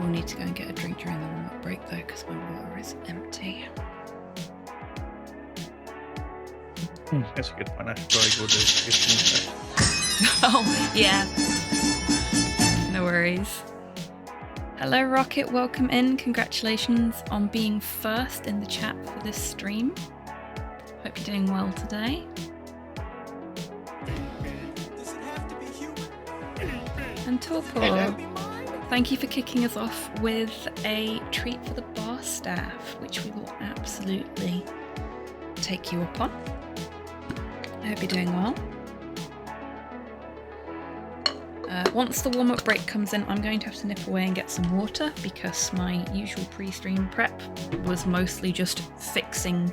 will need to go and get a drink during the warm-up break though, because my water is empty. That's a good point. I should probably go to the kitchen. Oh, yeah. No worries. Hello, Rocket. Welcome in. Congratulations on being first in the chat for this stream. Hope you're doing well today. And Torpor, thank you for kicking us off with a treat for the bar staff, which we will absolutely take you up on. I hope you're doing well. Once the warm-up break comes in, I'm going to have to nip away and get some water because my usual pre-stream prep was mostly just fixing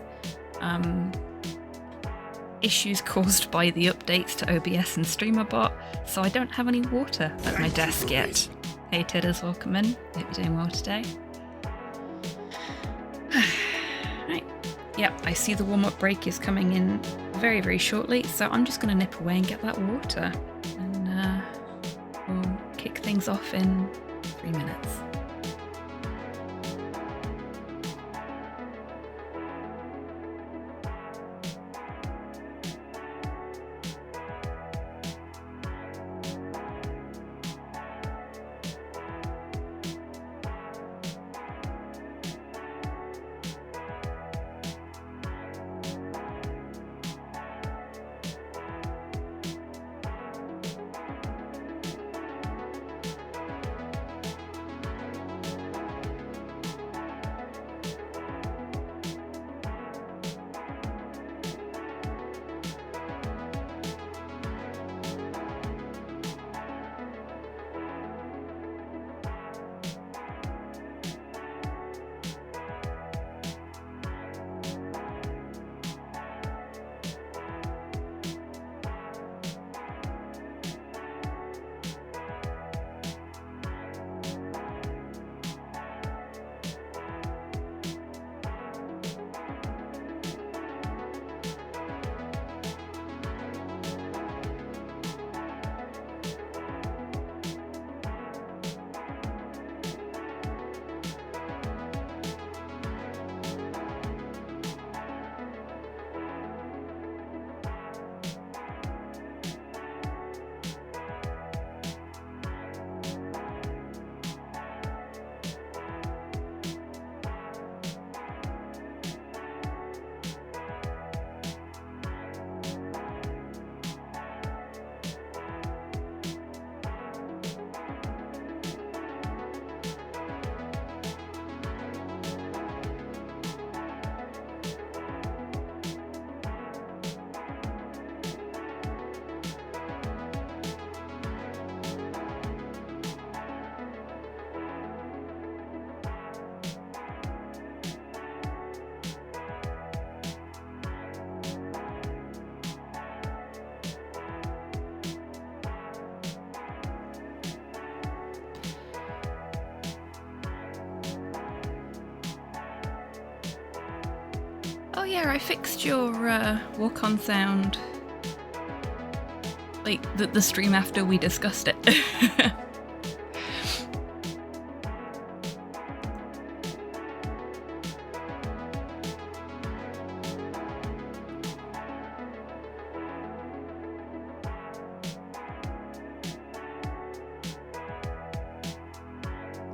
issues caused by the updates to OBS and StreamerBot, so I don't have any water at my desk yet. Hey Tidders, welcome in. Hope you're doing well today. Right. Yep, I see the warm-up break is coming in very, very shortly, so I'm just going to nip away and get that water. And we'll kick things off in 3 minutes. Yeah, I fixed your walk-on sound, like the stream after we discussed it.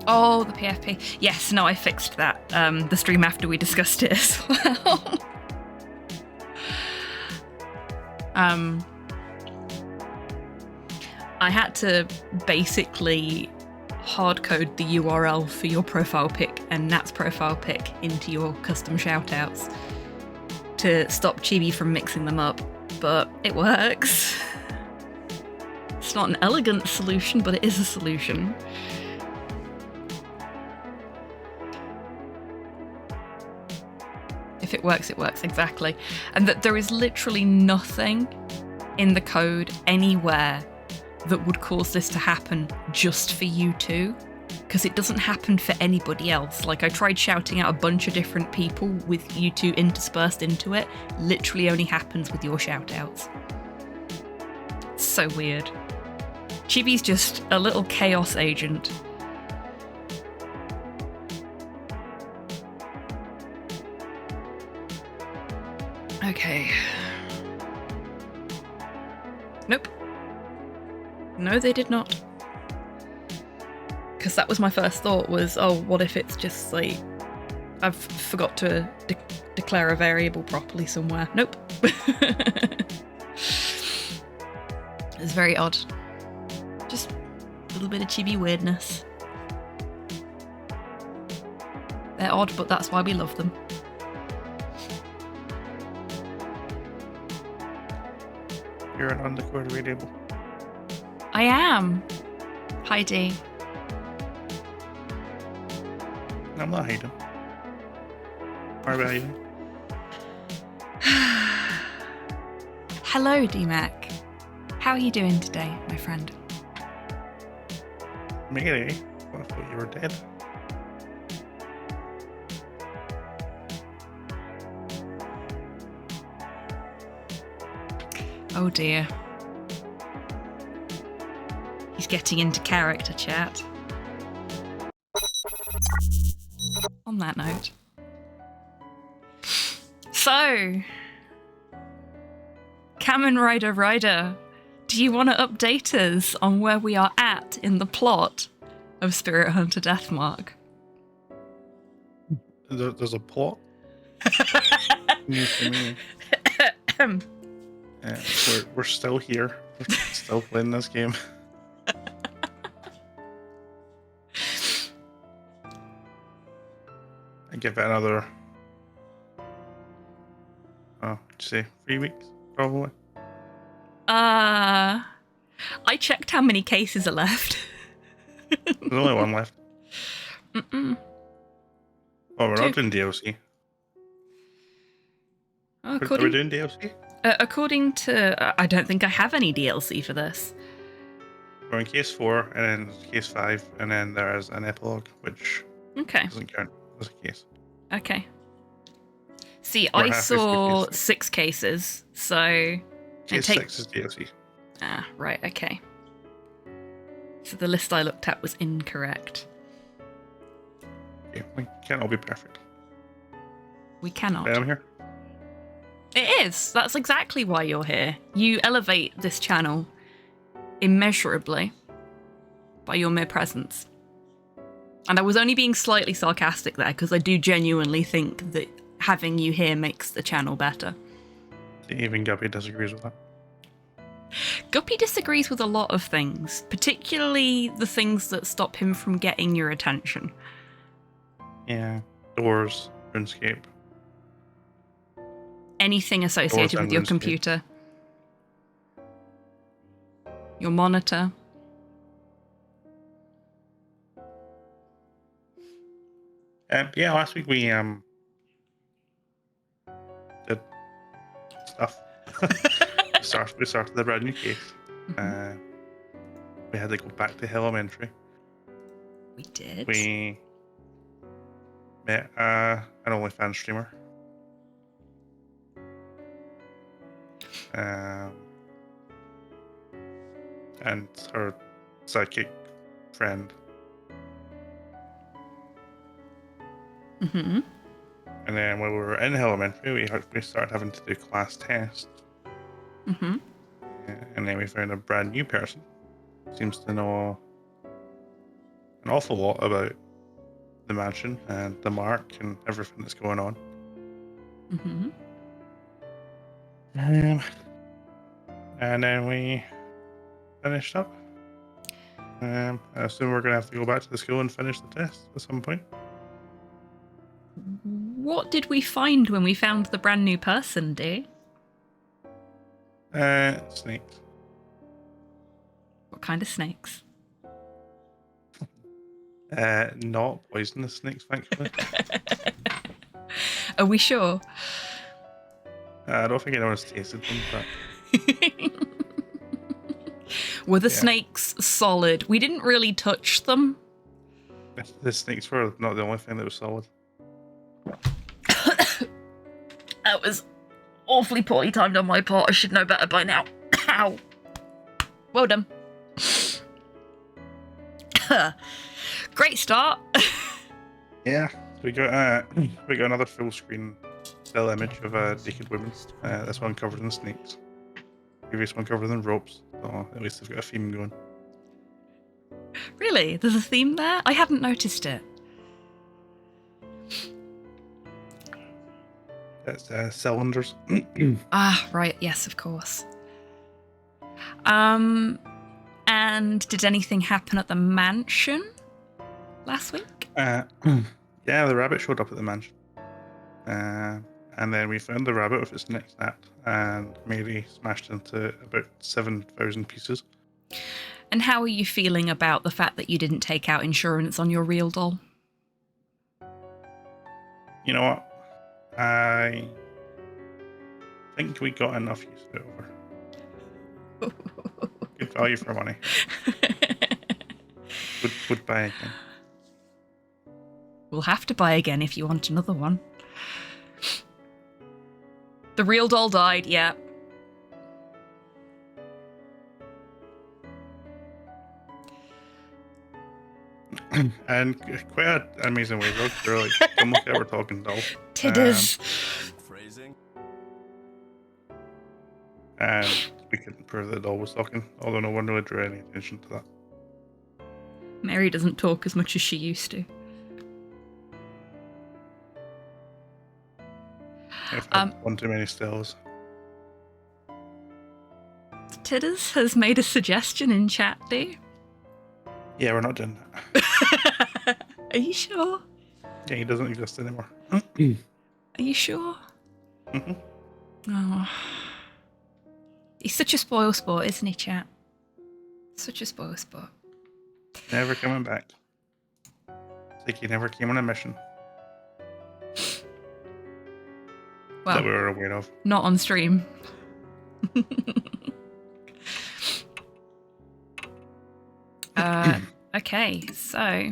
Oh, the PFP. Yes, no, I fixed that. The stream after we discussed it as well. I had to basically hard code the URL for your profile pic and Nat's profile pic into your custom shoutouts to stop Chibi from mixing them up, but it works. It's not an elegant solution, but it is a solution. If it works, exactly. And that there is literally nothing in the code anywhere that would cause this to happen just for you two, because it doesn't happen for anybody else. Like, I tried shouting out a bunch of different people with you two interspersed into it. Literally only happens with your shoutouts. It's so weird. Chibi's just a little chaos agent. Okay. Nope. No, they did not. Because that was my first thought was, oh, what if it's just like I've forgot to declare a variable properly somewhere. Nope. It's very odd. Just a little bit of chibi weirdness. They're odd, but that's why we love them. You're an undeclared variable. I am. Hi, D. I'm not hiding. Why are we hiding? Hello, D-Mac. How are you doing today, my friend? Mary, I thought you were dead. Oh dear. He's getting into character, chat. On that note. So, Kamen Rider, do you want to update us on where we are at in the plot of Spirit Hunter Deathmark? There's a plot. New to me. We're still here. We're still playing this game. I give it another. Oh, say 3 weeks, probably. I checked how many cases are left. There's only one left. Mm-mm. Oh, we're Two. not doing DLC. Are we doing DLC? According to... I don't think I have any DLC for this. We're in case 4, and then there's case 5, and then there's an epilogue, which Okay. doesn't count as a case. Okay. See, We're I halfway saw through case 6 cases, so... Case 6 is DLC. Ah, right, okay. So the list I looked at was incorrect. Okay, we can't all be perfect. We cannot. But I'm here. It is. That's exactly why you're here. You elevate this channel immeasurably by your mere presence. And I was only being slightly sarcastic there because I do genuinely think that having you here makes the channel better. Even Guppy disagrees with that. Guppy disagrees with a lot of things, particularly the things that stop him from getting your attention. Yeah. Doors, RuneScape. Anything associated with your RuneScape. computer. Your monitor. Yeah, last week we did stuff. we started the brand new case. Mm-hmm. We had to go back to elementary. We did. We met an OnlyFans streamer. And her psychic friend. Mm-hmm. And then when we were in elementary, we started having to do class tests. Mm-hmm. And then we found a brand new person. Seems to know an awful lot about the mansion and the mark and everything that's going on. Mm-hmm. And then we finished up. I assume we're going to have to go back to the school and finish the test at some point. What did we find when we found the brand new person, dear? Snakes. What kind of snakes? Not poisonous snakes, thankfully. Are we sure? I don't think anyone's tasted them, but... Were the snakes solid? We didn't really touch them. The snakes were not the only thing that was solid. That was awfully poorly timed on my part. I should know better by now. Ow. Well done. Great start. Yeah, we got another full screen still image of a naked woman. This one covered in snakes. Previous one covered in ropes. So at least they've got a theme going. Really? There's a theme there? I hadn't noticed it. It's cylinders. Ah, right. Yes, of course. And did anything happen at the mansion last week? Yeah, the rabbit showed up at the mansion. And then we found the rabbit with its neck snapped, and Mary smashed into about 7,000 pieces. And how are you feeling about the fact that you didn't take out insurance on your real doll? You know what? I think we got enough use out of her. Good value for money. Would buy again. We'll have to buy again if you want another one. The real doll died, yeah. And quite an amazing way, though. They're like, come look at we're talking doll. Tidders. Phrasing. And we couldn't prove that the doll was talking, although no one really drew any attention to that. Mary doesn't talk as much as she used to. I've had one too many stills. Tidders has made a suggestion in chat, do? Yeah, we're not doing that. Are you sure? Yeah, he doesn't exist anymore. Are you sure? Mm-hmm. Oh. He's such a spoil sport, isn't he, chat? Such a spoil sport. Never coming back. It's like he never came on a mission that we Well, were aware of. not on stream. Okay, so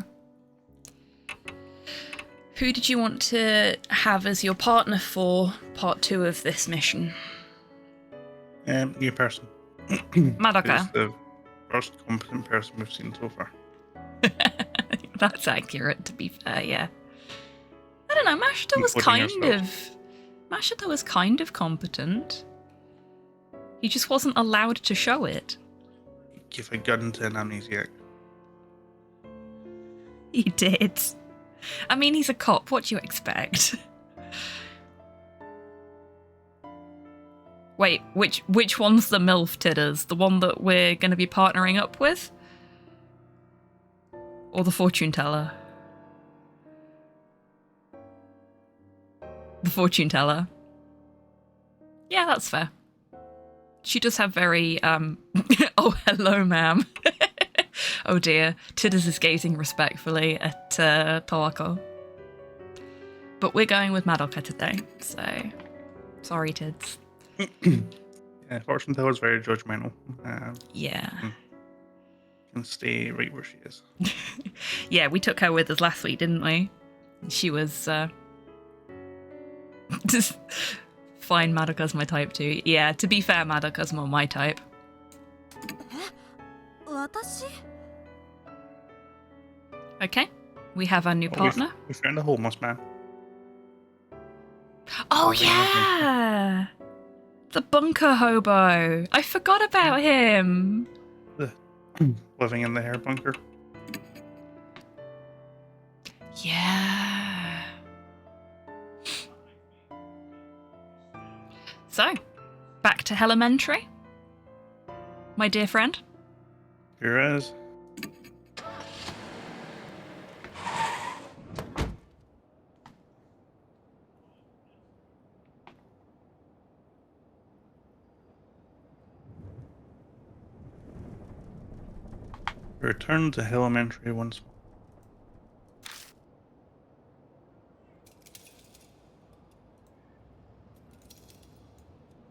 who did you want to have as your partner for part 2 of this mission? New person. Madoka. Who's the first competent person we've seen so far. That's accurate, to be fair, yeah. I don't know, Mashita was kind of competent. He just wasn't allowed to show it. Give a gun to an amnesiac. He did. I mean, he's a cop, what do you expect? Wait, which one's the MILF Tidders? The one that we're going to be partnering up with? Or the fortune teller? The fortune teller. Yeah, that's fair. She does have very, oh, hello, ma'am. Oh dear, Tidders is gazing respectfully at Tawako. But we're going with Madoka today, so sorry, Tids. Yeah, fortune teller's very judgmental. Yeah. Can stay right where she is. Yeah, we took her with us last week, didn't we? She was, just fine, Madoka's my type too. Yeah, to be fair, Madoka's more my type. 私 Okay, we have our new Oh, partner. We found a homeless man. Oh yeah! The bunker hobo. I forgot about him. Living in the hair bunker. Yeah. So, back to Elementary. My dear friend. Here is. Return to Elementary once more.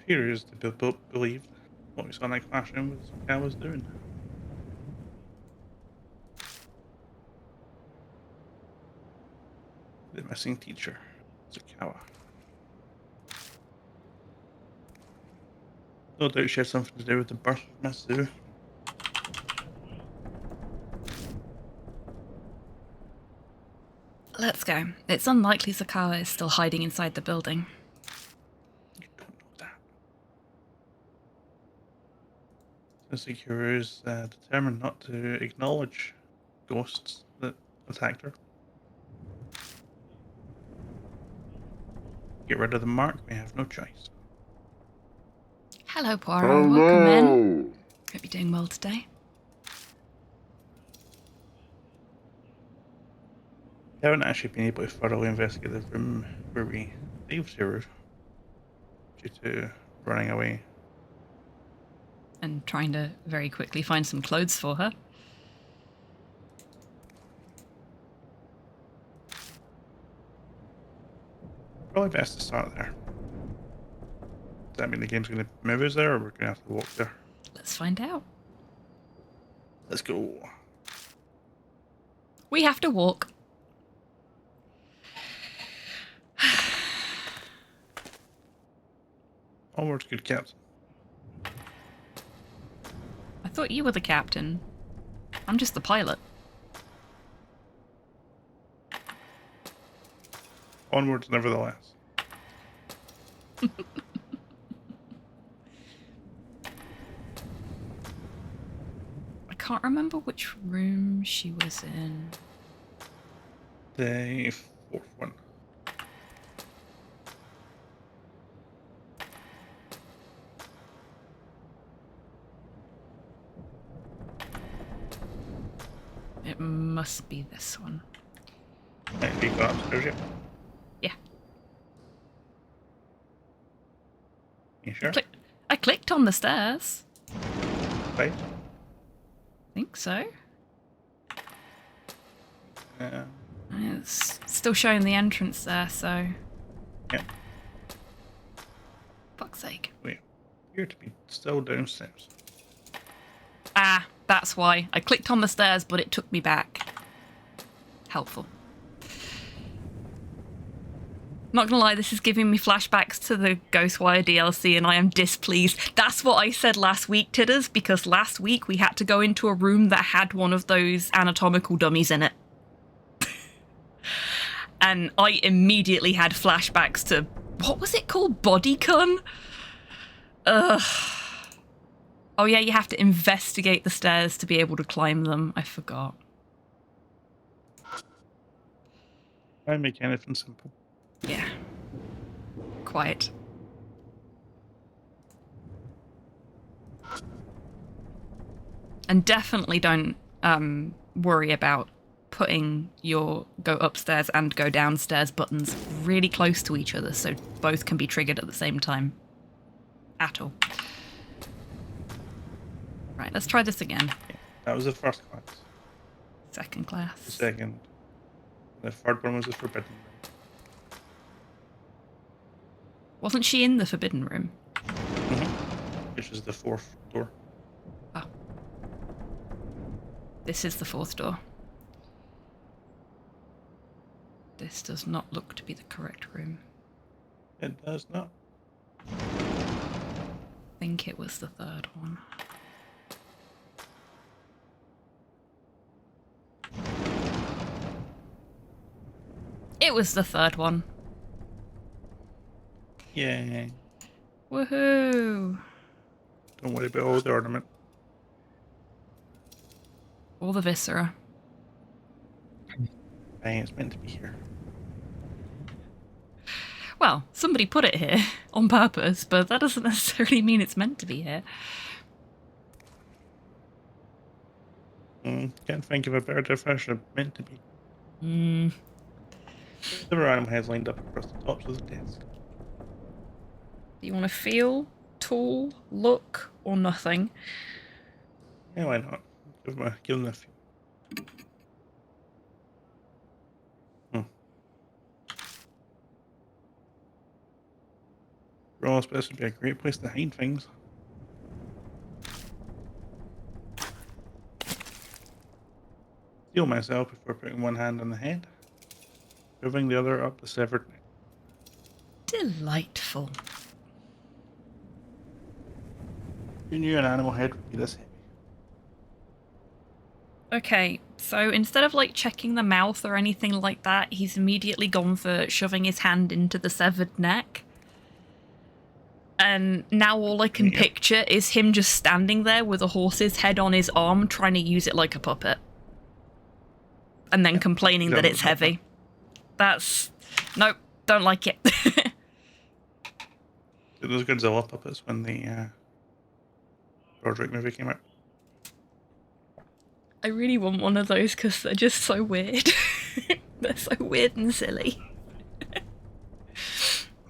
Appears to believe what we saw in that classroom was what I was doing. The missing teacher, Zukawa. No doubt she had something to do with the birth of Miss Zoo. Let's go. It's unlikely Sakawa is still hiding inside the building. The secure is determined not to acknowledge ghosts that attacked her. Get rid of the mark, we have no choice. Hello, Poirot. Welcome in. Hope you're doing well today. We haven't actually been able to thoroughly investigate the room where we saved Zero due to running away. And trying to very quickly find some clothes for her. Probably best to start there. Does that mean the game's going to move us there, or we're going to have to walk there? Let's find out. Let's go. We have to walk. Onwards, good captain. I thought you were the captain. I'm just the pilot. Onwards, nevertheless. I can't remember which room she was in. The fourth one. It must be this one. Have you got upstairs yet? Yeah. You sure? I clicked on the stairs. Right. I think so. Yeah. It's still showing the entrance there, so... Yeah. Fuck's sake. We appear to be still downstairs. Ah, that's why. I clicked on the stairs, but it took me back. Helpful. Not gonna lie, this is giving me flashbacks to the Ghostwire DLC, and I am displeased. That's what I said last week, Tidders, because last week we had to go into a room that had one of those anatomical dummies in it. And I immediately had flashbacks to... What was it called? Bodycon? Ugh. Oh yeah, you have to investigate the stairs to be able to climb them. I forgot. I make anything simple. Yeah. Quite. And definitely don't worry about putting your go upstairs and go downstairs buttons really close to each other so both can be triggered at the same time. At all. Right, let's try this again. Yeah, that was the first class. Second class. The second. The third one was the forbidden room. Wasn't she in the forbidden room? Mm-hmm. Which is the fourth door. Oh. This is the fourth door. This does not look to be the correct room. It does not. I think it was the third one. It was the third one. Yay. Woohoo! Don't worry about all the ornament. All the viscera. Dang, it's meant to be here. Well, somebody put it here on purpose, but that doesn't necessarily mean it's meant to be here. Can't think of a better definition of meant to be. Hmm. There were animal heads lined up across the tops of the desk. Do you want to feel, tool, look, or nothing? Yeah, why not? Give them a few. Ross, but this would be a great place to hide things. Heal myself before putting one hand on the head, moving the other up the severed neck. Delightful. Who knew an animal head would be this heavy? Okay, so instead of like checking the mouth or anything like that, he's immediately gone for shoving his hand into the severed neck. And And now all I can picture is him just standing there with a horse's head on his arm, trying to use it like a puppet. And then complaining that it's heavy. That's... Nope, don't like it. Those Godzilla puppets when the Roderick movie came out. I really want one of those because they're just so weird. They're so weird and silly. I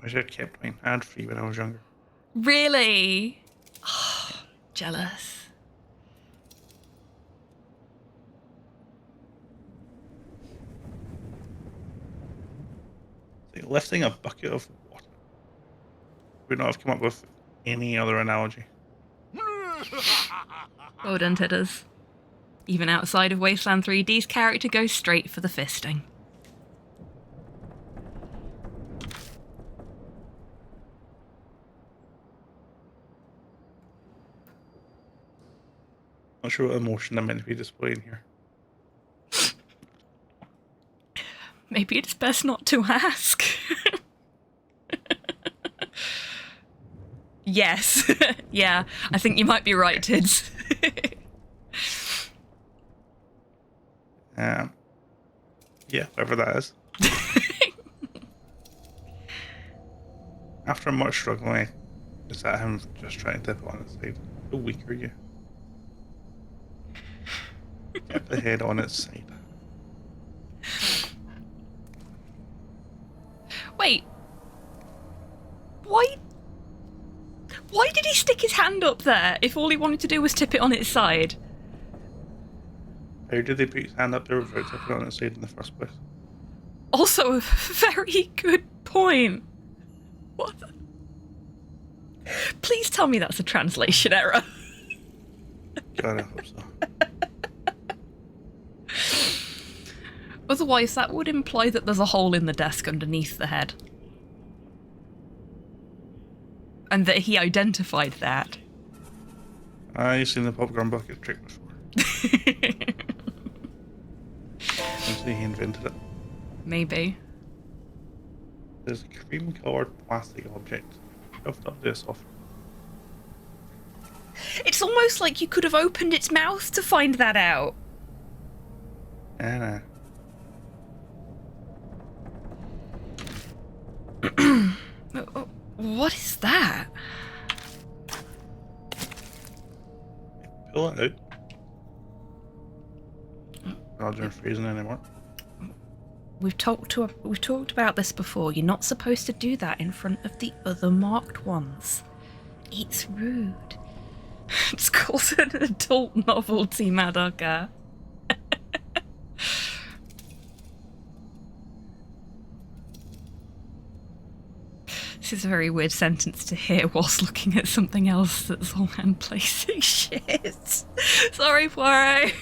wish I'd kept mine ad-free when I was younger. Really? Oh, jealous. Like lifting a bucket of water. Would not have come up with any other analogy. Well done, Tidders. Even outside of Wasteland 3D's character goes straight for the fisting. Not sure what emotion I'm meant to be displaying here. Maybe it's best not to ask. Yes. Yeah, I think you might be right, Tids. Yeah, whatever that is. After much struggling, is that him just trying to tip it on its side? How weak are you? Get the head on its side. Wait. Why did he stick his hand up there if all he wanted to do was tip it on its side? How did they put his hand up there without tipping it on its side in the first place? Also a very good point. What? Please tell me that's a translation error. God, I hope so. Otherwise, that would imply that there's a hole in the desk underneath the head. And that he identified that. I've seen the popcorn bucket trick before. Actually, he invented it. Maybe. There's a cream-coloured plastic object shoved up this sofa. It's almost like you could have opened its mouth to find that out. And What is that? pull it out. Not doing freezing anymore. We've talked about this before. You're not supposed to do that in front of the other marked ones. It's rude. It's called an adult novelty, Madoka. This is a very weird sentence to hear whilst looking at something else that's all hand placing shit. Sorry, Poirot.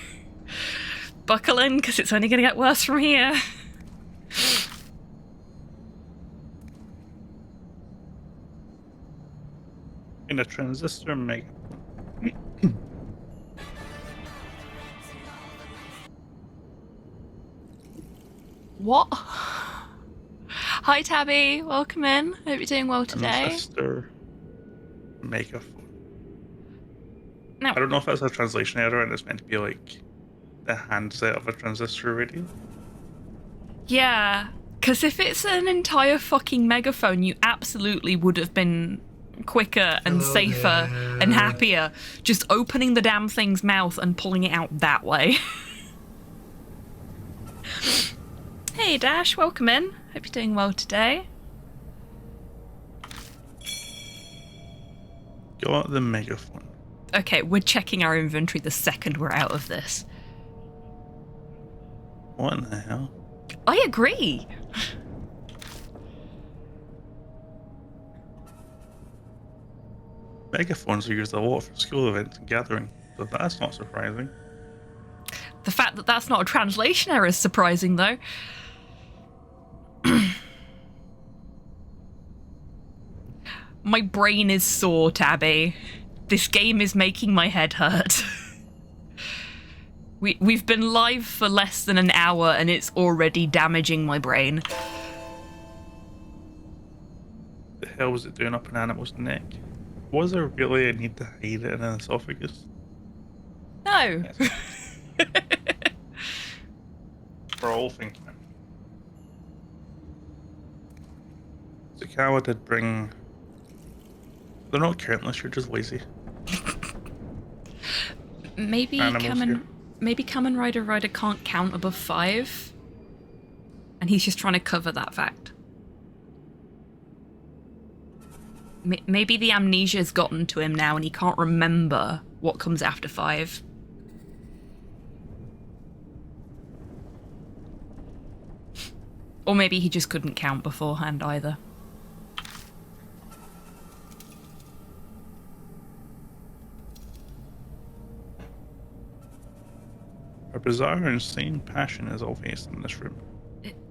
Buckle in, because it's only going to get worse from here. In a transistor mega. What? Hi, Tabby. Welcome in. Hope you're doing well today. Transistor megaphone. No. I don't know if that's a translation error and it's meant to be like the handset of a transistor radio. Yeah, because if it's an entire fucking megaphone, you absolutely would have been quicker and safer and happier just opening the damn thing's mouth and pulling it out that way. Hey Dash, welcome in. Hope you're doing well today. Got the megaphone. Okay, we're checking our inventory the second we're out of this. What in the hell? I agree. Megaphones are used a lot for school events and gatherings, but that's not surprising. The fact that that's not a translation error is surprising, though. My brain is sore, Tabby. This game is making my head hurt. We've been live for less than an hour and it's already damaging my brain. The hell was it doing up an animal's neck? Was there really a need to hide it in an esophagus? No. Yes. We're all thinking it. Sakawa did bring. They're not countless, you're just lazy. Maybe Animals here. Kamen Rider can't count above 5. And he's just trying to cover that fact. Maybe the amnesia's gotten to him now and he can't remember what comes after 5. Or maybe he just couldn't count beforehand either. A bizarre, insane passion is obvious in this room.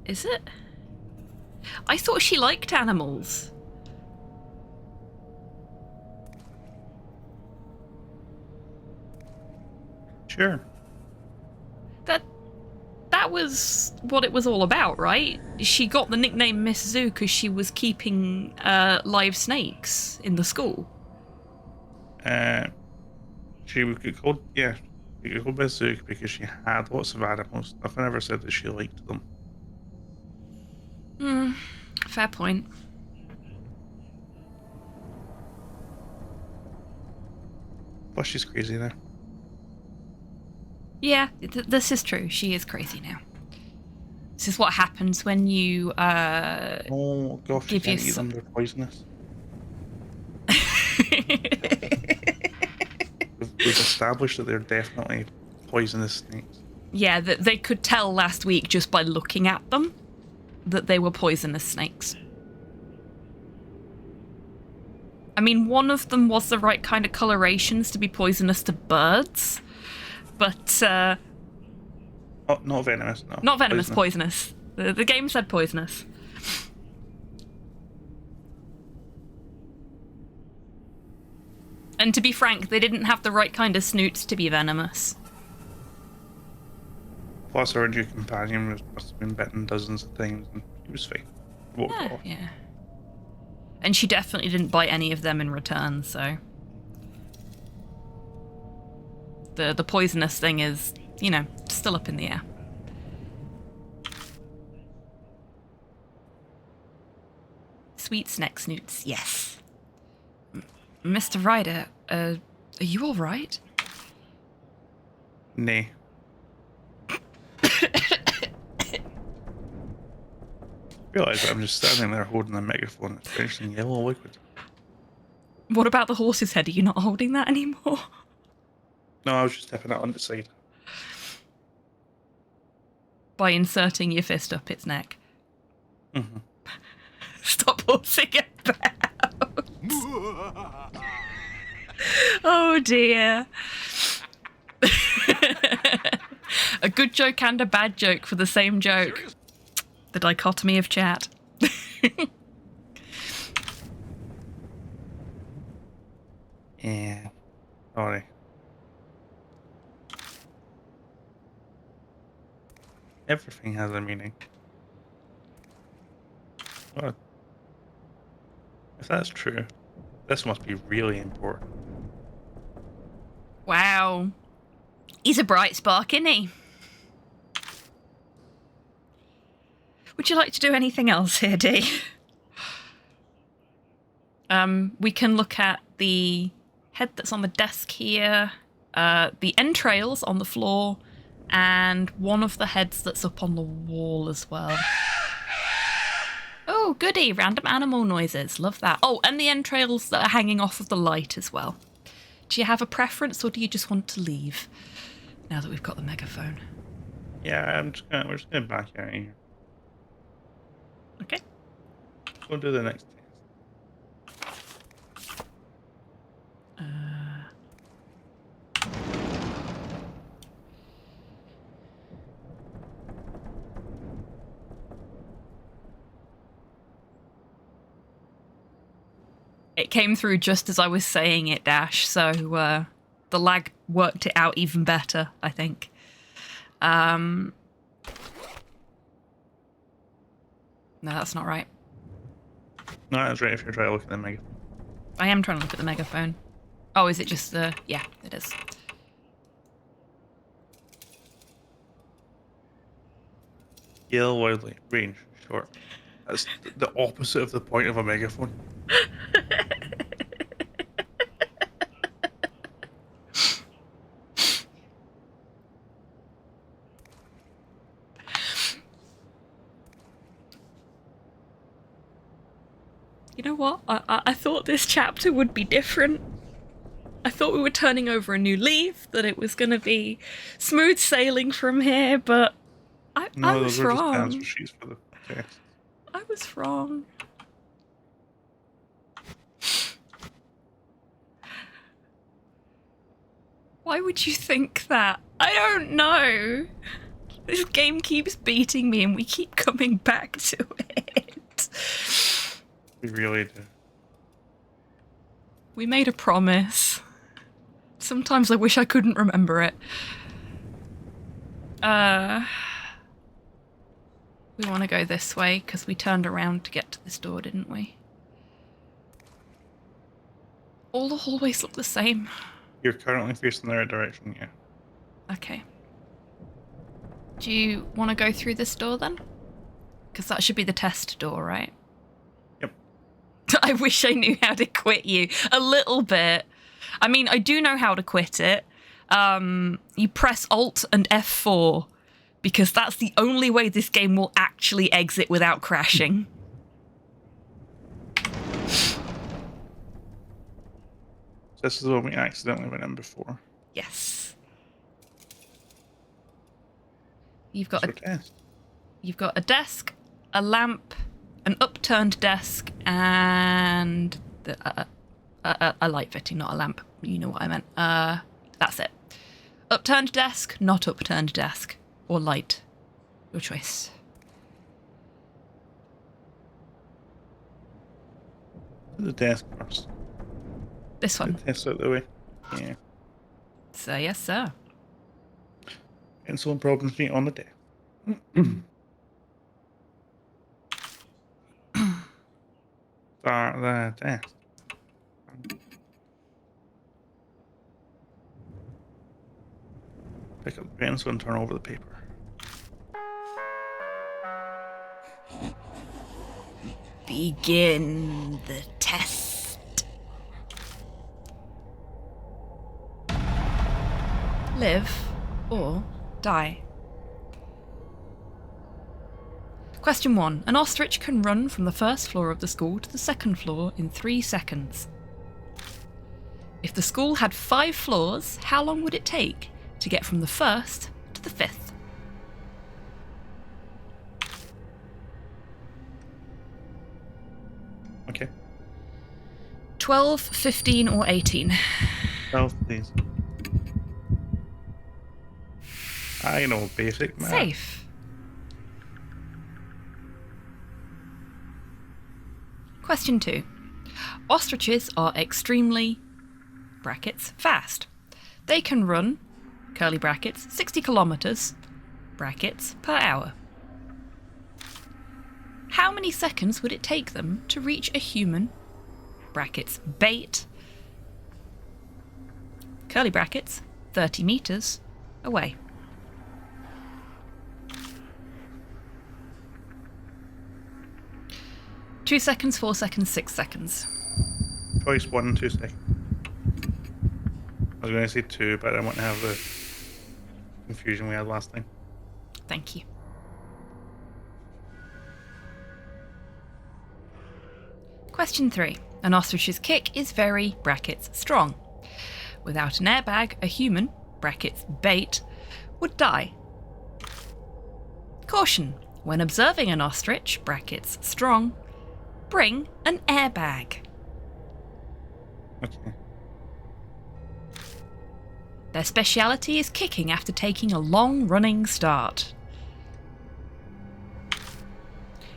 Is it? I thought she liked animals. Sure. That was what it was all about, right? She got the nickname Miss Zoo because she was keeping live snakes in the school. She would get called, yeah, she could called Miss Zook because she had lots of animals. Nothing ever said that she liked them. Fair point. Plus, she's crazy now. Yeah, this is true. She is crazy now. This is what happens when you Oh gosh, you give can't eat them, they're poisonous. We've established that they're definitely poisonous snakes. Yeah, that they could tell last week just by looking at them that they were poisonous snakes. I mean, one of them was the right kind of colorations to be poisonous to birds, but Oh, not venomous, no. not venomous, poisonous. The game said poisonous. And to be frank, they didn't have the right kind of snoots to be venomous. Plus, our new companion must have been bitten dozens of times, and he was fine. Yeah. And she definitely didn't bite any of them in return, so... The poisonous thing is, you know, still up in the air. Sweet snack snoots, yes. Mr. Ryder, are you alright? Nay. Realise that I'm just standing there holding a megaphone that's drenched in yellow liquid. What about the horse's head? Are you not holding that anymore? No, I was just tipping it on the side. By inserting your fist up its neck. Mm-hmm. Stop horsing about. Oh dear. A good joke and a bad joke for the same joke. The dichotomy of chat. Yeah. Sorry. Everything has a meaning. What? If that's true, this must be really important. Wow. He's a bright spark, isn't he? Would you like to do anything else here, Dee? We can look at the head that's on the desk here, the entrails on the floor, and one of the heads that's up on the wall as well. Oh, goody. Random animal noises. Love that. Oh, and the entrails that are hanging off of the light as well. Do you have a preference, or do you just want to leave now that we've got the megaphone? Yeah, we're just gonna back out of here. Okay. Go do the next test. It came through just as I was saying it, Dash, so the lag worked it out even better, I think. No, that's not right. No, that's right if you're trying to look at the megaphone. I am trying to look at the megaphone. Oh, is it just the... Yeah, it is. Yell loudly. Range. Short. That's the opposite of the point of a megaphone. You know what? I thought this chapter would be different. I thought we were turning over a new leaf, that it was going to be smooth sailing from here, but I No, was those were just wrong. answer sheets for the test. I was wrong. Why would you think that? I don't know. This game keeps beating me and we keep coming back to it. We really do. We made a promise. Sometimes I wish I couldn't remember it. We want to go this way because we turned around to get to this door, didn't we? All the hallways look the same. You're currently facing the right direction, yeah. Okay. Do you want to go through this door then? Because that should be the test door, right? Yep. I wish I knew how to quit you. A little bit. I mean, I do know how to quit it. You press Alt and F4 because that's the only way this game will actually exit without crashing. This is the one we accidentally went in before. Yes. You've got You've got a desk, a lamp, an upturned desk, and a light fitting, not a lamp. You know what I meant. That's it. Upturned desk, not upturned desk, or light. Your choice. The desk first. This one. Test out the way. Yeah. So yes, sir. Insulin problems meet on the day. Start the test. Pick up the pencil and turn over the paper. Begin the test. Live or die. Question 1. An ostrich can run from the first floor of the school to the second floor in 3 seconds. If the school had 5 floors, how long would it take to get from the first to the 5th? Okay. 12, 15, or 18? 12, please. I know basic math. Safe. Question 2. Ostriches are extremely, brackets, fast. They can run, curly brackets, 60 kilometers, brackets, per hour. How many seconds would it take them to reach a human, brackets, bait, curly brackets, 30 meters away? Two seconds, 4 seconds, 6 seconds. Choice 1 and 2 seconds. I was going to say 2, but I don't want to have the confusion we had last time. Thank you. Question 3. An ostrich's kick is very, brackets, strong. Without an airbag, a human, brackets, bait, would die. Caution. When observing an ostrich, brackets, strong, bring an airbag. Okay. Their speciality is kicking after taking a long running start.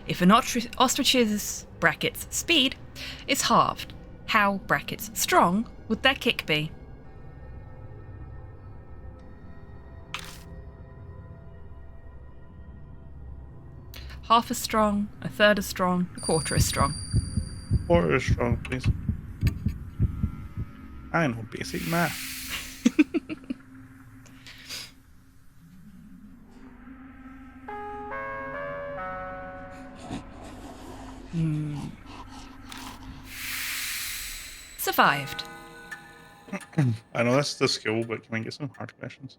If an ostrich's, brackets, speed is halved, how, brackets, strong would their kick be? Half as strong, a third as strong, a quarter as strong. Quarter is strong, please. I know basic math. Survived. I know that's the skill, but can we get some hard questions?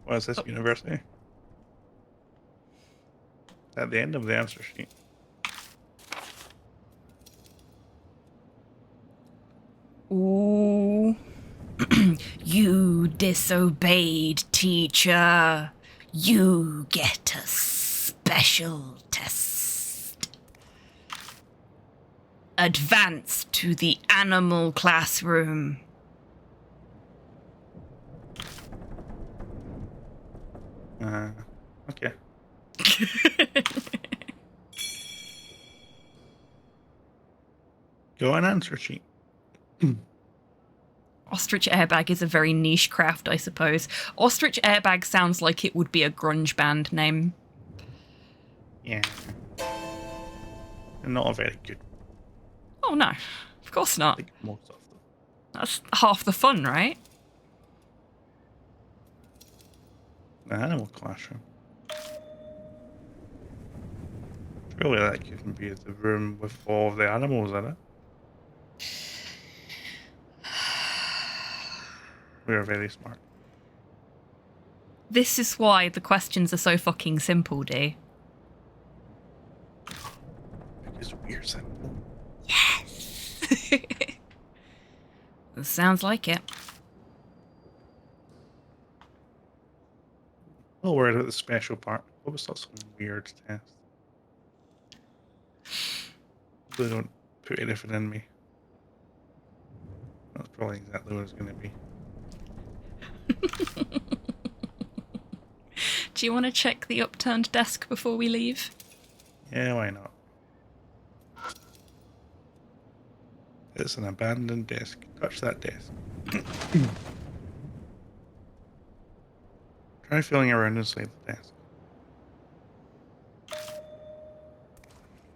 What is this university? At the end of the answer sheet. Ooh. You disobeyed, teacher. You get a special test. Advance to the animal classroom. Okay. Go on answer sheet. Ostrich airbag is a very niche craft, I suppose. Ostrich airbag sounds like it would be a grunge band name. Yeah. Not a very good. Oh no, of course not. Like most of them. That's half the fun, right? The animal classroom. Surely that can be the room with all of the animals in it. We are very smart. This is why the questions are so fucking simple, D. Because we're simple. Yes! Sounds like it. Well, we're at the special part. What was that some weird test? They don't put anything in me. That's probably exactly what it's going to be. Do you want to check the upturned desk before we leave? Yeah, why not? It's an abandoned desk. Touch that desk. Try feeling around inside the desk.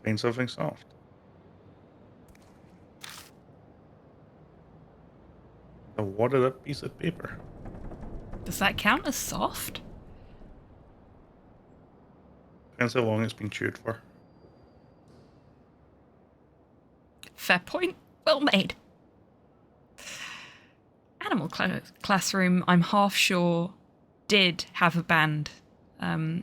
Find something soft. A wadded up piece of paper. Does that count as soft? Depends how long it's been chewed for. Fair point. Well made. Animal Classroom, I'm half sure, did have a band. I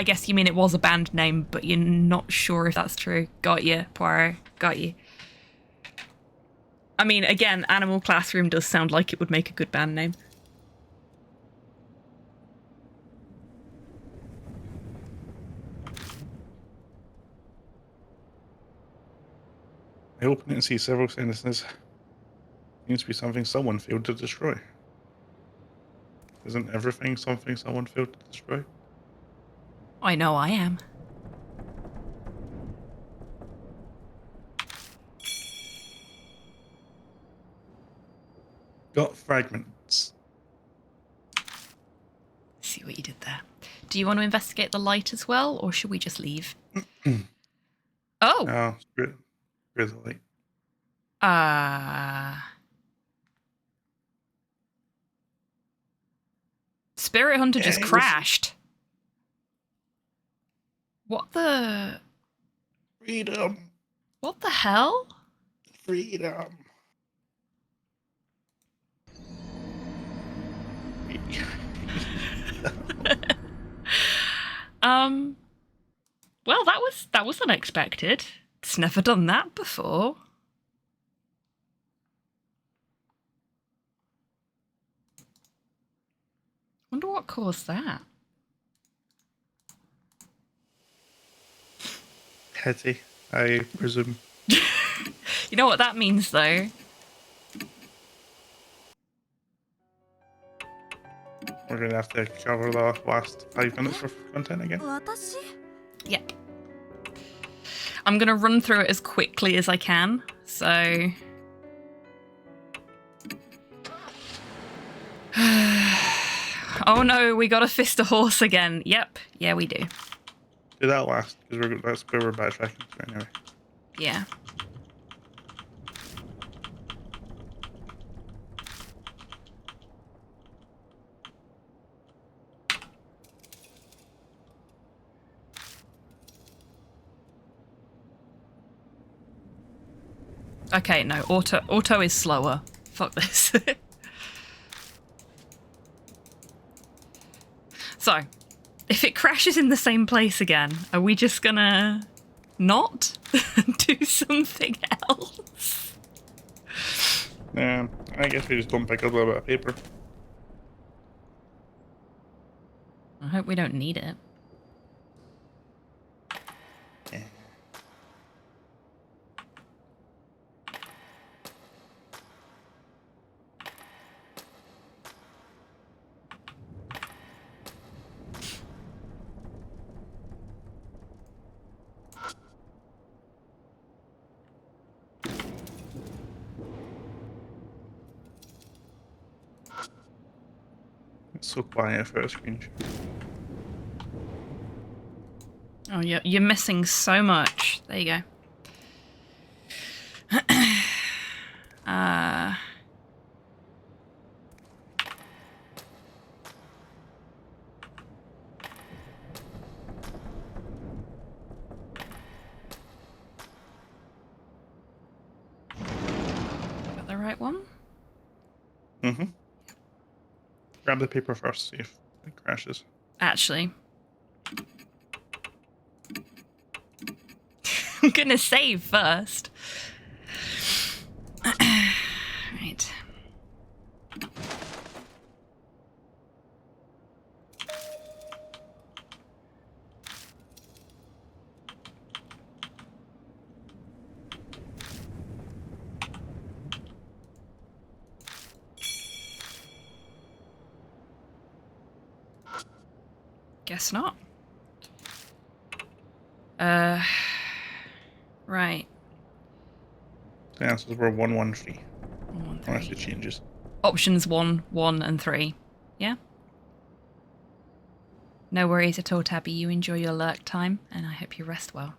guess you mean it was a band name, but you're not sure if that's true. Got you, Poirot. Got you. I mean, again, Animal Classroom does sound like it would make a good band name. I open it and see several sentences. Seems to be something someone failed to destroy. Isn't everything something someone failed to destroy? I know I am. Got fragments. See what you did there. Do you want to investigate the light as well, or should we just leave? Oh! No, screw the light. Spirit Hunter just it was- crashed. What the... Freedom. What the hell? Freedom. Well, that was unexpected. It's never done that before. Wonder what caused that. Hetty, I presume. You know what that means, though? We're going to have to cover the last 5 minutes for content again. Yep. I'm going to run through it as quickly as I can, so... Oh no, we got to fist a horse again. Yep, yeah we do. Do that last, because that's where we're backtracking to anyway. Yeah. Okay, no, auto is slower. Fuck this. So, if it crashes in the same place again, are we just gonna not do something else? I guess we just don't pick up a little bit of paper. I hope we don't need it. Yeah. It's so quiet for a screen share. Oh, you're missing so much. There you go. Got the right one? Mm-hmm. Grab the paper first, see if it crashes. Actually. I'm gonna save first. Right. Guess not. Right. The answers were 113. 1, 3. Unless it changes. Options 1, 1, and 3. Yeah? No worries at all, Tabby. You enjoy your lurk time, and I hope you rest well.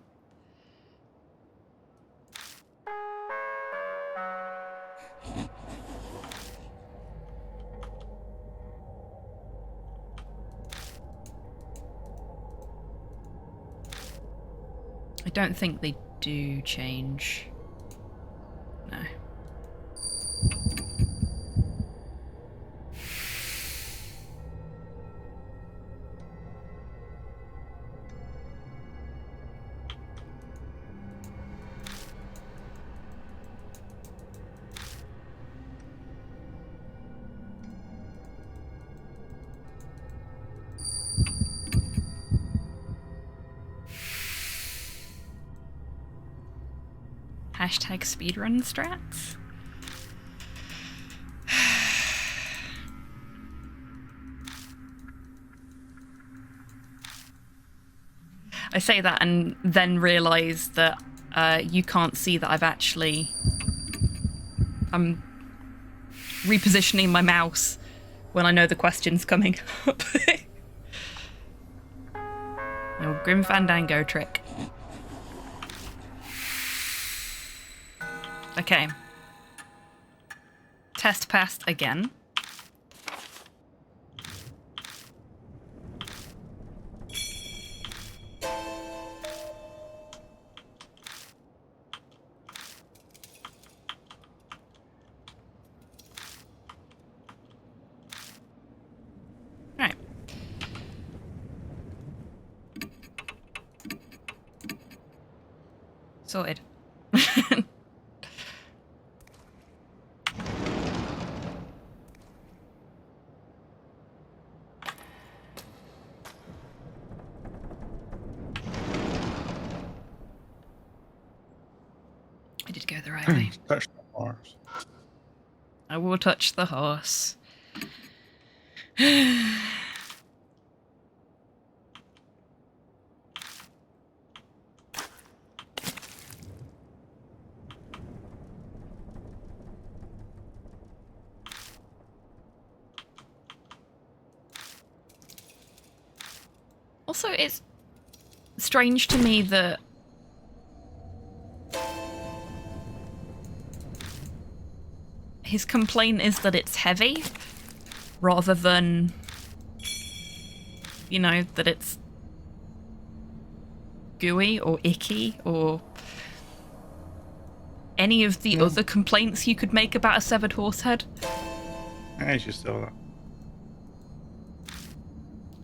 I don't think they do change. No. Hashtag speedrun strats? I say that and then realise that you can't see that I'm repositioning my mouse when I know the question's coming up. No Grim Fandango trick. Okay. Test passed again. Right. Sorted. I did go the right way. Touch the horse. I will touch the horse. Also, strange to me that his complaint is that it's heavy rather than, you know, that it's gooey or icky or any of the other complaints you could make about a severed horse head. I just saw that.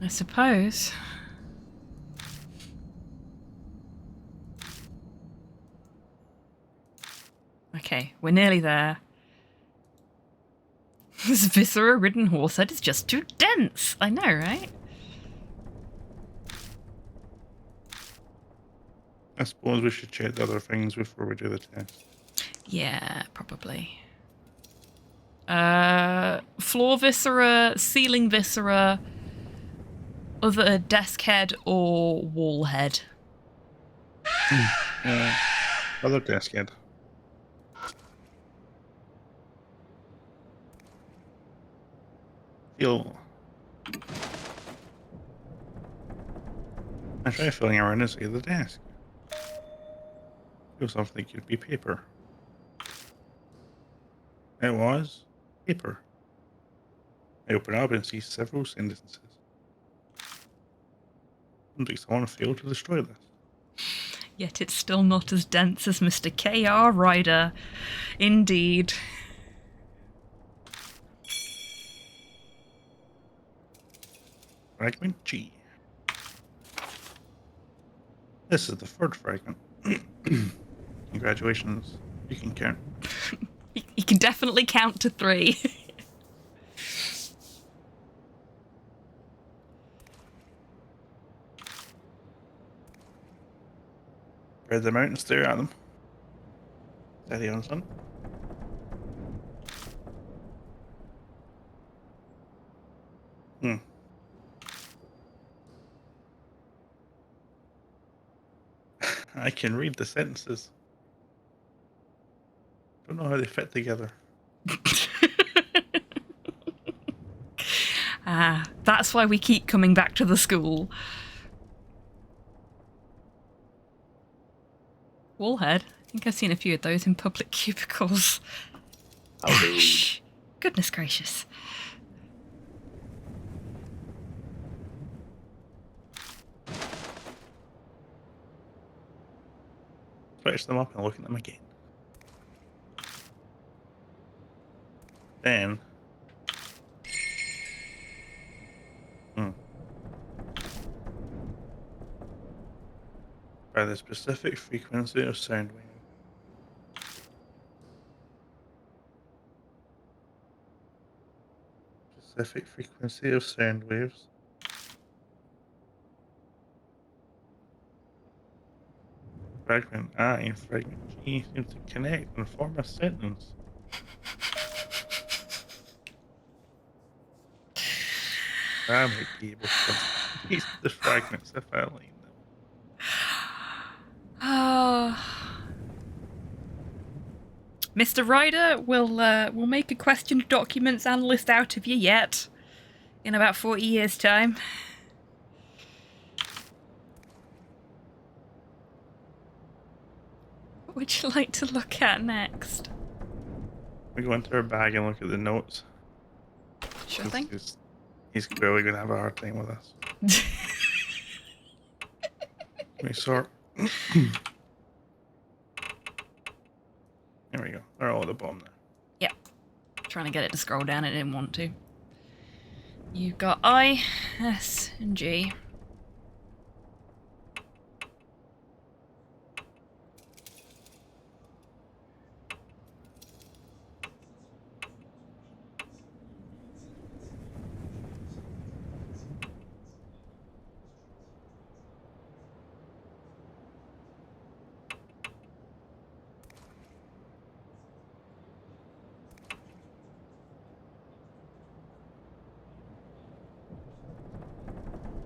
I suppose. Okay, we're nearly there. This viscera-ridden horsehead is just too dense. I know, right? I suppose we should check the other things before we do the test. Yeah, probably. Floor viscera, ceiling viscera, other desk head or wall head. Other desk head. I try feeling around inside the desk. Feel something could be paper. It was paper. I open up and see several sentences. Seems like someone failed to destroy this. Yet it's still not as dense as Mr. K.R. Ryder. Indeed. Fragment G. This is the third fragment. Congratulations. You can count. You can definitely count to 3. Spread them out and stare at them. Steady on, son. I can read the sentences. Don't know how they fit together. That's why we keep coming back to the school. Wallhead? I think I've seen a few of those in public cubicles. Shh. Goodness gracious. Switch them up and look at them again. Then by the specific frequency of sound wave. Specific frequency of sound waves. Fragment I and fragment G seem to connect and form a sentence. I might be able to piece the fragments if I align them. Mr. Ryder, we'll make a questioned documents analyst out of you yet. In about 40 years' time. What would you like to look at next? We go into our bag and look at the notes. Sure thing. He's clearly going to have a hard time with us. Let me sort. There we go. They're all at the bottom now. Yep. Trying to get it to scroll down, it didn't want to. You've got I, S, and G.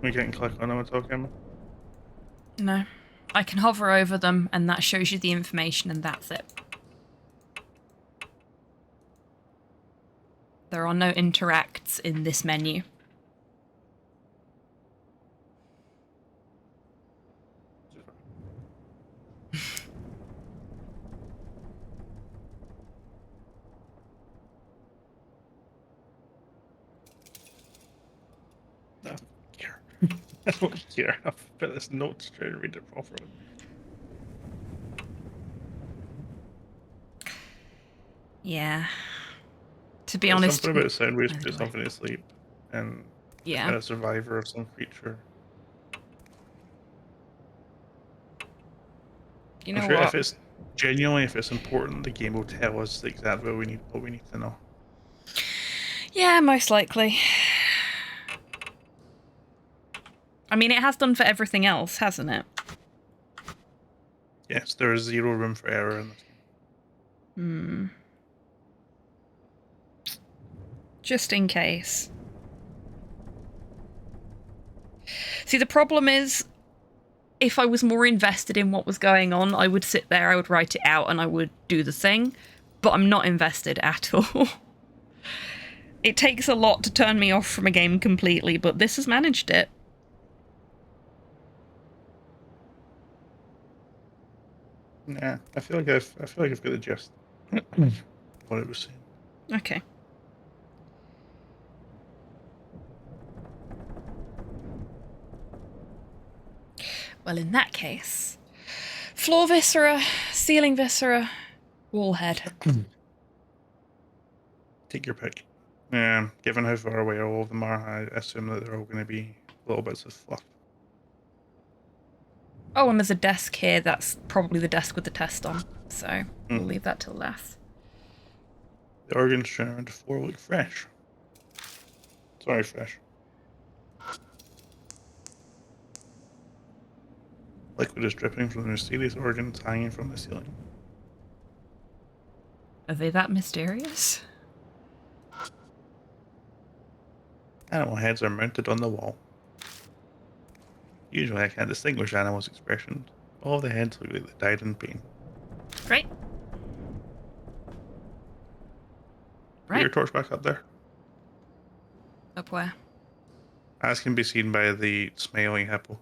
We can't click on them at all, can we? No. I can hover over them, and that shows you the information, and that's it. There are no interacts in this menu. I don't care enough about this note to try to read it properly. Yeah. To be There's honest, something about sound waves neither put do I. something to sleep, and if Yeah. you're a survivor of some creature. You I'm know sure what? if it's important, the game will tell us exactly what we need to know. Yeah, most likely. I mean, it has done for everything else, hasn't it? Yes, there is zero room for error in this game. Just in case. See, the problem is, if I was more invested in what was going on, I would sit there, I would write it out, and I would do the thing. But I'm not invested at all. It takes a lot to turn me off from a game completely, but this has managed it. Nah, I feel like I've got the gist. What it was saying. Okay. Well, in that case, floor viscera, ceiling viscera, wall head. Take your pick. Given how far away all of them are, I assume that they're all going to be little bits of fluff. Oh, and there's a desk here. That's probably the desk with the test on. So we'll leave that till last. The organs strewn around the floor look fresh. Sorry, fresh. Liquid is dripping from the mysterious organs hanging from the ceiling. Are they that mysterious? Animal heads are mounted on the wall. Usually I can't distinguish animals' expressions. All of the heads look like they died in pain. Great. Put your torch back up there. Up where? As can be seen by the smiling hippo.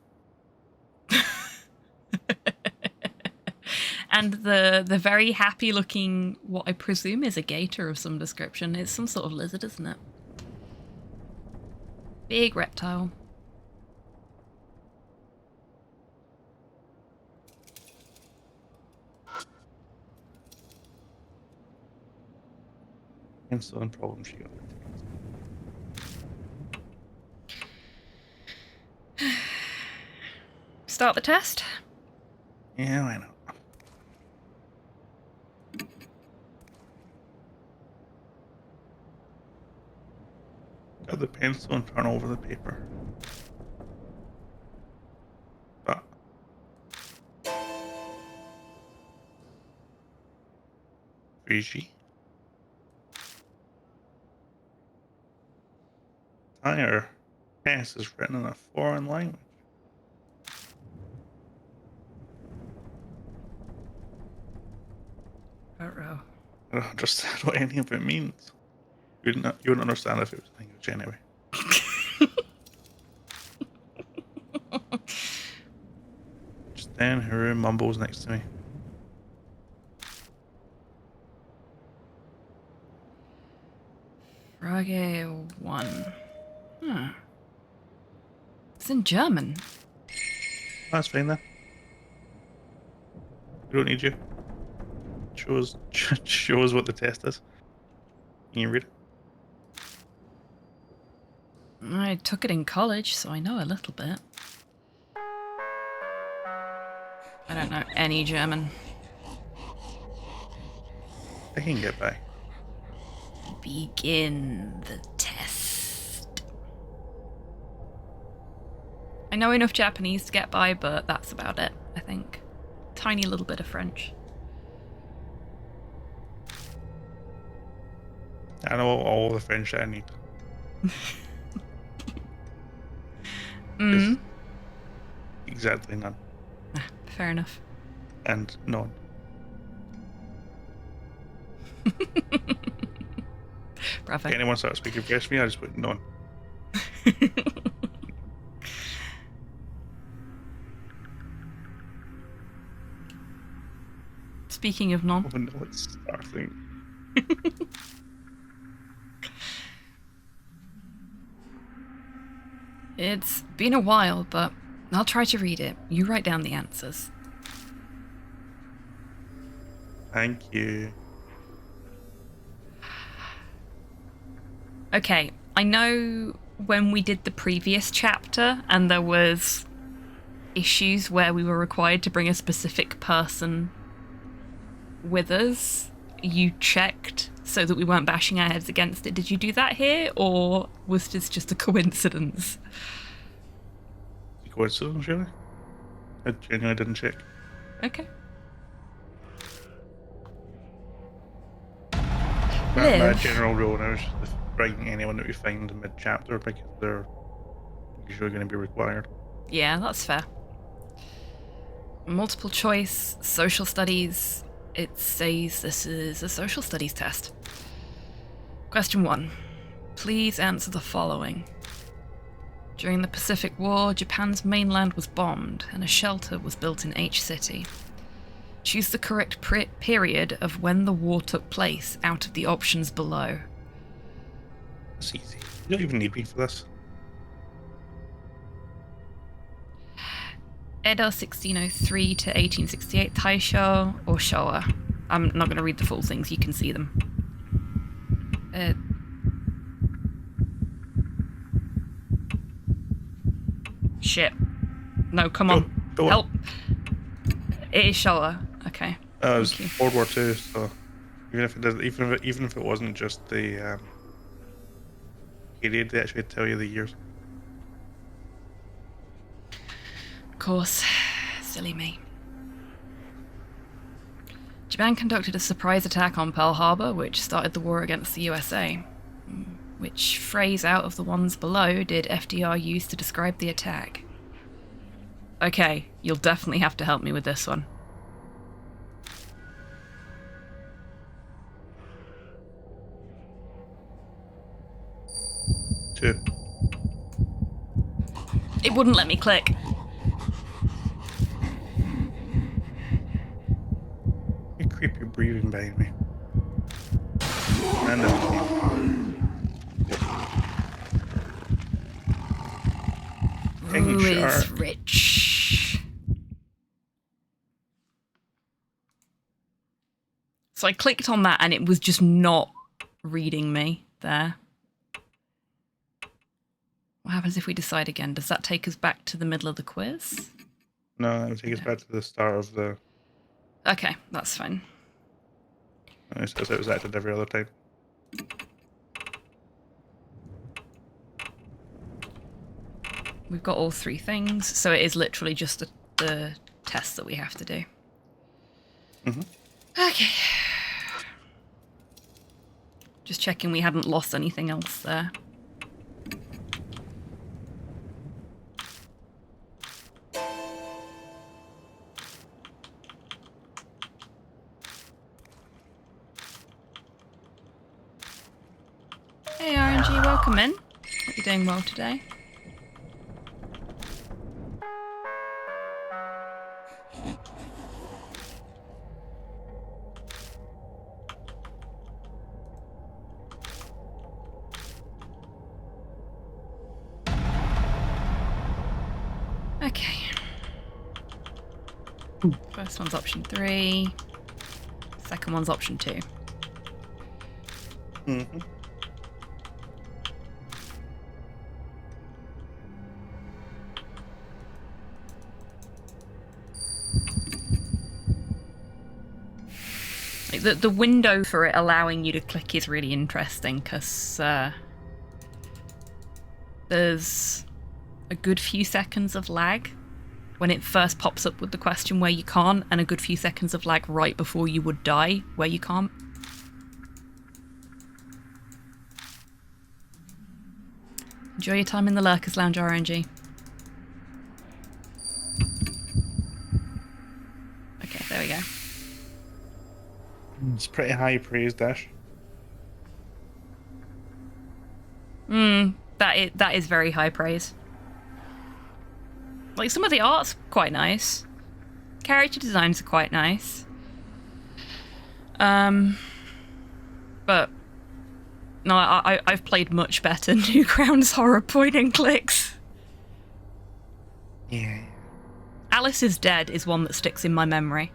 And the very happy looking, what I presume is a gator of some description. It's some sort of lizard, isn't it? Big reptile. Insulin problem she got. Start the test? Yeah, I know. Grab the pencil and turn over the paper. Ah. Fiji. Tire. S is written in a foreign language. Uh-oh. I don't understand what any of it means. You wouldn't understand if it was in English anyway. Stan Huru mumbles next to me. Frage 1. Huh. It's in German. That's fine then. We don't need you. Show us what the test is. Can you read it? I took it in college, so I know a little bit. I don't know any German. I can get by. Begin the test. I know enough Japanese to get by, but that's about it, I think. Tiny little bit of French. I know all the French that I need. Exactly none. Fair enough. And none. Bravo. If anyone starts speaking French to me, I just put none. Speaking of none. Oh no, it's starting. It's been a while, but I'll try to read it. You write down the answers. Thank you. Okay, I know when we did the previous chapter and there was issues where we were required to bring a specific person with us, you checked so that we weren't bashing our heads against it. Did you do that here, or was this just a coincidence? Coincidence, really? I genuinely didn't check. Okay. My general rule now is just bring anyone that we find in mid-chapter because they're usually going to be required. Yeah, that's fair. Multiple choice, social studies. It says this is a social studies test. Question 1. Please answer the following. During the Pacific War, Japan's mainland was bombed and a shelter was built in H city. Choose the correct period of when the war took place out of the options below. It's easy. You don't even need me for this. Edo 1603 to 1868, Taisho or Showa. I'm not going to read the full things, you can see them. Shit. No, come on. Go Help. It is Showa. Okay. It was World War II, so even if it wasn't just the period, they actually tell you the years. Of course. Silly me. Japan conducted a surprise attack on Pearl Harbor, which started the war against the USA. Which phrase out of the ones below did FDR use to describe the attack? Okay, you'll definitely have to help me with this one. Two. It wouldn't let me click. You creepy breathing behind me. And Who is rich? So I clicked on that and it was just not reading me there. What happens if we decide again? Does that take us back to the middle of the quiz? No, that would take us back to the start of the... Okay, that's fine. As it was acted every other time. We've got all 3 things, so it is literally just the test that we have to do. Okay. Just checking we hadn't lost anything else there. Hey RNG, welcome in. Hope you're doing well today. Okay. First one's option 3. Second one's option 2. The window for it allowing you to click is really interesting because there's a good few seconds of lag when it first pops up with the question where you can't, and a good few seconds of lag right before you would die where you can't. Enjoy your time in the Lurkers Lounge, RNG. Okay, there we go. It's pretty high praise, Dash. That is very high praise. Like, some of the art's quite nice. Character designs are quite nice. But no, I've played much better Newgrounds horror point and clicks. Yeah. Alice is Dead is one that sticks in my memory.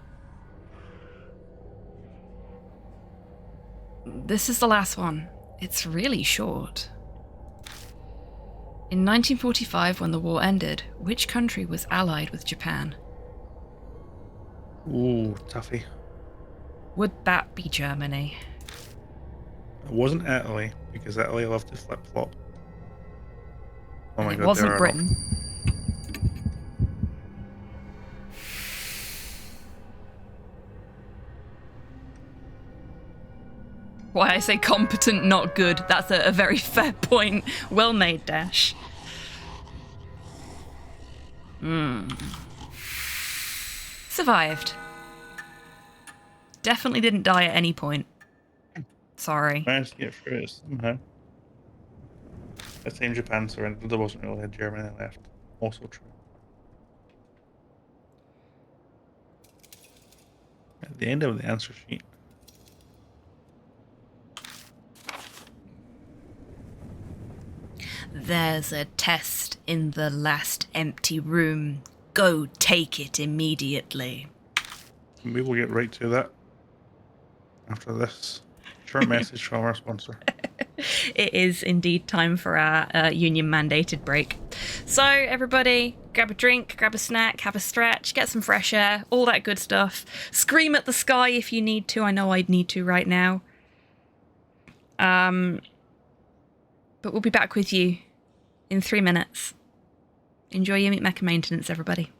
This is the last one. It's really short. In 1945, when the war ended, which country was allied with Japan? Ooh, toughie. Would that be Germany? It wasn't Italy, because Italy loved to flip-flop. Oh my And it god, wasn't there are Britain. Why I say competent, not good. That's a very fair point. Well made, Dash. Survived. Definitely didn't die at any point. Sorry. managed to get through it somehow. That same Japan surrendered, there wasn't really a Germany left. Also true. At the end of the answer sheet. There's a test in the last empty room. Go take it immediately. We will get right to that after this short message from our sponsor. It is indeed time for our union mandated break. So everybody, grab a drink, grab a snack, have a stretch, get some fresh air, all that good stuff. Scream at the sky if you need to. I know I'd need to right now. But we'll be back with you in 3 minutes. Enjoy your Meat Mecha maintenance, everybody.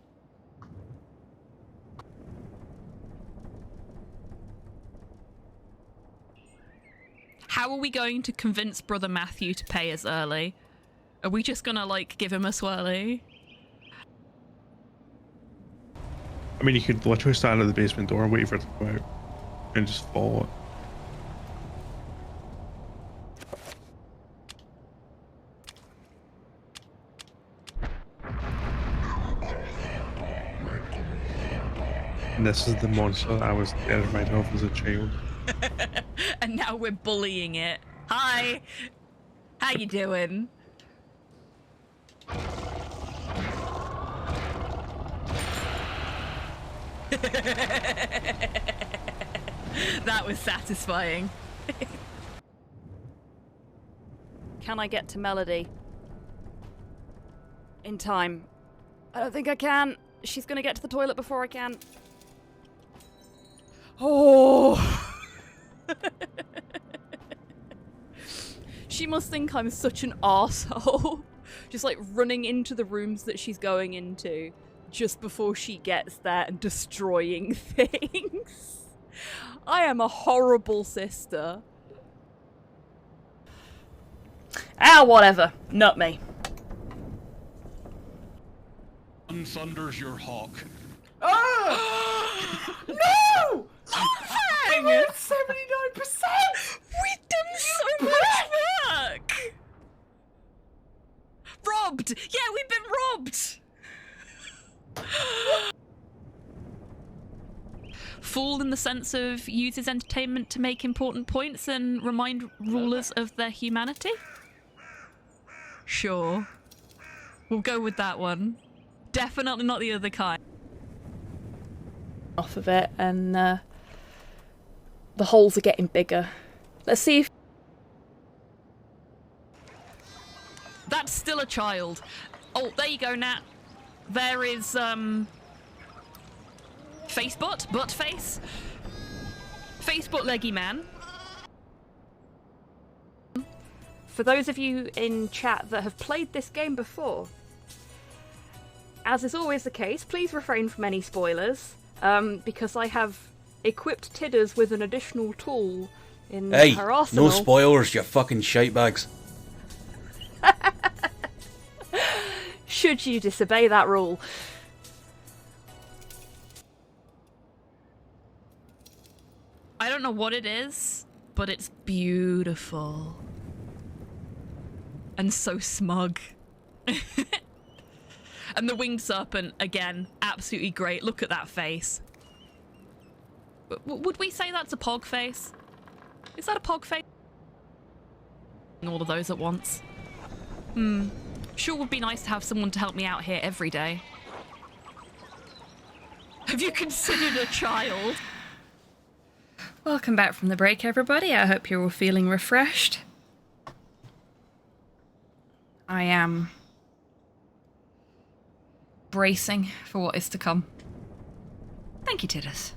How are we going to convince Brother Matthew to pay us early? Are we just gonna, like, give him a swirly? I mean, you could literally stand at the basement door and wait for it to come out and just follow it. And this is the monster I was terrified of as a child. And now we're bullying it. Hi! How you doing? That was satisfying. Can I get to Melody? In time. I don't think I can. She's gonna get to the toilet before I can. Oh! She must think I'm such an arsehole. Just like running into the rooms that she's going into just before she gets there and destroying things. I am a horrible sister. Ah, whatever. Not me. Thunders your hawk. Ah! No! Hang! I'm at 79%! We've done so much work! Robbed! Yeah, we've been robbed! Fool in the sense of uses entertainment to make important points and remind rulers of their humanity? Sure. We'll go with that one. Definitely not the other kind. Off of it, and the holes are getting bigger. Let's see if... That's still a child. Oh, there you go, Nat. There is, face butt face. Face butt leggy man. For those of you in chat that have played this game before, as is always the case, please refrain from any spoilers, because I have equipped Tidders with an additional tool in her arsenal. No spoilers, you fucking shitebags. Should you disobey that rule. I don't know what it is, but it's beautiful. And so smug. And the winged serpent, again, absolutely great. Look at that face. Would we say that's a pog face? Is that a pog face? All of those at once. Sure would be nice to have someone to help me out here every day. would you considered a child? Welcome back from the break, everybody. I hope you're all feeling refreshed. I am bracing for what is to come. Thank you, Titus.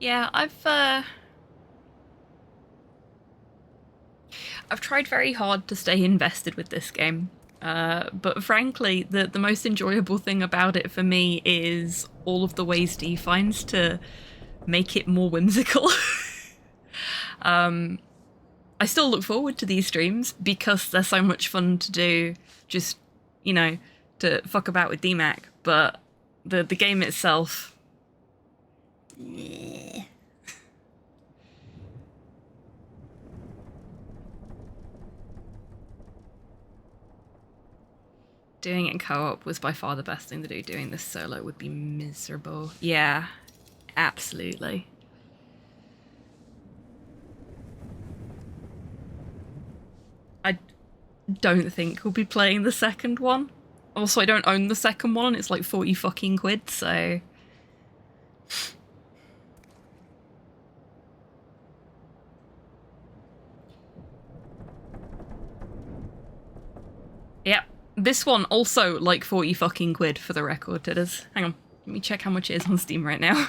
Yeah, I've tried very hard to stay invested with this game, but frankly, the most enjoyable thing about it for me is all of the ways Steve finds to make it more whimsical. I still look forward to these streams because they're so much fun to do, just, you know, to fuck about with DMAC, but the game itself... Yeah. Doing it in co-op was by far the best thing to do. Doing this solo would be miserable. Yeah, absolutely. I don't think we'll be playing the second one. Also, I don't own the second one. It's like 40 fucking quid, so... Yep. This one also like 40 fucking quid for the record, it is. Hang on. Let me check how much it is on Steam right now.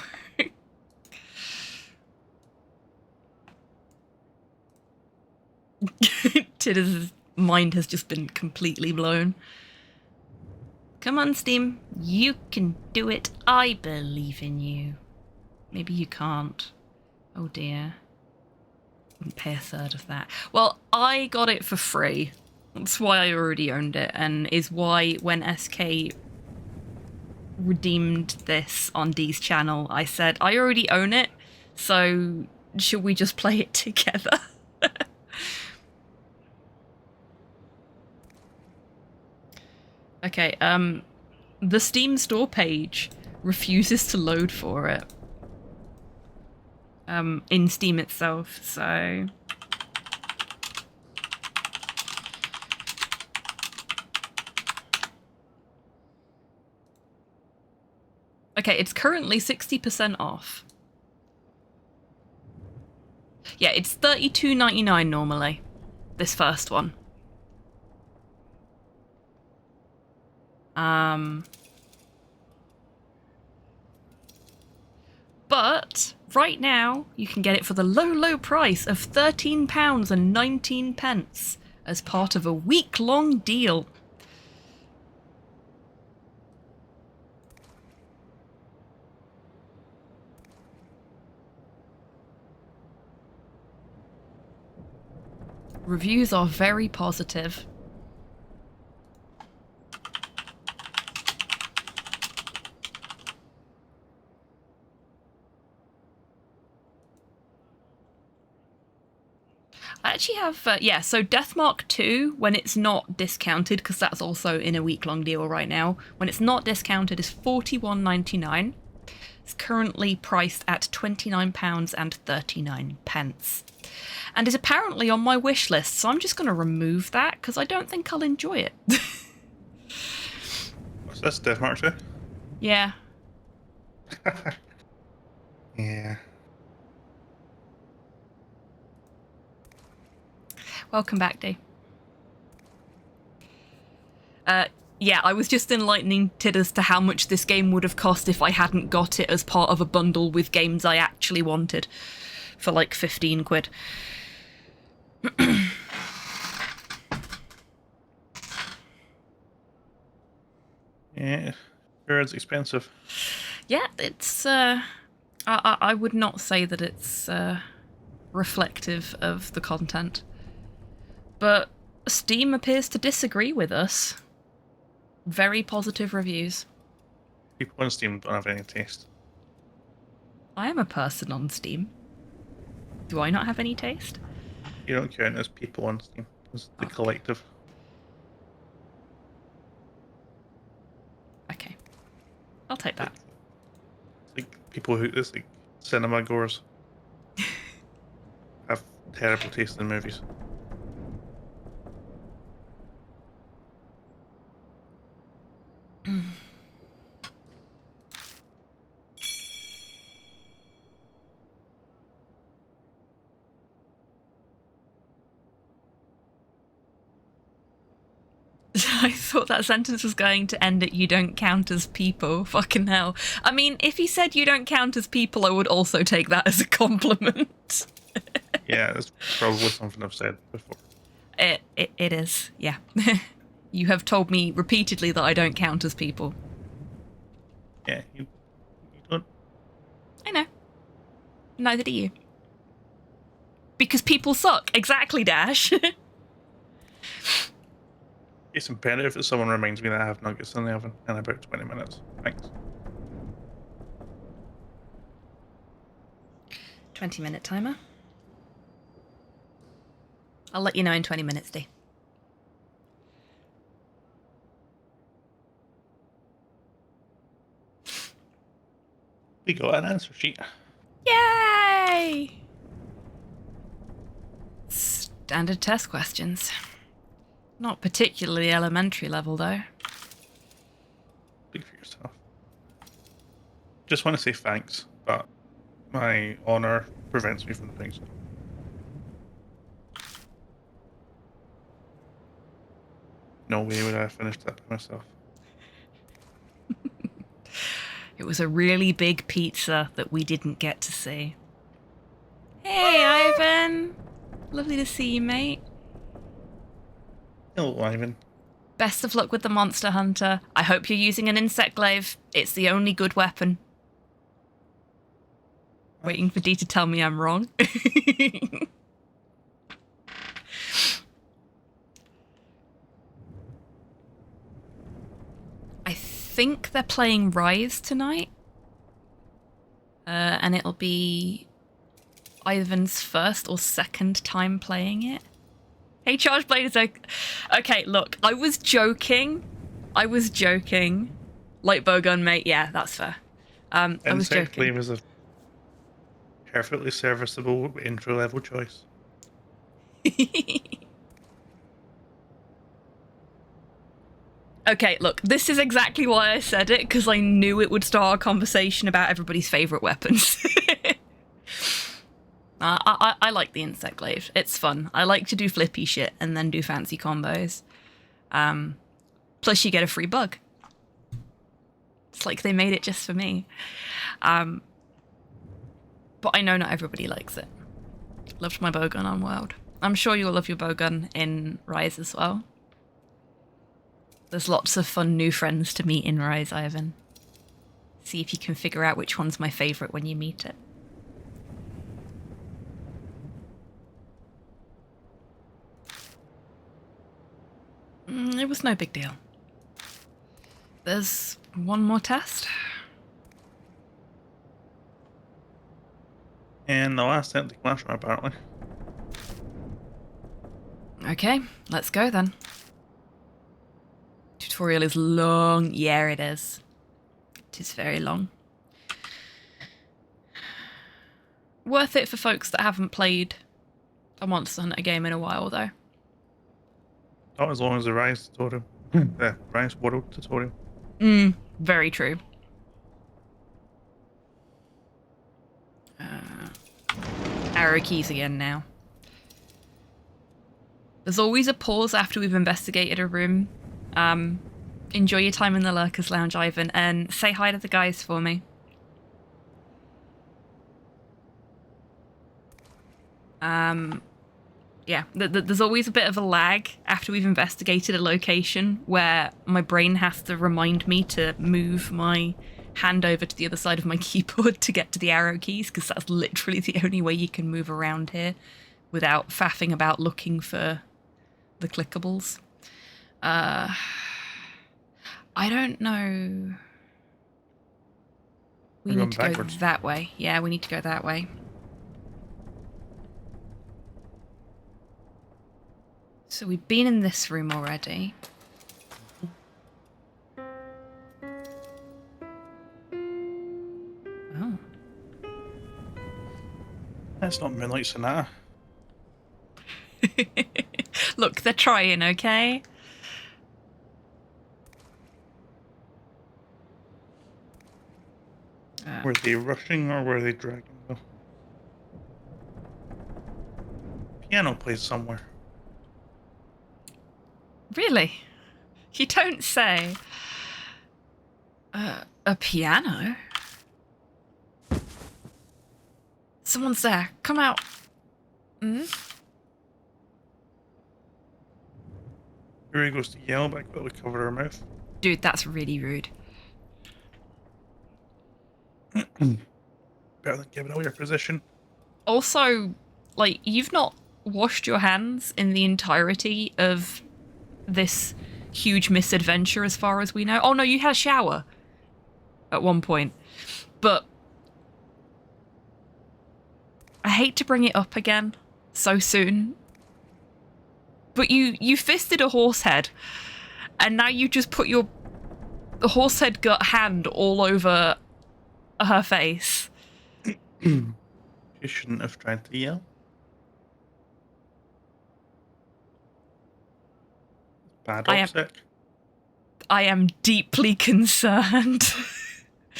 Tidders' mind has just been completely blown. Come on, Steam. You can do it. I believe in you. Maybe you can't. Oh dear. Wouldn't pay a third of that. Well, I got it for free. That's why I already owned it, and is why when SK redeemed this on Dee's channel, I said, I already own it, so should we just play it together? Okay, the Steam store page refuses to load for it. In Steam itself, so... Okay, it's currently 60% off. Yeah, it's $32.99 normally, this first one. But right now, you can get it for the low, low price of £13.19 as part of a week-long deal. Reviews are very positive. I actually have, yeah, so Deathmark 2, when it's not discounted, because that's also in a week-long deal right now, when it's not discounted is $41.99. It's currently priced at £29.39. And is apparently on my wish list, so I'm just going to remove that, because I don't think I'll enjoy it. What's this, Deathmark 2? Yeah. Yeah. Welcome back, Dee. Yeah, I was just enlightening Tidders to how much this game would have cost if I hadn't got it as part of a bundle with games I actually wanted for like 15 quid. Yeah, sure, it's expensive. Yeah, it's, I would not say that it's reflective of the content. But Steam appears to disagree with us. Very positive reviews. People on Steam don't have any taste. I am a person on Steam. Do I not have any taste? You don't count as people on Steam. It's the collective. Okay. I'll take that. like people who it's like cinema goers have terrible taste in movies. I thought that sentence was going to end at "you don't count as people." Fucking hell. I mean, if he said "you don't count as people," I would also take that as a compliment. Yeah, it's probably something I've said before. It is, yeah. You have told me repeatedly that I don't count as people. Yeah, you don't. I know. Neither do you. Because people suck. Exactly, Dash. It's imperative that someone reminds me that I have nuggets in the oven in about 20 minutes. Thanks. 20-minute timer. I'll let you know in 20 minutes, D. We got an answer sheet. Yay! Standard test questions. Not particularly elementary level, though. Speak for yourself. Just want to say thanks, but my honor prevents me from doing so. No way would I have finished that by myself. It was a really big pizza that we didn't get to see. Hey, Ivan! Lovely to see you, mate. Hello, Ivan. Best of luck with the Monster Hunter. I hope you're using an insect glaive. It's the only good weapon. Waiting for Dee to tell me I'm wrong. I think they're playing Rise tonight. And it'll be Ivan's first or second time playing it. Hey, Charge Blade is okay. Look, I was joking. Light bowgun, mate. Yeah, that's fair. I was Insect joking. Glaive is a perfectly serviceable intro level choice. Okay, look, this is exactly why I said it, because I knew it would start a conversation about everybody's favourite weapons. I like the insect glaive. It's fun. I like to do flippy shit and then do fancy combos. Plus you get a free bug. It's like they made it just for me. But I know not everybody likes it. Loved my bowgun on World. I'm sure you'll love your bowgun in Rise as well. There's lots of fun new friends to meet in Rise, Ivan. See if you can figure out which one's my favourite when you meet it. It was no big deal. There's one more test. And the last empty classroom, apparently. Okay, let's go then. Tutorial is long. Yeah, it is. It is very long. Worth it for folks that haven't played a Monster Hunter game in a while, though. Not as long as the Rise tutorial. The Rise World tutorial. Very true. Arrow keys again now. There's always a pause after we've investigated a room. Enjoy your time in the Lurkers Lounge, Ivan, and say hi to the guys for me. Yeah, there's always a bit of a lag after we've investigated a location where my brain has to remind me to move my hand over to the other side of my keyboard to get to the arrow keys, because that's literally the only way you can move around here without faffing about looking for the clickables. I don't know. We We're need to going go backwards. that way. Yeah, we need to go that way. So we've been in this room already. That's not Moonlight Sonata. Look, they're trying, okay? Were they rushing or were they dragging though? Piano plays somewhere. Really? You don't say. A piano? Someone's there. Come out. Hmm? Yuri goes to yell, but I quickly cover her mouth. Dude, that's really rude. Better than giving away your position. Also, like, you've not washed your hands in the entirety of this huge misadventure as far as we know. Oh no, you had a shower at one point. But I hate to bring it up again so soon. But you fisted a horse head, and now you just put your horse head gut hand all over her face. You shouldn't have tried to yell. Bad optic. I am deeply concerned. I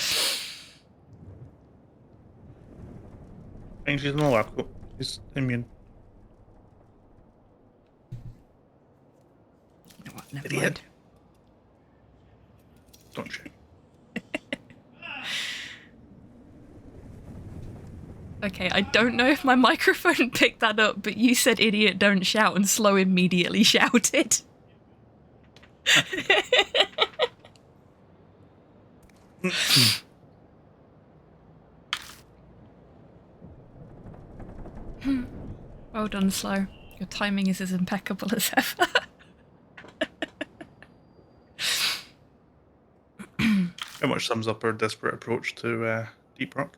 think she's in the lab coat. She's immune. You know what? Never Idiot. mind. Don't check. Okay, I don't know if my microphone picked that up, but you said idiot, don't shout, and Slow immediately shouted. Well done, Slow. Your timing is as impeccable as ever. How much sums up our desperate approach to Deep Rock?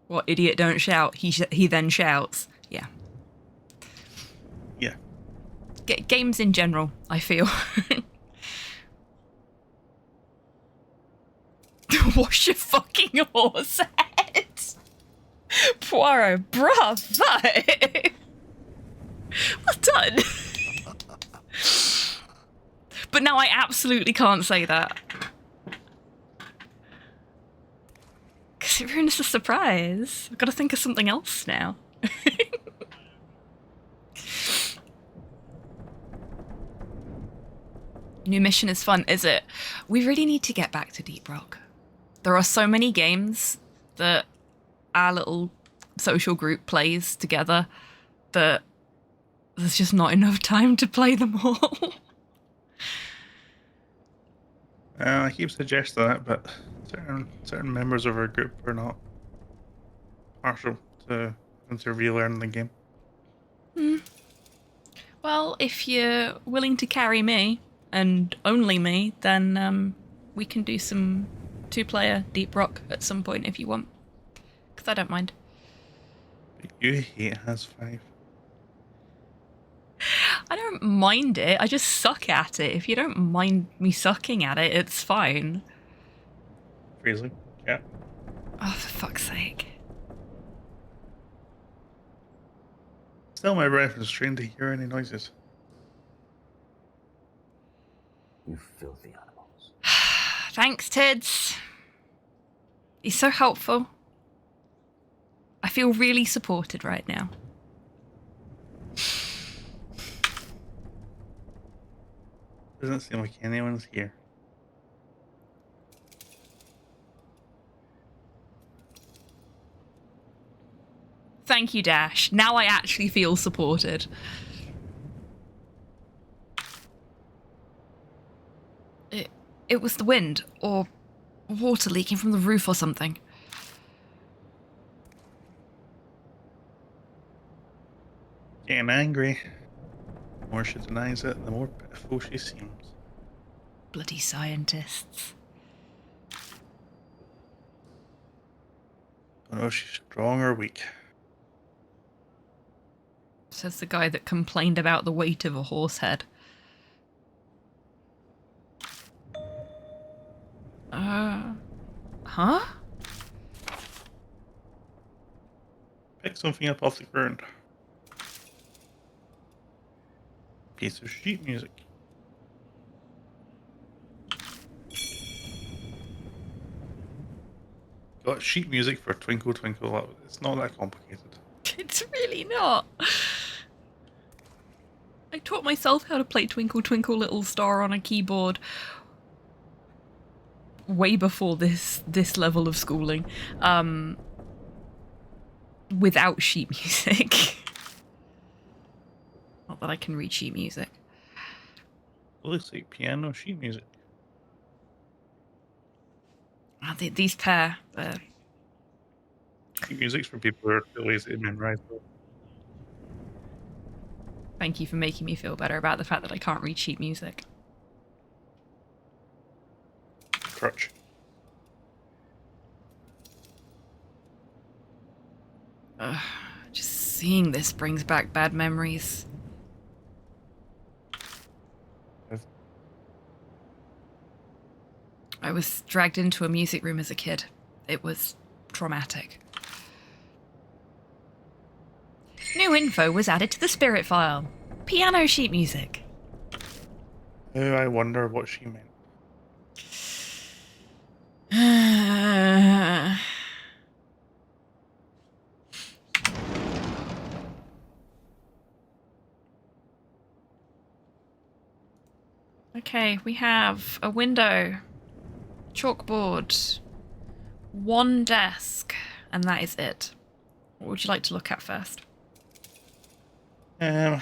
What, idiot, don't shout? He then shouts. Yeah. Yeah. Games in general, I feel. Wash your fucking horse head. Poirot, bravo. Well done. But now I absolutely can't say that. Because it ruins the surprise. I've got to think of something else now. New mission is fun, is it? We really need to get back to Deep Rock. There are so many games that our little social group plays together that there's just not enough time to play them all. I keep suggesting that, but certain members of our group are not partial to relearning the game. Well, if you're willing to carry me, and only me, then we can do some 2-player Deep Rock at some point if you want. Because I don't mind. But you hate Has 5. I don't mind it, I just suck at it. If you don't mind me sucking at it, it's fine. Freezing. Yeah. Oh, for fuck's sake. Still, my breath is trained to hear any noises. You filthy animals. Thanks, Tids. He's so helpful. I feel really supported right now. Doesn't seem like anyone's here. Thank you, Dash. Now I actually feel supported. It was the wind, or water leaking from the roof or something. Getting angry. The more she denies it, the more pitiful she seems. Bloody scientists. Don't know if she's strong or weak. Says the guy that complained about the weight of a horse head. Huh? something up off the ground. Piece of sheet music. Got sheet music for Twinkle Twinkle. It's not that complicated. It's really not. I taught myself how to play Twinkle Twinkle Little Star on a keyboard way before this level of schooling, without sheet music. Not that I can read sheet music. It looks like piano sheet music. These pair. Sheet music's for people who are too lazy to memorize. Thank you for making me feel better about the fact that I can't read sheet music. Crutch. Just seeing this brings back bad memories. I was dragged into a music room as a kid. It was traumatic. New info was added to the spirit file. Piano sheet music. Oh, I wonder what she meant. Okay, we have a window, chalkboard, one desk, and that is it. What would you like to look at first? Have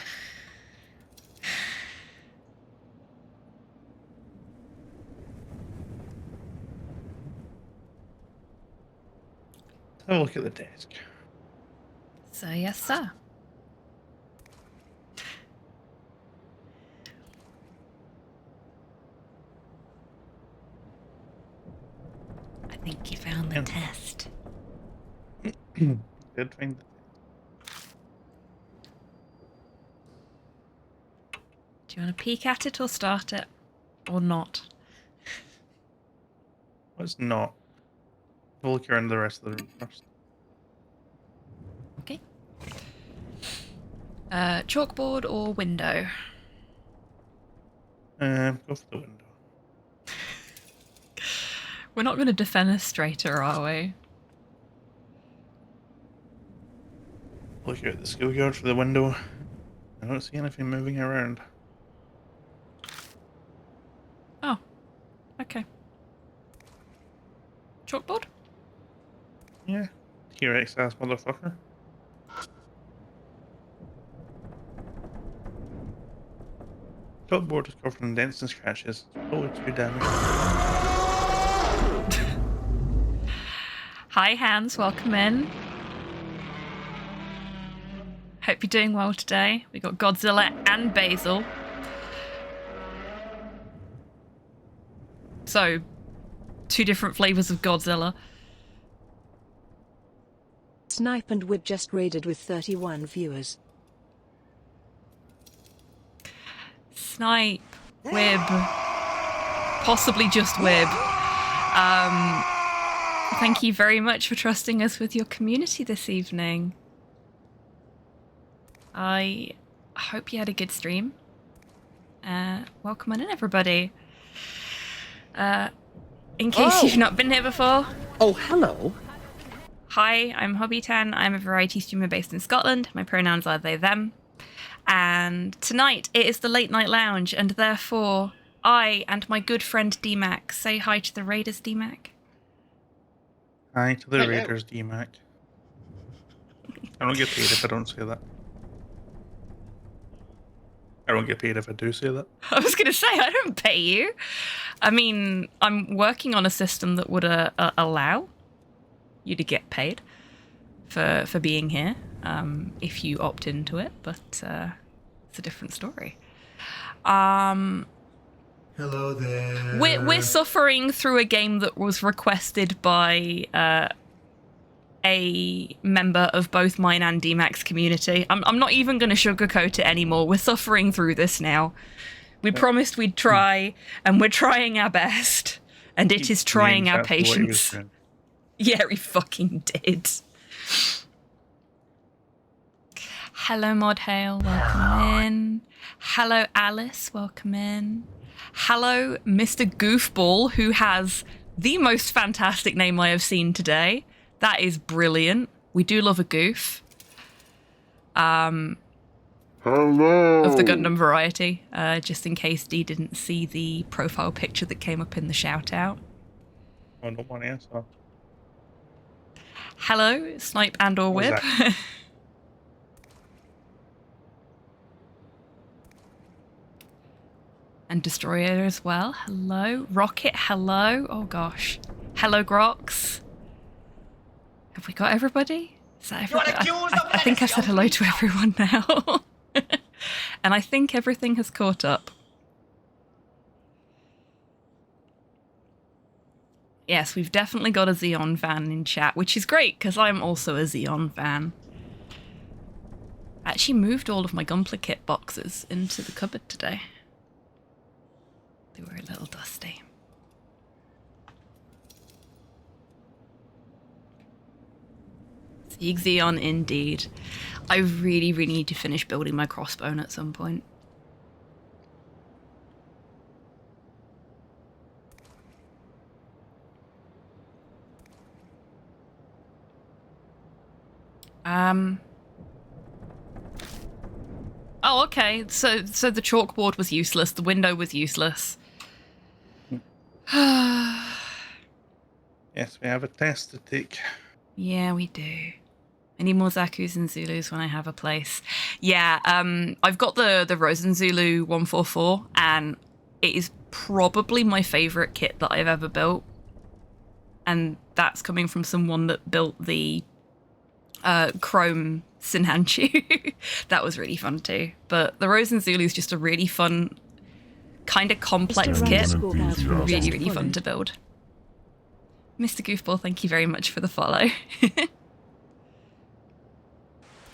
a look at the desk. So, yes, sir. I think you found the test. Did find the Do you want to peek at it or start it? Or not? Let's not. We'll look around the rest of the room first. Okay. Chalkboard or window? Go for the window. We're not going to defenestrator, are we? Look out the schoolyard for the window. I don't see anything moving around. Oh. Okay. Chalkboard? Yeah. T-Rex ass motherfucker. Chalkboard is covered in dents and scratches. Oh, it's too damaged. Hi, Hans. Welcome in. Hope you're doing well today. We got Godzilla and Basil. So, two different flavors of Godzilla. Snipe and Wib just raided with 31 viewers. Snipe, Wib, possibly just Wib. Thank you very much for trusting us with your community this evening. I hope you had a good stream. Welcome on in, everybody. In case you've not been here before. Oh, hello. Hi, I'm Hobby10. I'm a variety streamer based in Scotland. My pronouns are they, them. And tonight it is the Late Night Lounge, and therefore I and my good friend DMAC say hi to the Raiders, DMAC. Hi to the Raiders, DMAC. I don't get paid if I don't say that. I don't get paid if I do say that. I was going to say, I don't pay you. I mean, I'm working on a system that would allow you to get paid for being here, if you opt into it, but it's a different story. Hello there. We're suffering through a game that was requested by a member of both mine and DMAC's community. I'm not even going to sugarcoat it anymore. We're suffering through this now. We promised we'd try, and we're trying our best, and it is trying our Exactly what he was patience. doing. Yeah, he fucking did. Hello, Mod Hale. Welcome in. Hello, Alice. Welcome in. Hello, Mr. Goofball, who has the most fantastic name I have seen today. That is brilliant. We do love a goof. Hello. Of the Gundam variety, just in case Dee didn't see the profile picture that came up in the shout out. I don't want to answer. Hello, Snipe and or What was Whip. And Destroyer as well. Hello. Rocket, hello. Oh gosh. Hello, Grox. Have we got everybody? Is that everybody? I think I've said hello to everyone now. And I think everything has caught up. Yes, we've definitely got a Xeon fan in chat, which is great, because I'm also a Xeon fan. I actually moved all of my Gunpla kit boxes into the cupboard today. They were a little dusty. Sieg Xeon indeed. I really, really need to finish building my crossbone at some point. Oh, okay. So the chalkboard was useless. The window was useless. Yes, we have a test to take. Yeah, we do. I need more Zakus and Zulus when I have a place. Yeah, I've got the Rosen Zulu 144, and it is probably my favourite kit that I've ever built. And that's coming from someone that built the Chrome Sinhanchu. That was really fun too. But the Rosen Zulu is just a really fun, kind of complex kit. Really, really fun to build. Mr. Goofball, thank you very much for the follow.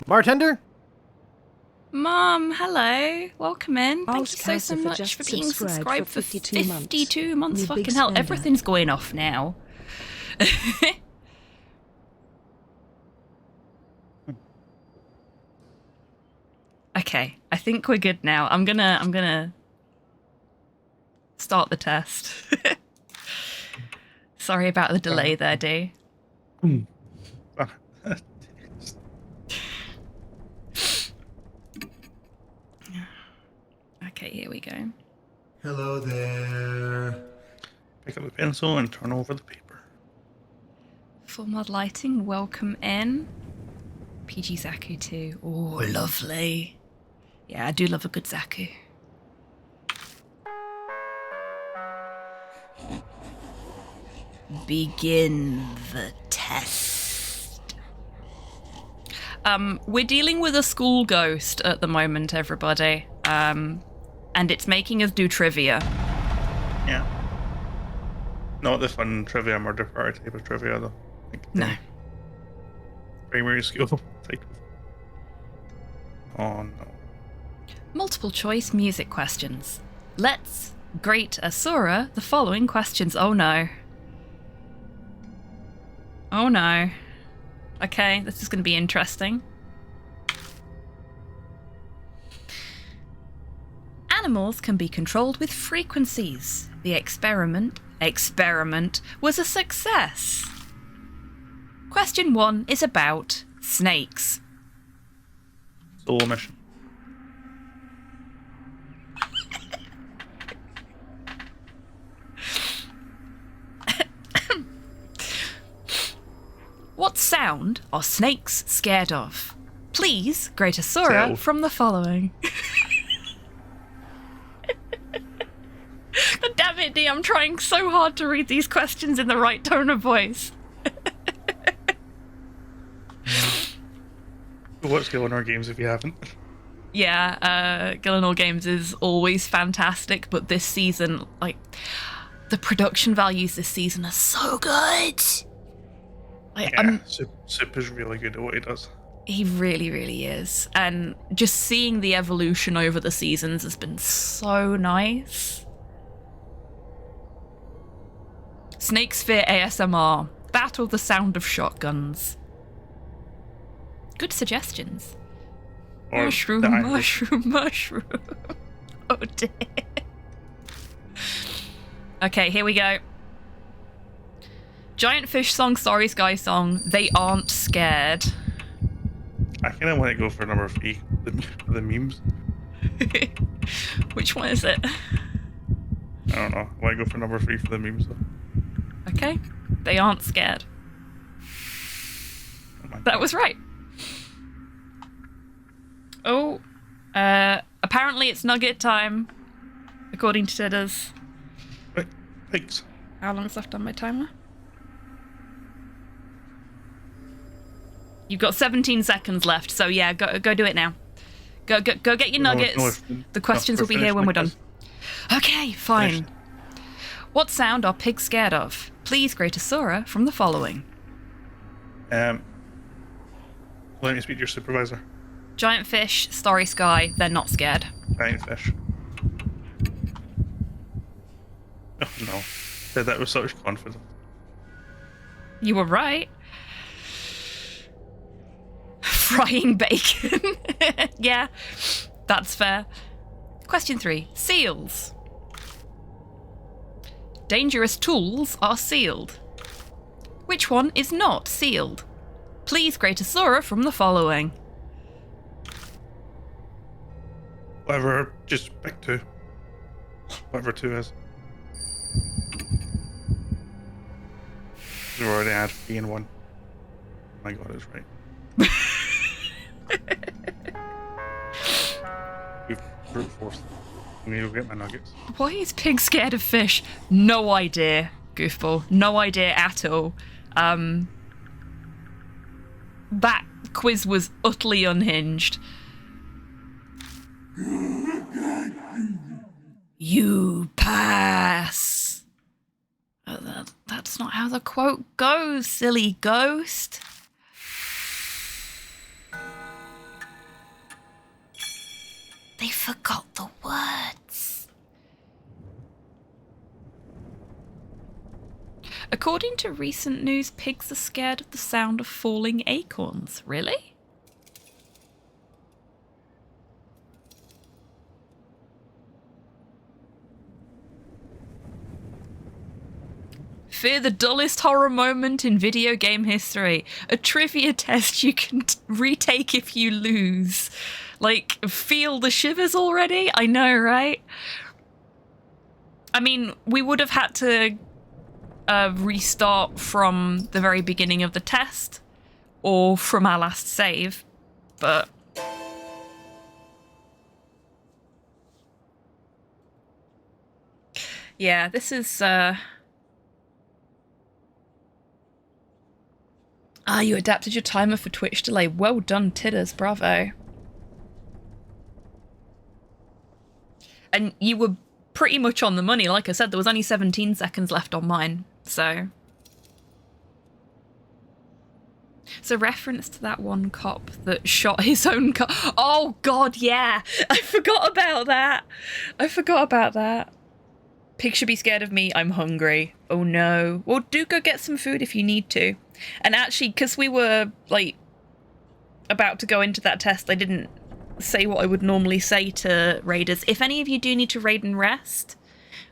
Bartender? Mom, hello. Welcome in. Thank Ask you so Kaiser for much just for being subscribed subscribed for for 52 52 months. You big Fucking hell, spender. everything's going off now. Okay, I think we're good now. I'm gonna start the test. Sorry about the delay there, Dee. Okay, here we go. Hello there. Pick up a pencil and turn over the paper. Full mod lighting, welcome in. PG Zaku too. Oh, lovely. Yeah, I do love a good Zaku. Begin the test. We're dealing with a school ghost at the moment, everybody. And it's making us do trivia. Yeah. Not the fun trivia murder party type of trivia, though. Like, No. Primary school type of. Oh no. Multiple choice music questions. Let's grade Asura the following questions. Oh no. Oh no. Okay, this is going to be interesting. Animals can be controlled with frequencies. The experiment was a success. Question 1 is about snakes. Solo mission. What sound are snakes scared of? Please grade Asura Tell. from the following. God damn it, Dee, I'm trying so hard to read these questions in the right tone of voice. Watch Gillinor games if you haven't. Yeah, Gillinor Games is always fantastic, but this season, like, the production values this season are so good. Like, Yeah, Soup is really good at what he does. he really, really is. And just seeing the evolution over the seasons has been so nice. Snake Sphere ASMR. Battle the sound of shotguns. Good suggestions. Or Mushroom, the angle. mushroom, mushroom. Oh dear. Okay, here we go. Giant fish song, sorry sky song. They aren't scared. I kind of want to go for number 3, the memes. Which one is it? I don't know. I want to go for number 3 for the memes though. Okay. They aren't scared. Oh my That God. was right. Oh, apparently it's nugget time, according to Tidders. Wait, pigs. How long's left on my timer? You've got 17 seconds left, so yeah, go do it now. Go get your nuggets. The questions will be here when we're done. Okay, fine. Finished. What sound are pigs scared of? Please grade a Sora from the following. Let me speak to your supervisor. Giant fish, starry sky, they're not scared. Giant fish. Oh no. Said that with such confidence. You were right. Frying bacon. Yeah, that's fair. Question 3. Seals. Dangerous tools are sealed. Which one is not sealed? Please grade a Sora from the following. Whatever, just pick 2. Whatever 2 is. We've already had 3 and 1. Oh my God, it's right. We've brute forced. I'm gonna go get my nuggets. Why is pig scared of fish? No idea, goofball. No idea at all. That quiz was utterly unhinged. You pass. That's not how the quote goes, silly ghost. They forgot the words. According to recent news, pigs are scared of the sound of falling acorns. Really? Fear the dullest horror moment in video game history. A trivia test you can retake if you lose. Like, feel the shivers already? I know, right? I mean, we would have had to restart from the very beginning of the test or from our last save, but... yeah, this is... Ah, you adapted your timer for Twitch delay. Well done, Tidders. Bravo. And you were pretty much on the money. Like I said, there was only 17 seconds left on mine. So... it's a reference to that one cop that shot his own cop. Oh, God, yeah. I forgot about that. Pigs should be scared of me. I'm hungry. Oh, no. Well, do go get some food if you need to. And actually, because we were, like, about to go into that test, I didn't say what I would normally say to raiders. If any of you do need to raid and rest,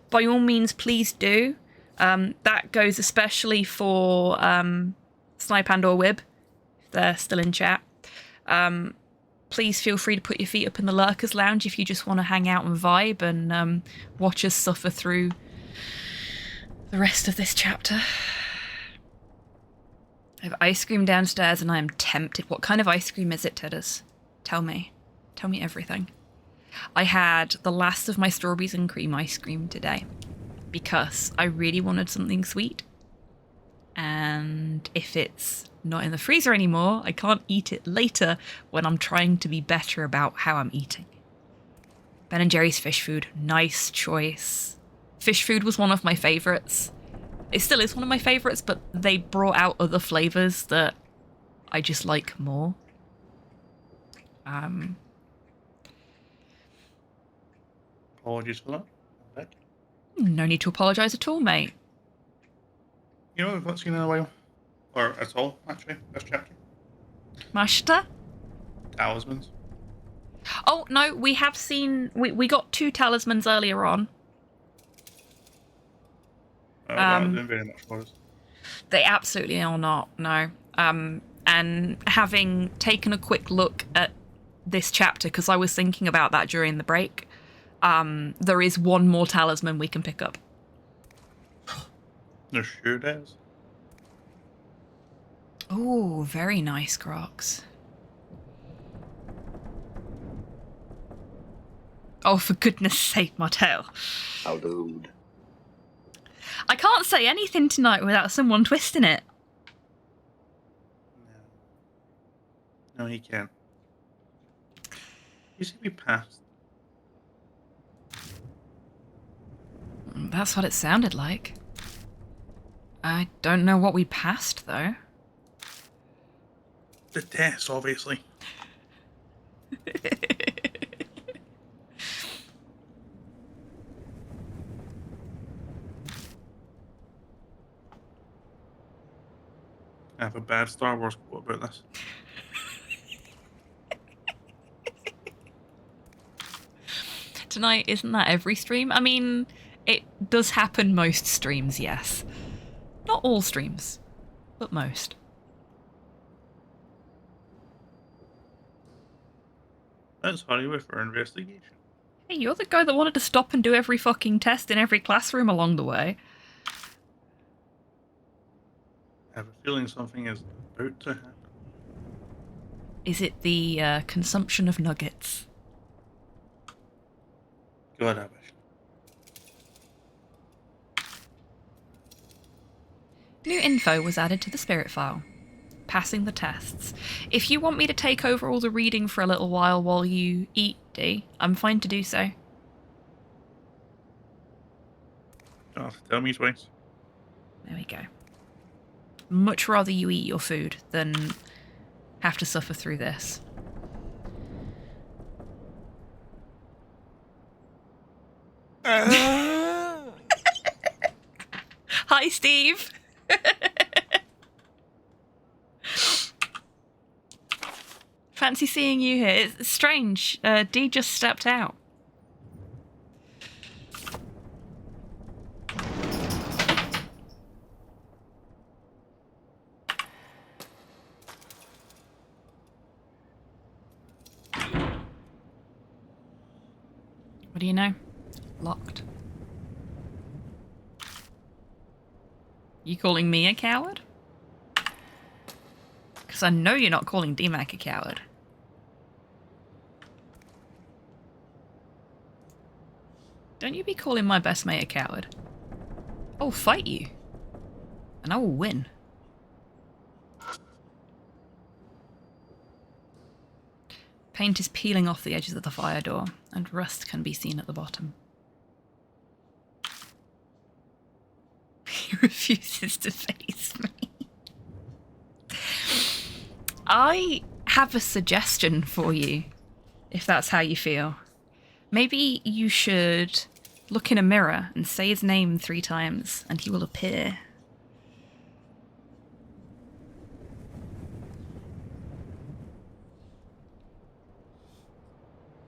by all means, please do. That goes especially for Snipe and or Wib, if they're still in chat. Please feel free to put your feet up in the Lurkers Lounge if you just want to hang out and vibe and watch us suffer through the rest of this chapter. I have ice cream downstairs and I am tempted. What kind of ice cream is it, Tidders? Tell me. Tell me everything. I had the last of my strawberries and cream ice cream today because I really wanted something sweet. And if it's not in the freezer anymore, I can't eat it later when I'm trying to be better about how I'm eating. Ben & Jerry's fish food. Nice choice. Fish food was one of my favourites. It still is one of my favourites, but they brought out other flavours that I just like more. Apologies for that. No need to apologise at all, mate. You know, we've not seen in a while. Or at all, actually, this chapter. Master? Talismans. Oh, no, we have seen... We got 2 talismans earlier on. Oh, they're not doing very much for us. They absolutely are not, no. And having taken a quick look at this chapter, because I was thinking about that during the break, there is 1 more talisman we can pick up. There sure does. Oh, very nice, Crocs. Oh, for goodness sake, Martel. How dude. I can't say anything tonight without someone twisting it. No, he can't. You see me passed. That's what it sounded like. I don't know what we passed, though. The test, obviously. I have a bad Star Wars quote about this. Tonight, isn't that every stream? I mean, it does happen most streams, yes. Not all streams, but most. That's Hollywood for investigation. Hey, you're the guy that wanted to stop and do every fucking test in every classroom along the way. I have a feeling something is about to happen. Is it the consumption of nuggets? God, I wish. New info was added to the spirit file. Passing the tests. If you want me to take over all the reading for a little while you eat, Dee, I'm fine to do so. Don't have to tell me twice. There we go. Much rather you eat your food than have to suffer through this. Hi, Steve. Fancy seeing you here. It's strange. Dee just stepped out. What do you know? Locked. You calling me a coward? Because I know you're not calling D-Mac a coward. Don't you be calling my best mate a coward. I'll fight you. And I will win. Paint is peeling off the edges of the fire door, and rust can be seen at the bottom. He refuses to face me. I have a suggestion for you, if that's how you feel. Maybe you should look in a mirror and say his name 3 times, and he will appear.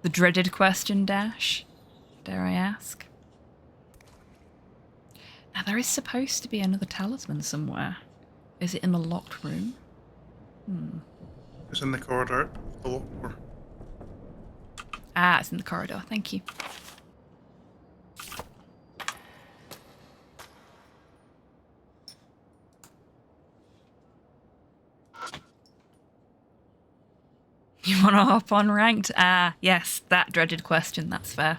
The dreaded question, Dash? Dare I ask? Now, there is supposed to be another talisman somewhere. Is it in the locked room? It's in the corridor. The locked door. Ah, it's in the corridor. Thank you. You want to hop on ranked? Ah, yes, that dreaded question. That's fair.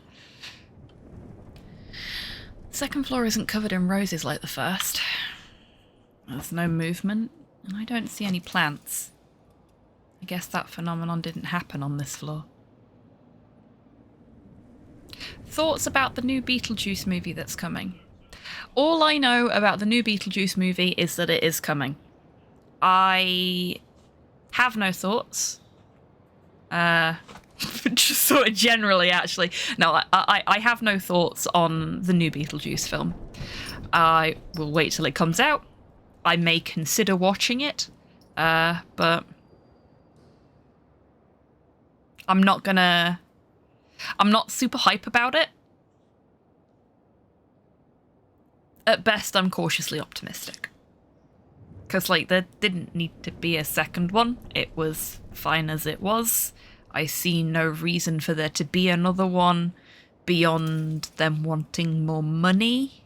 Second floor isn't covered in roses like the first. There's no movement, and I don't see any plants. I guess that phenomenon didn't happen on this floor. Thoughts about the new Beetlejuice movie that's coming? All I know about the new Beetlejuice movie is that it is coming. I have no thoughts. Just sort of generally, actually. No, I have no thoughts on the new Beetlejuice film. I will wait till it comes out. I may consider watching it, but I'm not super hype about it. At best, I'm cautiously optimistic. Because, like, there didn't need to be a second one. It was fine as it was. I see no reason for there to be another one beyond them wanting more money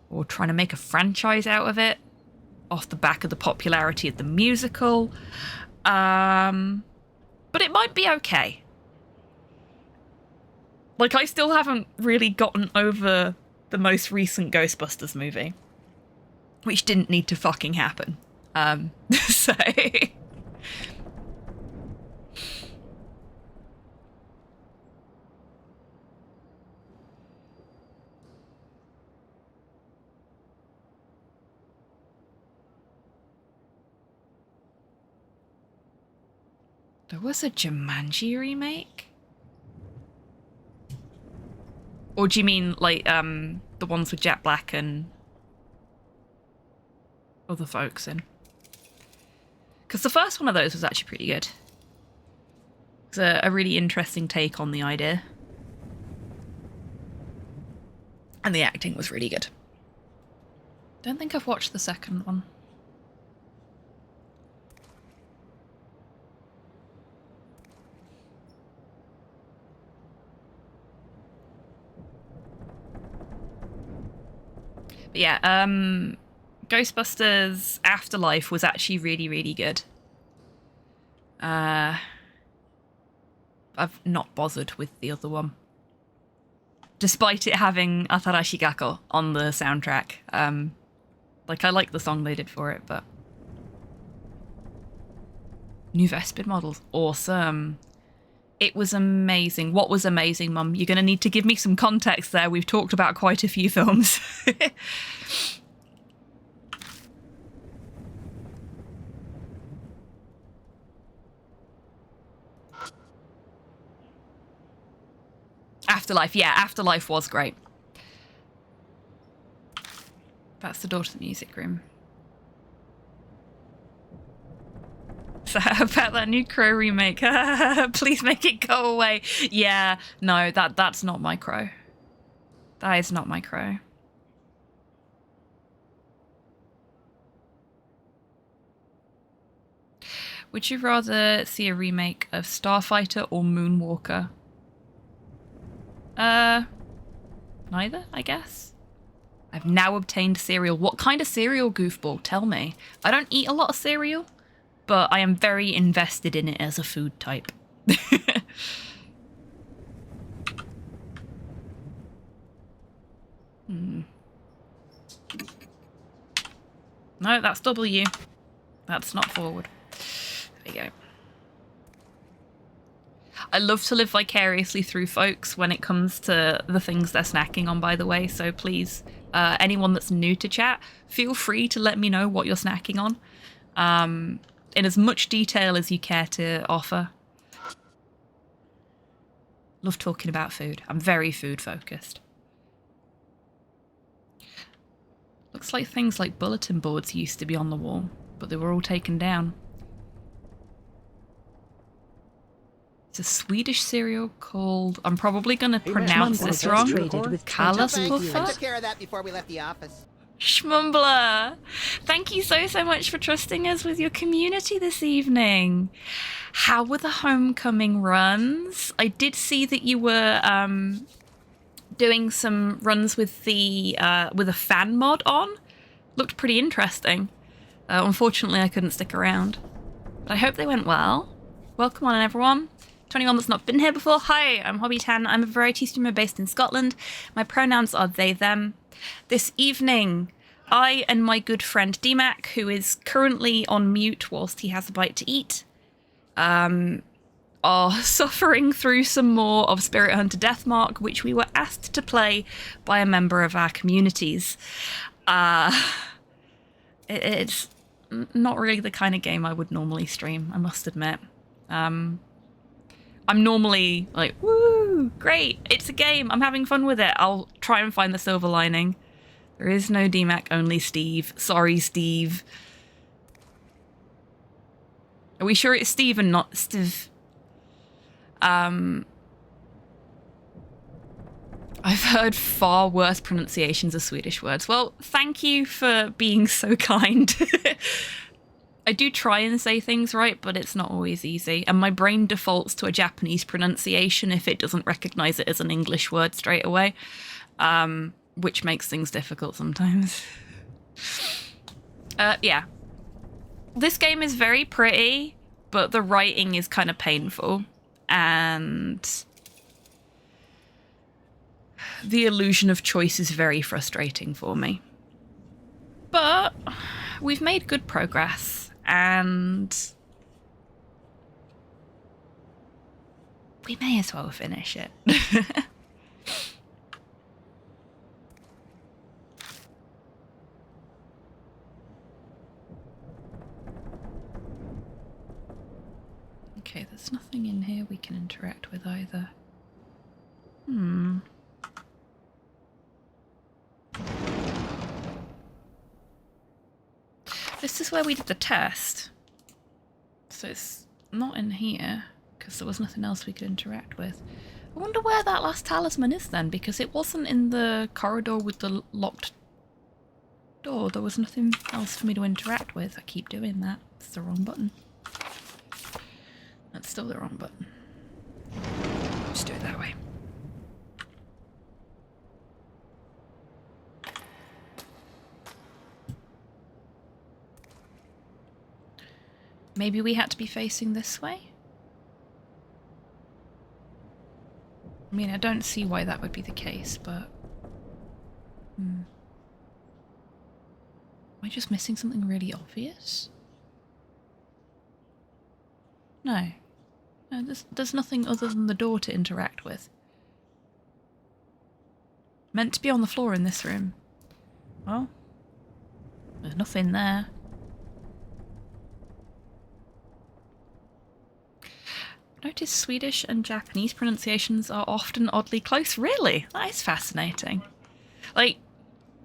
or trying to make a franchise out of it off the back of the popularity of the musical. But it might be okay. Like, I still haven't really gotten over the most recent Ghostbusters movie, which didn't need to fucking happen. So... There was a Jumanji remake? Or do you mean, like, the ones with Jack Black and other folks in? Because the first one of those was actually pretty good. It's a really interesting take on the idea. And the acting was really good. Don't think I've watched the second one. But yeah, Ghostbusters Afterlife was actually really, really good. I've not bothered with the other one. Despite it having Atarashi Gakko on the soundtrack. Like, I like the song they did for it, but... New Vespid models. Awesome. It was amazing. What was amazing, Mum? You're going to need to give me some context there. We've talked about quite a few films. Afterlife. Yeah, Afterlife was great. That's the door to the music room. So how about that new Crow remake? Please make it go away. Yeah, no, that's not my Crow. That is not my Crow. Would you rather see a remake of Starfighter or Moonwalker? Neither, I guess. I've now obtained cereal. What kind of cereal, goofball? Tell me. I don't eat a lot of cereal, but I am very invested in it as a food type. No, that's W. That's not forward. There you go. I love to live vicariously through folks when it comes to the things they're snacking on, by the way. So please, anyone that's new to chat, feel free to let me know what you're snacking on. In as much detail as you care to offer. Love talking about food. I'm very food focused. Looks like things like bulletin boards used to be on the wall, but they were all taken down. It's a Swedish cereal called... I'm probably going to pronounce this wrong. Kalasbuffa? I took care of that before we left the office. Schmumbler, thank you so much for trusting us with your community this evening. How were the homecoming runs? I did see that you were doing some runs with the with a fan mod on. Looked pretty interesting. Unfortunately, I couldn't stick around, but I hope they went well. Welcome on, everyone. To anyone that's not been here before, hi, I'm Hobby10. I'm a variety streamer based in Scotland. My pronouns are they, them. This evening, I and my good friend DMAC, who is currently on mute whilst he has a bite to eat, are suffering through some more of Spirit Hunter Deathmark, which we were asked to play by a member of our communities. It's not really the kind of game I would normally stream, I must admit. I'm normally like, woo, great, it's a game, I'm having fun with it. I'll try and find the silver lining. There is no DMAC, only Steve. Sorry, Steve. Are we sure it's Steve and not Steve? I've heard far worse pronunciations of Swedish words. Well, thank you for being so kind. I do try and say things right, but it's not always easy. And my brain defaults to a Japanese pronunciation if it doesn't recognize it as an English word straight away, which makes things difficult sometimes. Yeah. This game is very pretty, but the writing is kind of painful. And the illusion of choice is very frustrating for me. But we've made good progress, and we may as well finish it. Okay, there's nothing in here we can interact with either. This is where we did the test. So it's not in here, because there was nothing else we could interact with. I wonder where that last talisman is then, because it wasn't in the corridor with the locked door. There was nothing else for me to interact with. I keep doing that. It's the wrong button. That's still the wrong button. Just do it that way. Maybe we had to be facing this way? I mean, I don't see why that would be the case, but... Am I just missing something really obvious? No. No, there's nothing other than the door to interact with. Meant to be on the floor in this room. Well, there's nothing there. Notice Swedish and Japanese pronunciations are often oddly close. Really? That is fascinating. Like,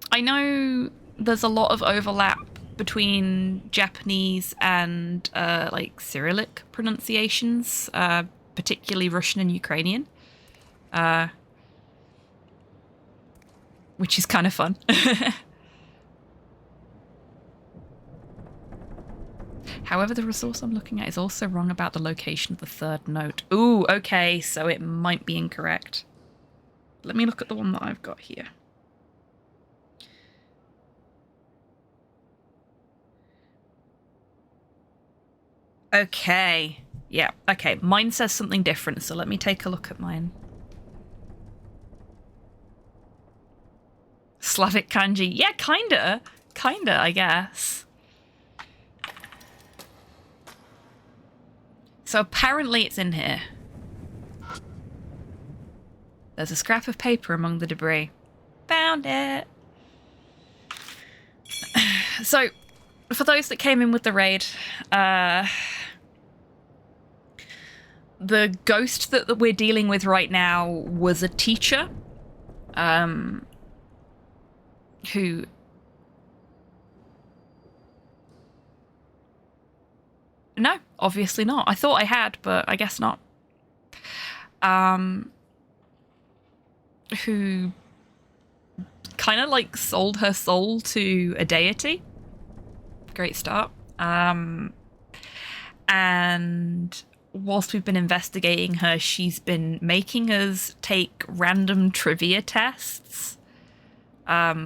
I know there's a lot of overlap between Japanese and like Cyrillic pronunciations, particularly Russian and Ukrainian, which is kind of fun. However, the resource I'm looking at is also wrong about the location of the third note. Ooh, okay, so it might be incorrect. Let me look at the one that I've got here. Okay. Yeah, okay. Mine says something different, so let me take a look at mine. Slavic kanji. Yeah, kinda. Kinda, I guess. So apparently it's in here. There's a scrap of paper among the debris. Found it! So, for those that came in with the raid, the ghost that we're dealing with right now was a teacher, who... No, obviously not. I thought I had, but I guess not. Who kind of like sold her soul to a deity. Great start. And whilst we've been investigating her, she's been making us take random trivia tests,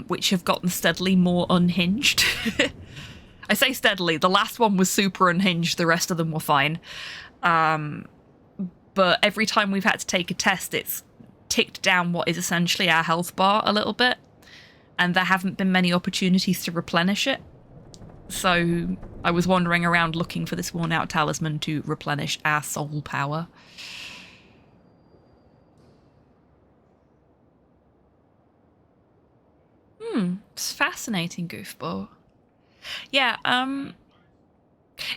which have gotten steadily more unhinged. I say steadily. The last one was super unhinged. The rest of them were fine. But every time we've had to take a test, it's ticked down what is essentially our health bar a little bit. And there haven't been many opportunities to replenish it. So I was wandering around looking for this worn-out talisman to replenish our soul power. It's fascinating, goofball. Yeah,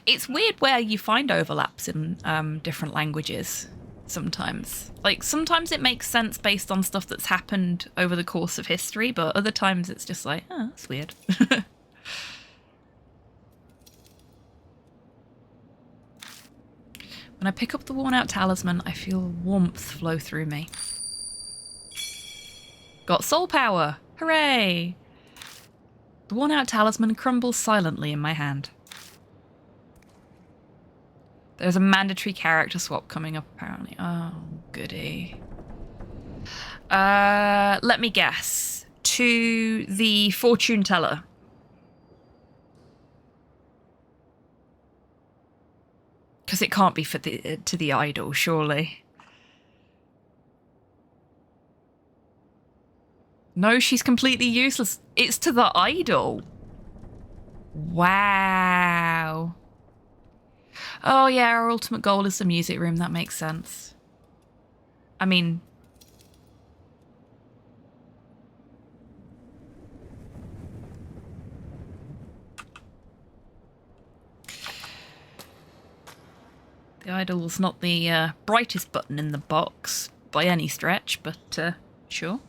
it's weird where you find overlaps in different languages sometimes. Like, sometimes it makes sense based on stuff that's happened over the course of history, but other times it's just like, oh, that's weird. When I pick up the worn-out talisman, I feel warmth flow through me. Got soul power! Hooray! The worn-out talisman crumbles silently in my hand. There's a mandatory character swap coming up, apparently. Oh, goody. Let me guess. To the fortune teller. Because it can't be for to the idol, surely. No, she's completely useless. It's to the idol. Wow. Oh yeah, our ultimate goal is the music room. That makes sense. I mean... The idol's not the brightest button in the box by any stretch, but sure.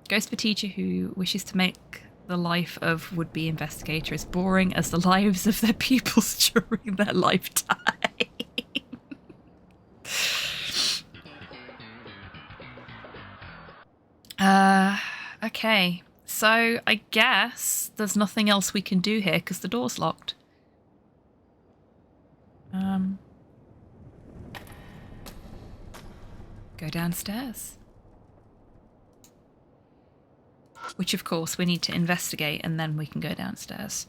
Goes for teacher who wishes to make the life of would-be investigator as boring as the lives of their pupils during their lifetime. Okay. So I guess there's nothing else we can do here because the door's locked. Go downstairs. Which, of course, we need to investigate and then we can go downstairs.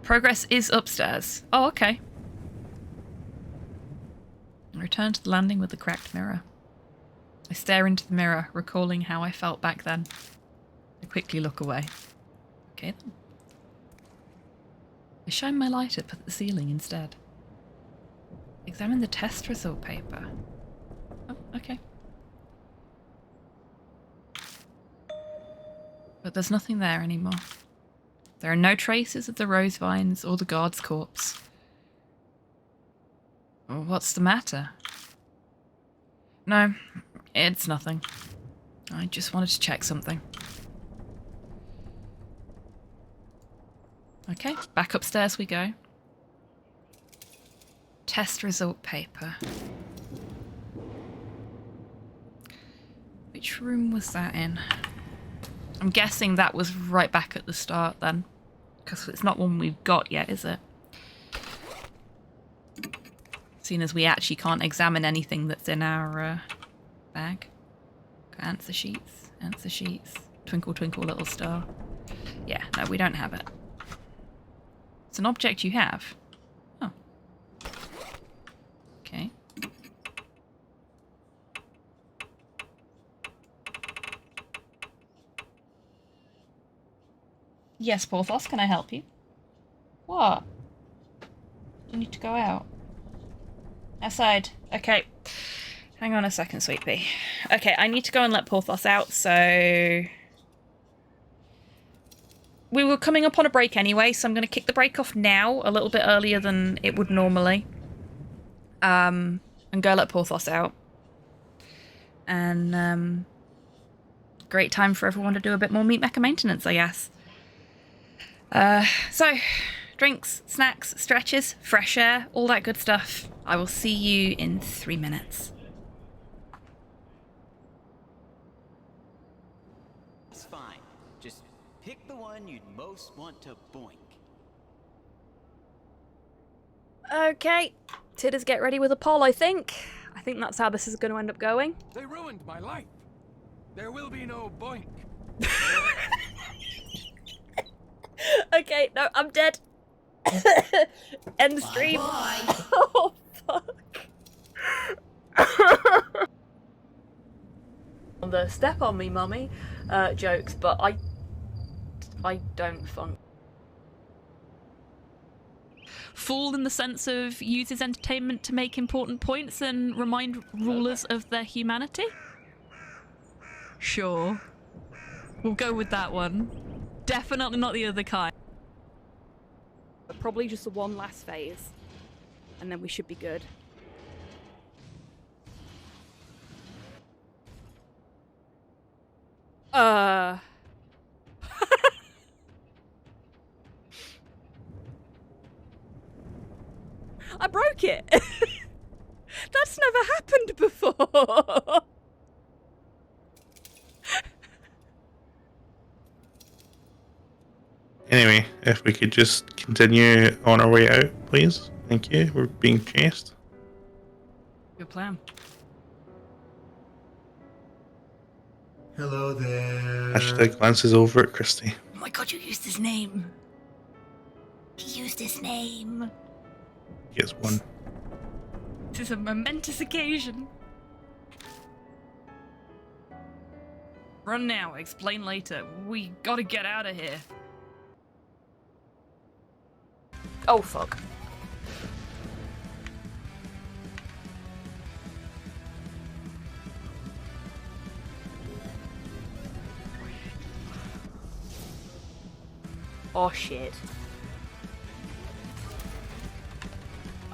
Progress is upstairs. Oh, okay. Return to the landing with the cracked mirror. I stare into the mirror, recalling how I felt back then. I quickly look away. Okay then. I shine my light up at the ceiling instead. Examine the test result paper. Oh, okay. But there's nothing there anymore. There are no traces of the rose vines or the guard's corpse. Well, what's the matter? No, it's nothing. I just wanted to check something. Okay, back upstairs we go. Test result paper. Which room was that in? I'm guessing that was right back at the start then. Because it's not one we've got yet, is it? Seeing as we actually can't examine anything that's in our bag. Answer sheets, answer sheets. Twinkle, twinkle, little star. Yeah, no, we don't have it. It's an object you have. Oh. Okay. Yes, Porthos, can I help you? What? You need to go out. Outside. Okay. Hang on a second, sweet pea. Okay, I need to go and let Porthos out, so... We were coming up on a break anyway, so I'm going to kick the break off now, a little bit earlier than it would normally. And go let Porthos out. And, great time for everyone to do a bit more meat mecha maintenance, I guess. So, drinks, snacks, stretches, fresh air, all that good stuff. I will see you in 3 minutes. It's fine. Just pick the one you'd most want to boink. Okay, Tidders get ready with a poll, I think. I think that's how this is going to end up going. They ruined my life. There will be no boink. Okay, no, I'm dead. End the stream. Oh, fuck. On the step on me, mummy jokes, but I don't funk. Fool in the sense of uses entertainment to make important points and remind rulers of their humanity? Sure. We'll go with that one. Definitely not the other kind. Probably just the one last phase, and then we should be good. I broke it. That's never happened before. Anyway, if we could just continue on our way out, please. Thank you. We're being chased. Good plan. Hello there. Ashley glances over at Christy. Oh my god, you used his name. He used his name. He gets one. This is a momentous occasion. Run now, explain later. We gotta get out of here. Oh, fuck. Oh, shit.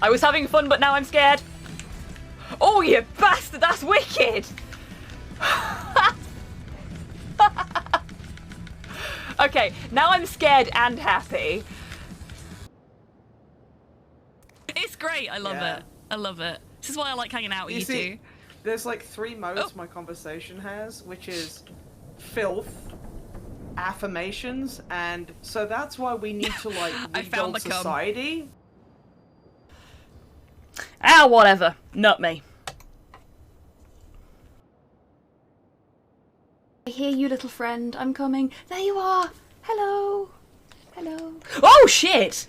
I was having fun, but now I'm scared. Oh, you bastard! That's wicked! Okay, now I'm scared and happy. It's great. I love it. I love it. This is why I like hanging out with you two. There's like 3 modes my conversation has, which is filth, affirmations, and so that's why we need to like I found rebuild the cum. society. Ah, whatever. Not me. I hear you, little friend. I'm coming. There you are. Hello. Hello. Oh, shit!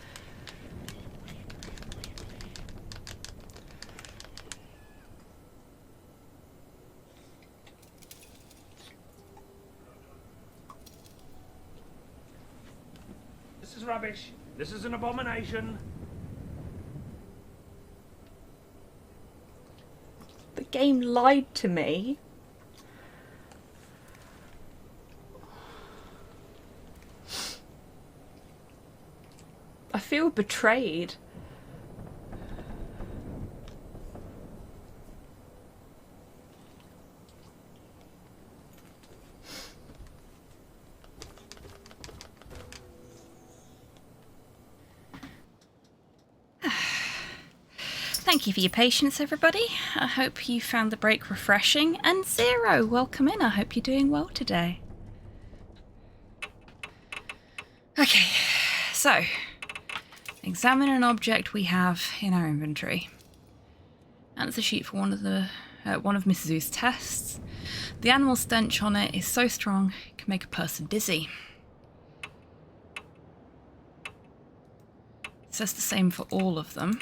This is rubbish. This is an abomination. The game lied to me. I feel betrayed. Thank you for your patience, everybody. I hope you found the break refreshing. And Zero, welcome in. I hope you're doing well today. Okay, so examine an object we have in our inventory. Answer sheet for one of Mrs. Zoo's tests. The animal stench on it is so strong it can make a person dizzy. It says the same for all of them.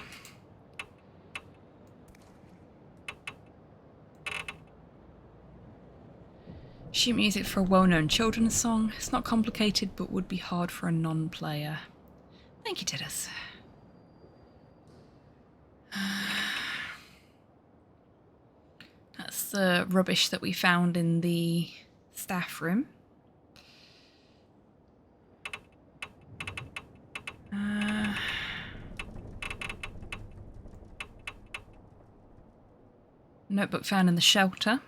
Sheet music for a well-known children's song. It's not complicated, but would be hard for a non-player. Thank you, Titus. That's the rubbish that we found in the staff room. Notebook found in the shelter.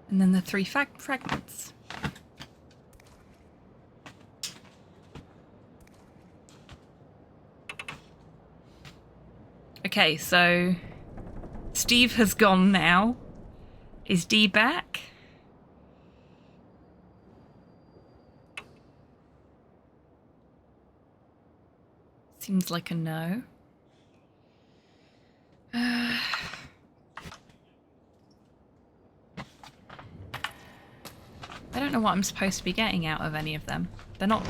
And then the 3 fragments. Okay, so Steve has gone now. Is Dee back? Seems like a no. I don't know what I'm supposed to be getting out of any of them. They're not...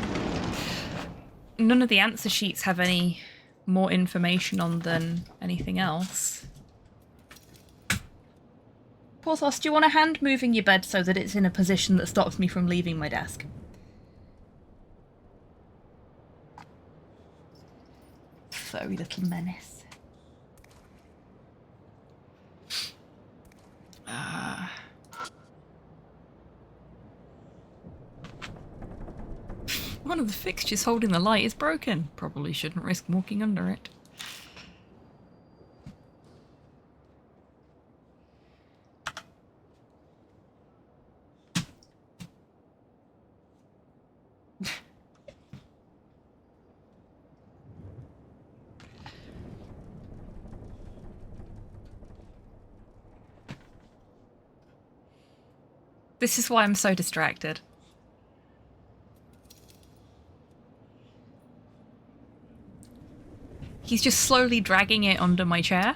None of the answer sheets have any more information on than anything else. Porthos, do you want a hand moving your bed so that it's in a position that stops me from leaving my desk? Furry little menace. One of the fixtures holding the light is broken. Probably shouldn't risk walking under it. This is why I'm so distracted. He's just slowly dragging it under my chair.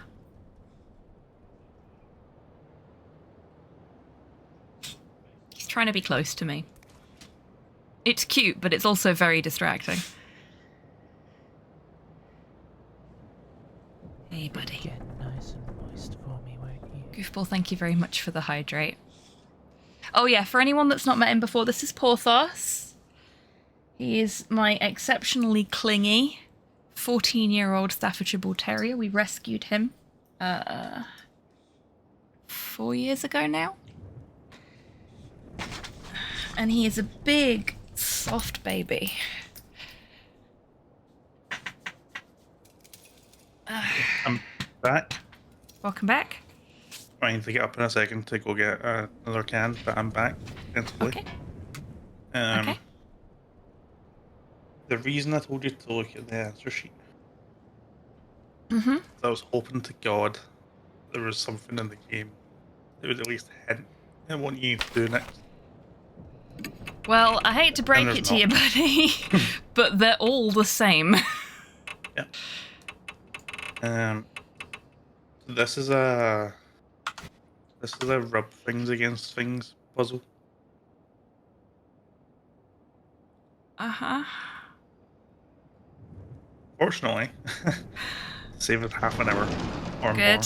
He's trying to be close to me. It's cute, but it's also very distracting. Hey, buddy. Get nice and moist for me, won't you? Goofball, thank you very much for the hydrate. Oh yeah, for anyone that's not met him before, this is Porthos. He is my exceptionally clingy 14-year-old Staffordshire Bull Terrier. We rescued him 4 years ago now. And he is a big, soft baby. I'm back. Welcome back. Trying to get up in a second to go get another can, but I'm back. Okay. Okay. The reason I told you to look at the answer sheet, Mm-hmm. I was hoping to God there was something in the game that would at least hint at what you need to do next. Well, I hate to break it to you, buddy, but they're all the same. Yeah. This is a rub things against things puzzle. Uh-huh. Fortunately, save it half an hour or Good. more.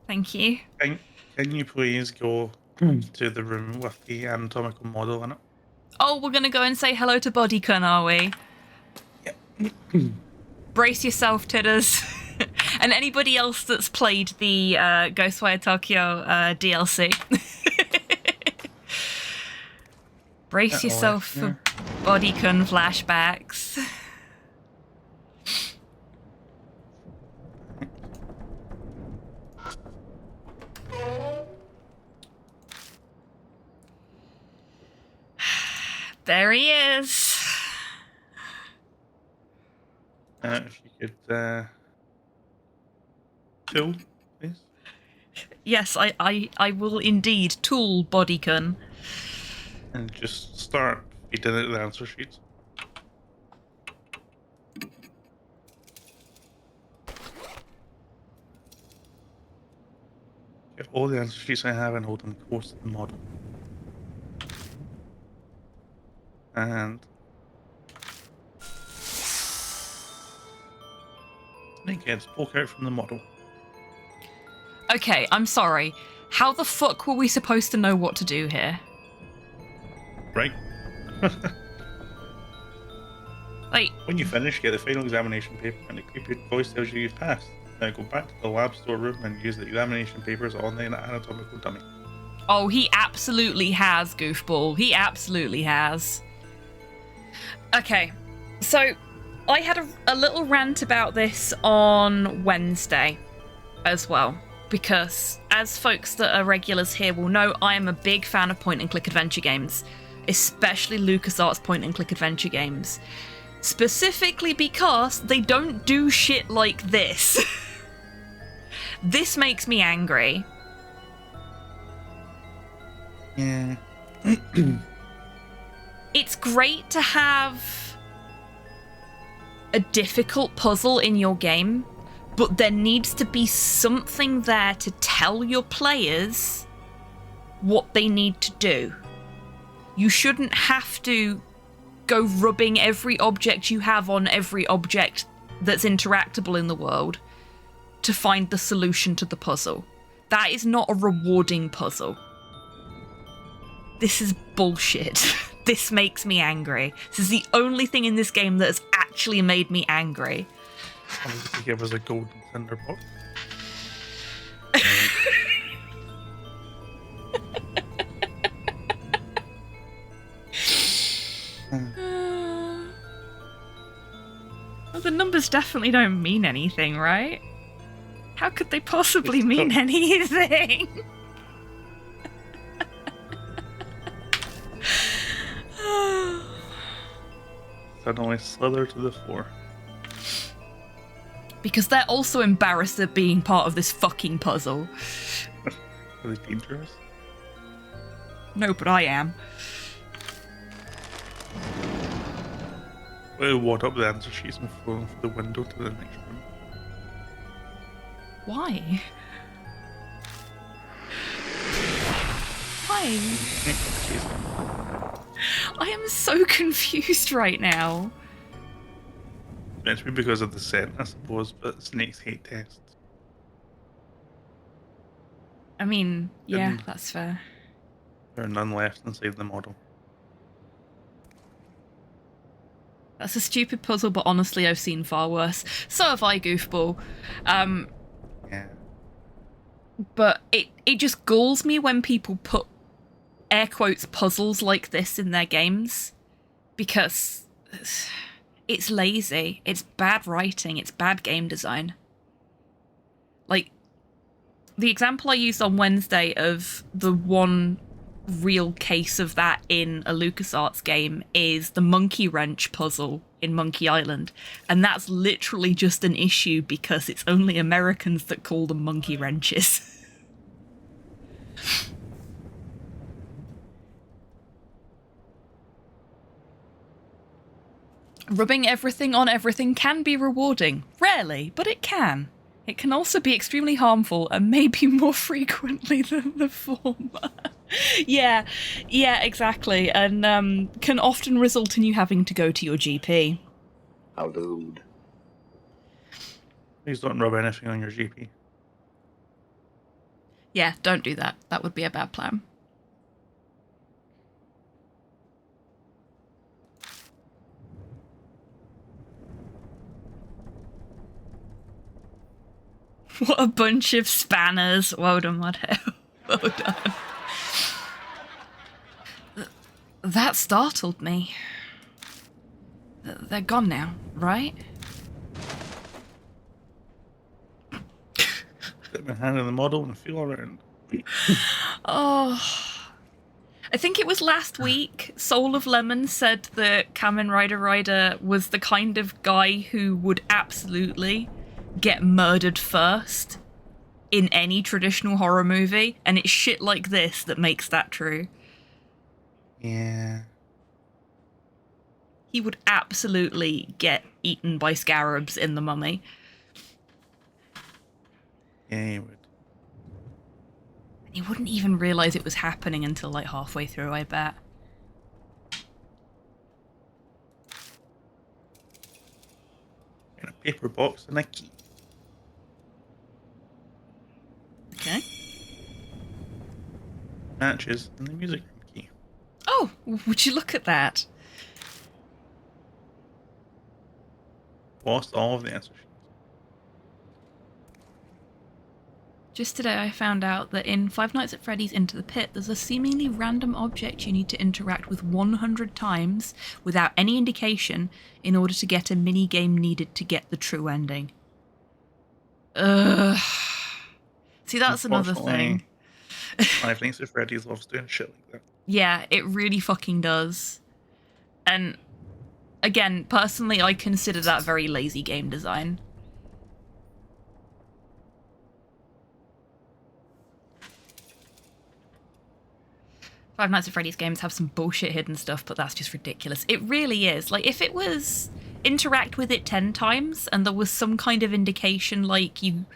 Thank you. Can you please go to the room with the anatomical model in it? Oh, we're gonna go and say hello to Bodycon, are we? Yep. Brace yourself, titters. And anybody else that's played the Ghostwire Tokyo DLC. Brace yourself for Bodycon flashbacks. There he is. If you could tool, please. Yes, I will indeed tool Bodycon. And just start feeding it the answer sheets. Get all the answer sheets I have and hold them close to the model. And snakeheads poke out from the model. Okay, I'm sorry. How the fuck were we supposed to know what to do here? Right. Like, when you finish, get the final examination paper and the creepy voice tells you you've passed. Now go back to the lab storeroom and use the examination papers on the anatomical dummy. oh, he absolutely has, Goofball. He absolutely has. Okay, so I had a little rant about this on Wednesday as well, because as folks that are regulars here will know, I am a big fan of point-and-click adventure games, especially LucasArts point-and-click adventure games. Specifically because they don't do shit like this. This makes me angry. Yeah. It's great to have a difficult puzzle in your game, but there needs to be something there to tell your players what they need to do. You shouldn't have to go rubbing every object you have on every object that's interactable in the world to find the solution to the puzzle. That is not a rewarding puzzle. This is bullshit. This makes me angry. This is the only thing in this game that has actually made me angry. I wanted to give us a golden tinderbox. Well, the numbers definitely don't mean anything, right? How could they possibly mean anything? Suddenly slither to the floor. Because they're also embarrassed at being part of this fucking puzzle. Are they dangerous? No, but I am. We'll wad up the answer sheets and throw them through the window to the next room. Why? Why? I am so confused right now. It's meant to be because of the scent, I suppose, but snakes hate tests. I mean, yeah, And that's fair. there are none left inside the model. That's a stupid puzzle, but honestly, I've seen far worse. So have I, goofball. Yeah. But it just galls me when people put air quotes puzzles like this in their games, because it's lazy, it's bad writing, it's bad game design. Like, the example I used on Wednesday of the one real case of that in a LucasArts game is the monkey wrench puzzle in Monkey Island, and that's literally just an issue because it's only Americans that call them monkey wrenches. Rubbing everything on everything can be rewarding. Rarely, but it can. It can also be extremely harmful, and maybe more frequently than the former. Yeah, exactly. And can often result in you having to go to your GP. How lewd. Please don't rub anything on your GP. Yeah, don't do that. That would be a bad plan. What a bunch of spanners. Well done, Mudhale. Well done. That startled me. They're gone now, right? Put my hand in the model and feel around. Oh. I think it was last week, Soul of Lemon said that Kamen Rider was the kind of guy who would absolutely get murdered first in any traditional horror movie, and it's shit like this that makes that true. Yeah. He would absolutely get eaten by scarabs in The Mummy. Yeah, he would. And he wouldn't even realise it was happening until like halfway through, I bet. In a paper box and a key. Okay. Matches and the music room key. Oh, would you look at that? Lost all of the answer sheets. Just today I found out that in Five Nights at Freddy's Into the Pit, there's a seemingly random object you need to interact with 100 times without any indication in order to get a mini-game needed to get the true ending. Ugh. See, that's another thing. Five Nights at Freddy's loves doing shit like that. Yeah, it really fucking does. And again, personally, I consider that very lazy game design. Five Nights at Freddy's games have some bullshit hidden stuff, but that's just ridiculous. It really is. Like, if it was interact with it 10 times and there was some kind of indication like you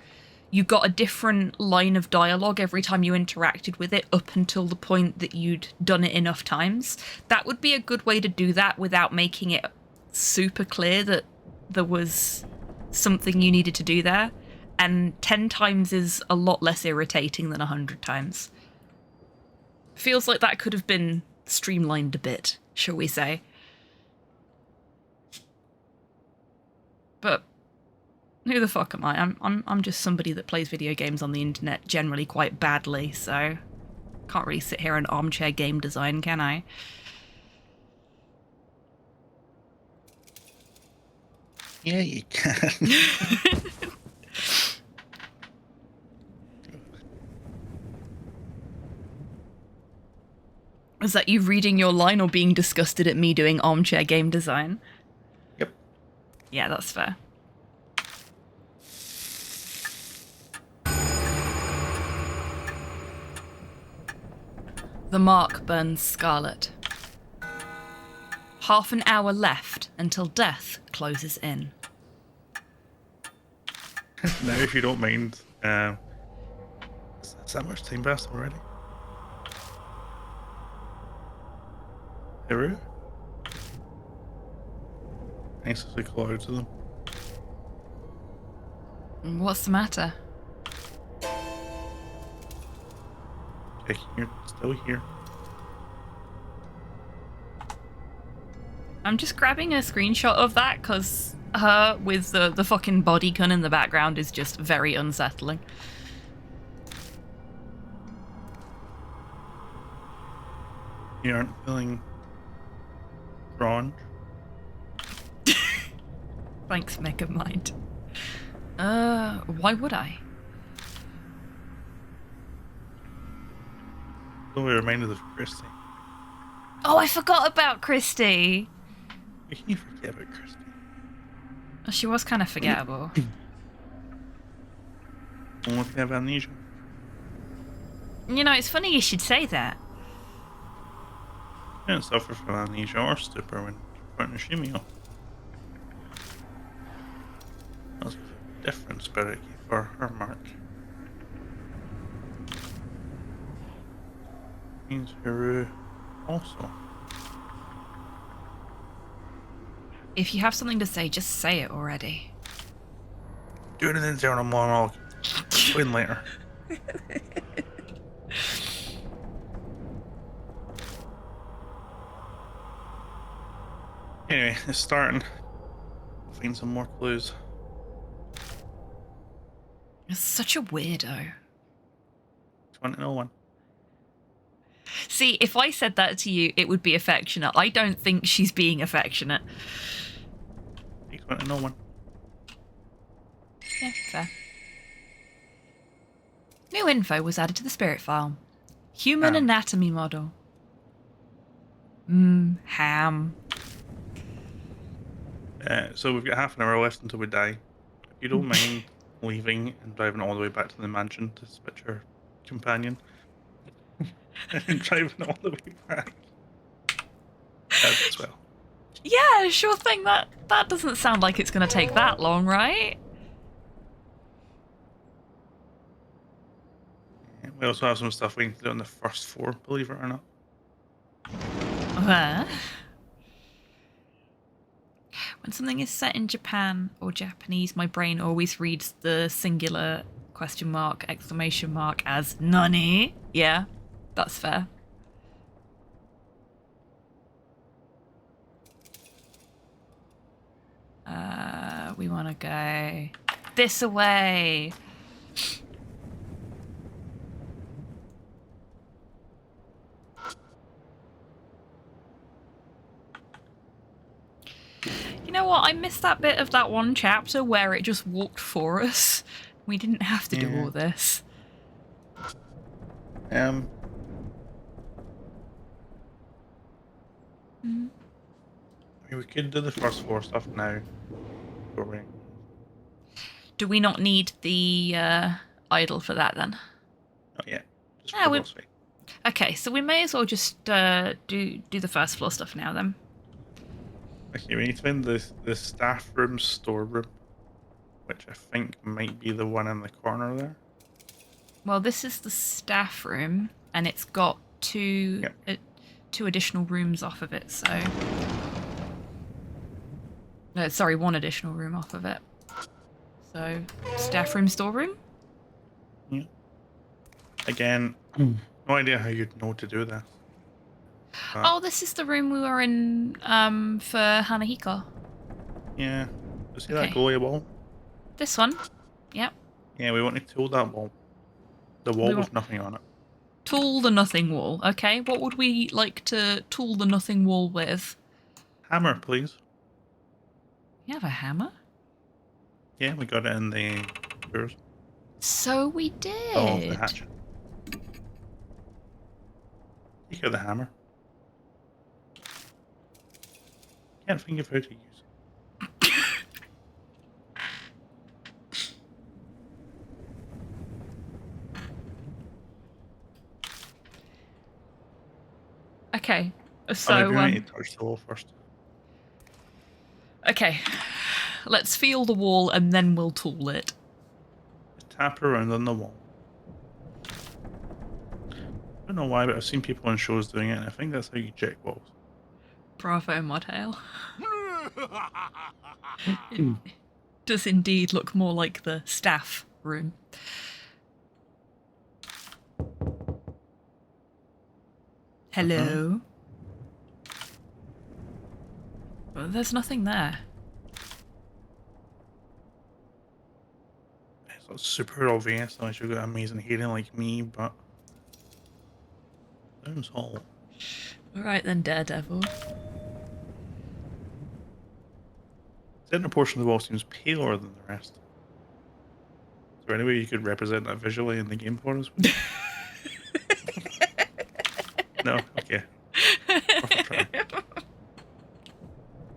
got a different line of dialogue every time you interacted with it up until the point that you'd done it enough times, that would be a good way to do that without making it super clear that there was something you needed to do there. And 10 times is a lot less irritating than 100 times. Feels like that could have been streamlined a bit, shall we say. But who the fuck am I? I'm just somebody that plays video games on the internet generally quite badly, so can't really sit here and armchair game design, can I? Yeah, you can. Is that you reading your line or being disgusted at me doing armchair game design? Yep. Yeah, that's fair. The mark burns scarlet. Half an hour left until death closes in. Now, if you don't mind, is that much time passed already? Haru? Nice as we call out to them. What's the matter? Okay, you're still here. I'm just grabbing a screenshot of that because her with the fucking body gun in the background is just very unsettling. You aren't feeling drawn? Thanks, Megamind. Why would I? So we reminded of Christy. Oh, I forgot about Christy. You forget about Christy. Oh, she was kind of forgettable. Only if you have amnesia. You know, it's funny you should say that. You don't suffer from amnesia or stupor when trying to Shimio. That's a different spirit key for her mark. Means Haru also. If you have something to say, just say it already. Do it in an internal monologue. Win later. Anyway, it's starting. Find some more clues. You're such a weirdo. 2001. See, if I said that to you, it would be affectionate. I don't think she's being affectionate. 2001. Yeah, fair. New info was added to the spirit file. Human anatomy model. Ham. So we've got half an hour left until we die. If you don't mind leaving and driving all the way back to the mansion to switch your companion. And driving all the way back. As well. Yeah, sure thing. That doesn't sound like it's going to take that long, right? We also have some stuff we need to do on the first floor, believe it or not. When something is set in Japan or Japanese, my brain always reads the singular question mark, exclamation mark as nani. Yeah, that's fair. We want to go this away. You know what? I missed that bit of that one chapter where it just walked for us. We didn't have to do all this. I mean, we could do the first floor stuff now. Do we not need the idol for that then? Not yet. Just Yeah, for okay, so we may as well just do the first floor stuff now then. Okay, we need to find the staff room storeroom, which I think might be the one in the corner there. Well, this is the staff room, and it's got two additional rooms off of it, so... No, sorry, one additional room off of it. So, staff room, storeroom? Yeah. Again, no idea how you'd know to do that. Oh, this is the room we were in for Hanahiko. Yeah. See that goalie wall? This one? Yep. Yeah, we want to tool that wall. The wall with nothing on it. Tool the nothing wall. Okay, what would we like to tool the nothing wall with? Hammer, please. You have a hammer? Yeah, we got it in the doors. So we did. Oh, the hatch. You got the hammer. Can't think of how to use it. Okay. I So, do need to touch the wall first. okay. Let's feel the wall and then we'll tool it. Tap around on the wall. I don't know why, but I've seen people on shows doing it, and I think that's how you check walls. Bravo, Modhail. It does indeed look more like the staff room. Hello? Well, there's nothing there. It's not super obvious unless you've got amazing hearing like me, but sounds all. Alright then, Daredevil. The center portion of the wall seems paler than the rest. Is there any way you could represent that visually in the game for us? No? Okay. Worth a try.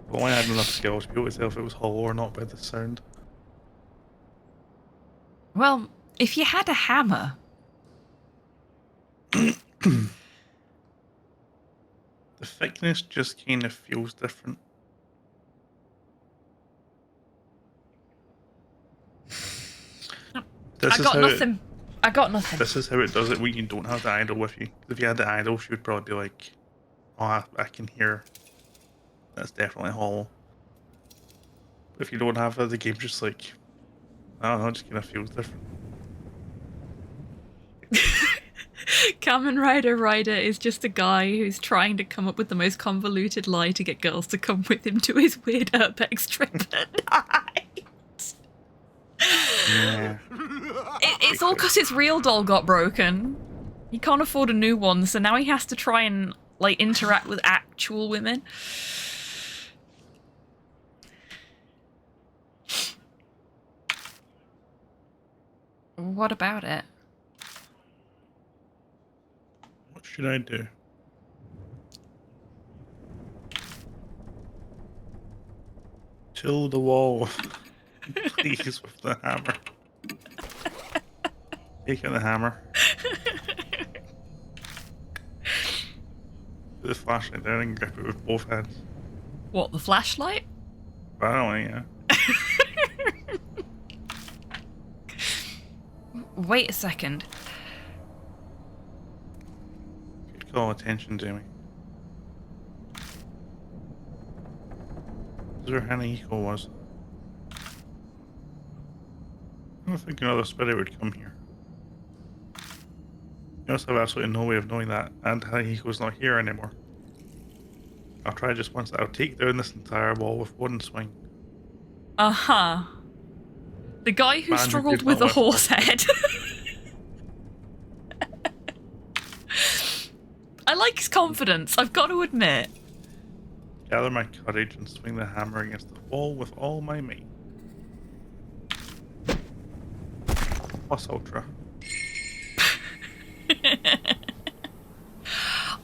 Well, I had enough skills to be able to tell if it was hollow or not by the sound. Well, if you had a hammer... The thickness just kind of feels different. I got nothing. This is how it does it when you don't have the idol with you. If you had the idol, she would probably be like, oh, I can hear. That's definitely hollow. But if you don't have it, the game just like, I don't know, it just kind of feels different. Kamen Rider is just a guy who's trying to come up with the most convoluted lie to get girls to come with him to his weird Urbex trip at night. Yeah. It's all because his real doll got broken. He can't afford a new one, so now he has to try and like interact with actual women. What about it? What should I do? Till the wall. Please, with the hammer. Take out the hammer. Put the flashlight down and grip it with both hands. What, the flashlight? Apparently, yeah. Wait a second. Could call attention to me. This is where Hanahiko was. I don't think another spirit would come here. You also have absolutely no way of knowing that, and Hanahiko's not here anymore. I'll try just once. I'll take down this entire wall with one swing. Uh-huh. The guy who struggled with a horse head. I like his confidence, I've got to admit. Gather my courage and swing the hammer against the wall with all my might. Plus ultra.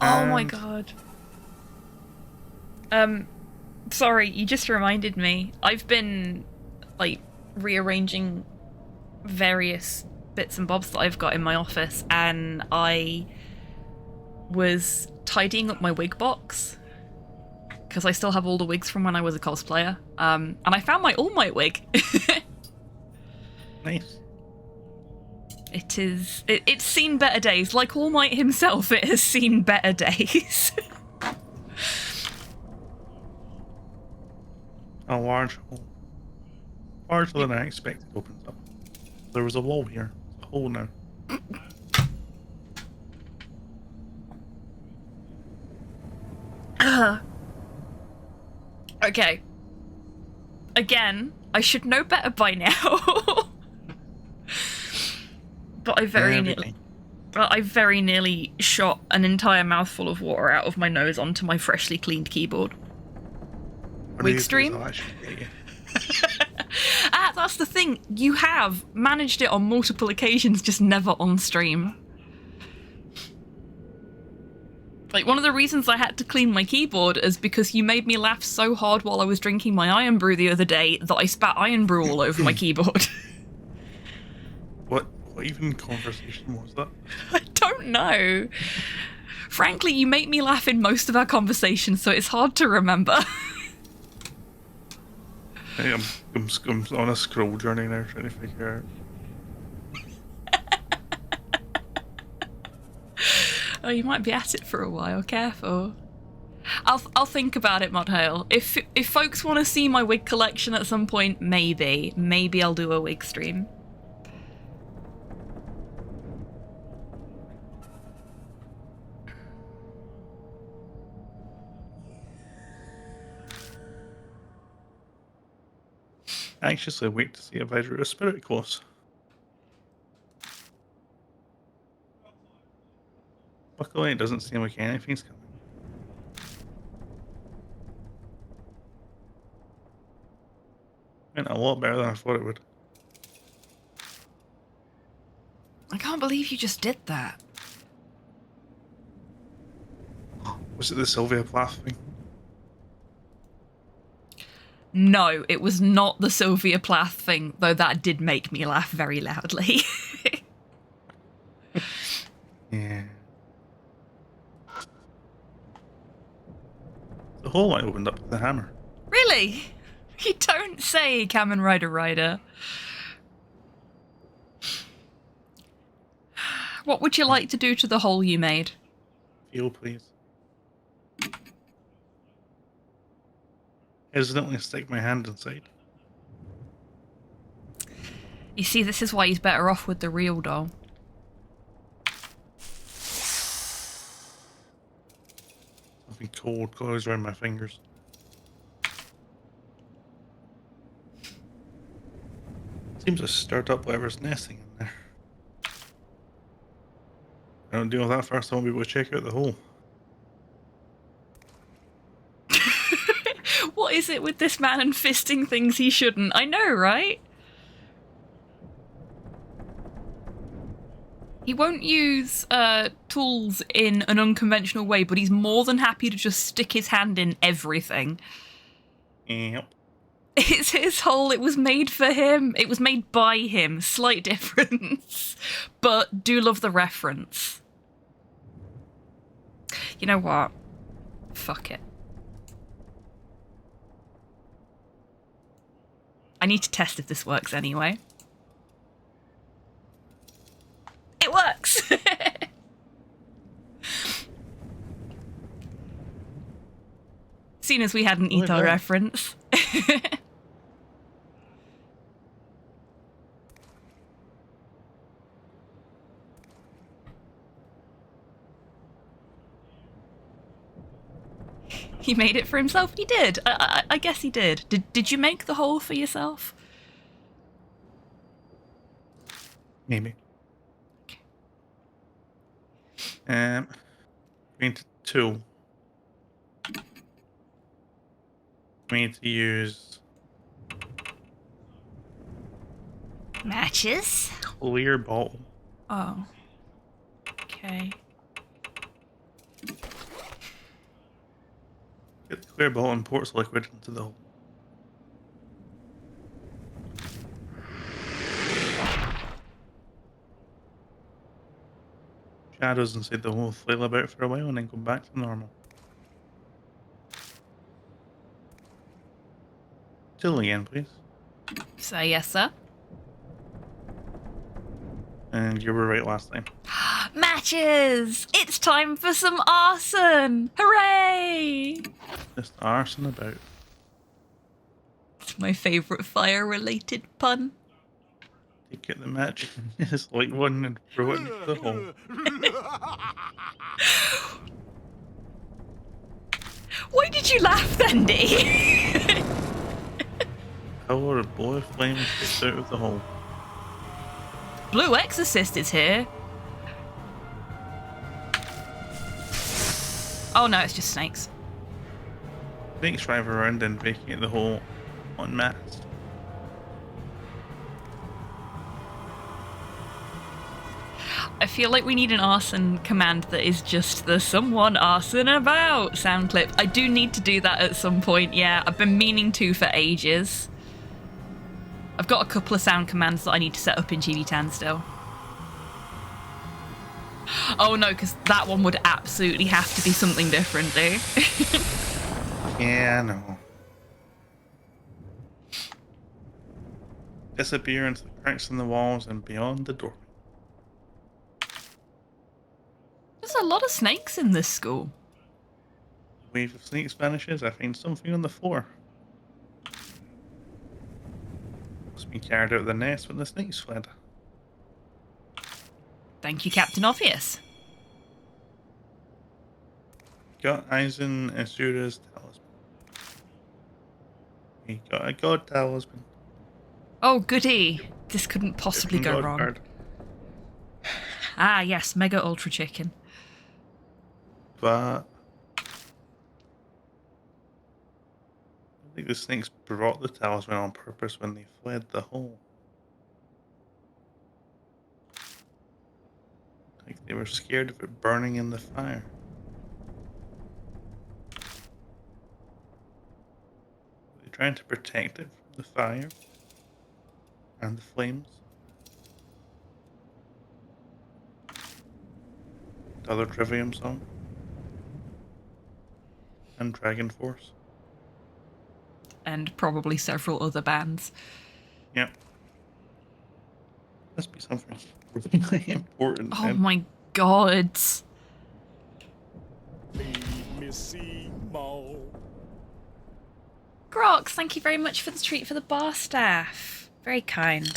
Oh my god. Sorry, you just reminded me. I've been, like, rearranging various bits and bobs that I've got in my office, and I was tidying up my wig box because I still have all the wigs from when I was a cosplayer, and I found my All Might wig. Nice. It's seen better days. Like All Might himself, it has seen better days. A large hole. Larger than I expected opens up. There was a wall here. It's a hole now. Okay. Again, I should know better by now. But I very nearly shot an entire mouthful of water out of my nose onto my freshly cleaned keyboard. Wig stream? That's the thing. You have managed it on multiple occasions, just never on stream. Like, one of the reasons I had to clean my keyboard is because you made me laugh so hard while I was drinking my iron brew the other day that I spat iron brew all over my keyboard. What even conversation was that? I don't know. Frankly, you make me laugh in most of our conversations, so it's hard to remember. Hey, I'm on a scroll journey now trying to figure out. Oh, you might be at it for a while. Careful. I'll think about it, Modhail. If folks want to see my wig collection at some point, maybe I'll do a wig stream. Anxiously wait to see if I drew a spirit close. Luckily, it doesn't seem like anything's coming. Went a lot better than I thought it would. I can't believe you just did that. Was it the Sylvia Plath thing? No, it was not the Sylvia Plath thing, though that did make me laugh very loudly. Yeah. The hole I opened up with the hammer. Really? You don't say, Kamen Rider. What would you like to do to the hole you made? Feel, please. Hesitantly stick my hand inside. You see, this is why he's better off with the real doll. Something cold goes around my fingers. Seems to stirred up whatever's nesting in there. I don't deal with that first, I won't be able to check out the hole. What is it with this man and fisting things he shouldn't? I know, right? He won't use tools in an unconventional way, but he's more than happy to just stick his hand in everything. Yep. It's his hole. It was made for him. It was made by him. Slight difference. But do love the reference. You know what? Fuck it. I need to test if this works anyway. It works! Seeing as we had an Ito reference. He made it for himself. He did. I guess he did. Did you make the hole for yourself? Maybe. We need two. We need to use matches. Clear bottle. Oh. Okay. Get the clear bottle and pour liquid into the hole. Shadows inside the hole flail about for a while and then go back to normal. Till again, please. Say yes, sir. And you were right last time. Matches! It's time for some arson! Hooray! Just arson about. It's my favourite fire-related pun. You get the match, just light one and throw it into the hole. Why did you laugh, Andy? Power of blue flame shoots out of the hole. Blue Exorcist is here. Oh no, it's just snakes. Snakes drive around and vacate the hole en masse. I feel like we need an arson command that is just the someone arson about sound clip. I do need to do that at some point, yeah. I've been meaning to for ages. I've got a couple of sound commands that I need to set up in GB10 still. Oh no, because that one would absolutely have to be something different, dude. Yeah, I know. Disappear into the cracks in the walls and beyond the doorway. There's a lot of snakes in this school. The wave of snakes vanishes. I find something on the floor. Must be carried out of the nest when the snakes fled. Thank you, Captain Obvious. Got Aizen Asura's talisman. We got a god talisman. Oh, goody. This couldn't possibly go God wrong. card. Ah, yes, Mega Ultra Chicken. But I think the snakes brought the talisman on purpose when they fled the hole. Like they were scared of it burning in the fire. They're trying to protect it from the fire and the flames. The other Trivium song. And Dragon Force. And probably several other bands. Yep. Must be something really important. Oh my god. Grox, thank you very much for the treat for the bar staff. Very kind.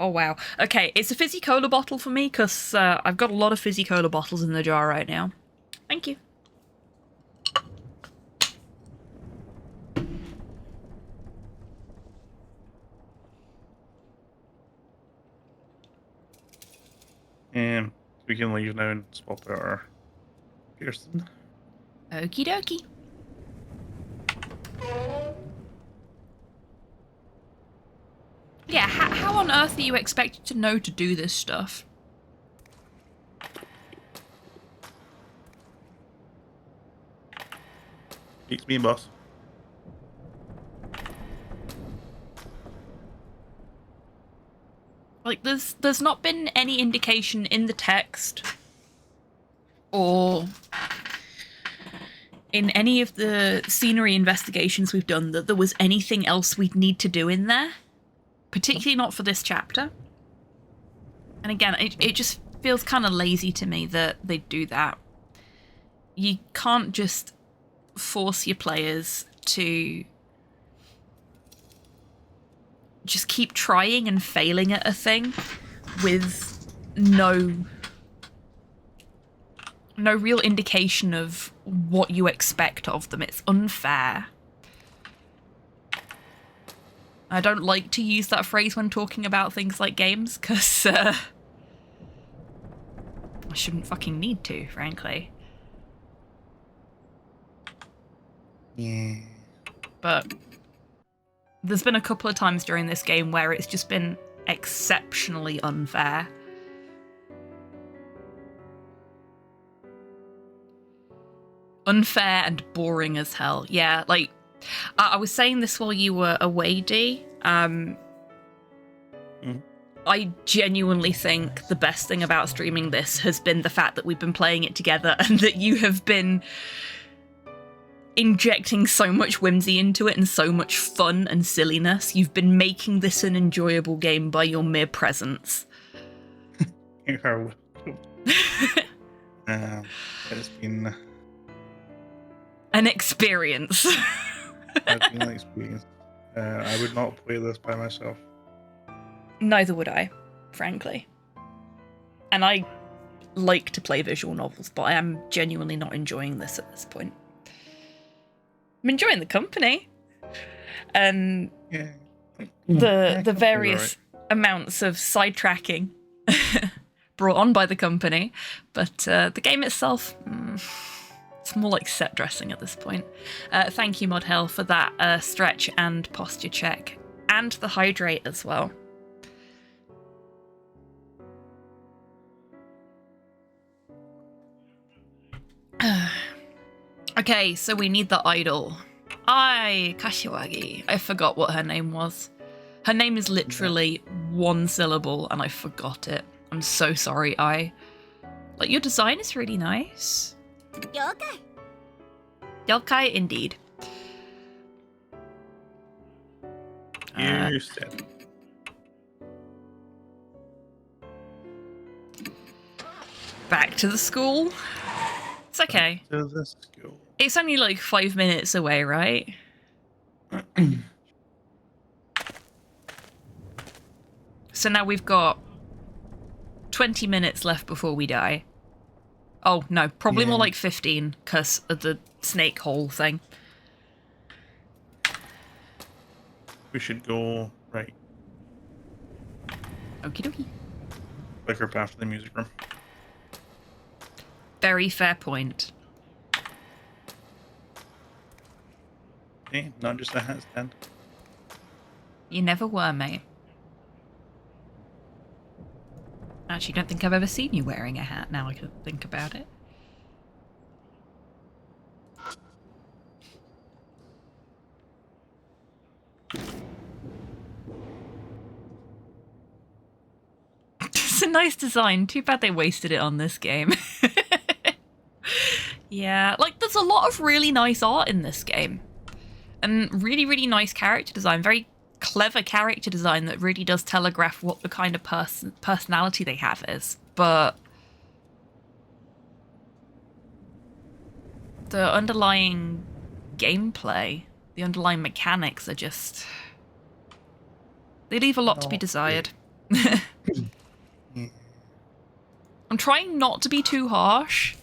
Oh wow. Okay, it's a fizzy cola bottle for me because I've got a lot of fizzy cola bottles in the jar right now. Thank you. And we can leave now and swap out our Pearson. Okie dokie. Yeah, how on earth are you expected to know to do this stuff? Beats me, boss. Like, there's not been any indication in the text or in any of the scenery investigations we've done that there was anything else we'd need to do in there. Particularly not for this chapter. And again, it just feels kind of lazy to me that they do that. You can't just force your players to just keep trying and failing at a thing with no real indication of what you expect of them. It's unfair. I don't like to use that phrase when talking about things like games, because I shouldn't fucking need to, frankly. Yeah. But there's been a couple of times during this game where it's just been exceptionally unfair. Unfair and boring as hell. Yeah, like, I was saying this while you were away, D. I genuinely think the best thing about streaming this has been the fact that we've been playing it together and that you have been injecting so much whimsy into it and so much fun and silliness. You've been making this an enjoyable game by your mere presence. You are welcome. It's been an experience. It's been an experience. I would not play this by myself. Neither would I, frankly. And I like to play visual novels, but I am genuinely not enjoying this at this point. I'm enjoying the company and the various amounts of sidetracking brought on by the company, but the game itself, it's more like set dressing at this point. Thank you, Mod Hell, for that stretch and posture check, and the hydrate as well. Okay, so we need the idol. Kashiwagi. I forgot what her name was. Her name is literally one syllable and I forgot it. I'm so sorry, Like, your design is really nice. Yokai. Yokai, indeed. You said. Back to the school. It's okay. Back to the school. It's only like 5 minutes away, right? So now we've got 20 minutes left before we die. Oh, no, probably more like 15 because of the snake hole thing. We should go right. Okie dokie. Quicker path to the music room. Very fair point. Okay, not just a hat stand. You never were, mate. Actually, don't think I've ever seen you wearing a hat now I can think about it. It's a nice design. Too bad they wasted it on this game. Yeah, like there's a lot of really nice art in this game. And really, really nice character design. Very clever character design that really does telegraph what the kind of personality they have is. But the underlying gameplay, the underlying mechanics are just... They leave a lot to be desired. I'm trying not to be too harsh.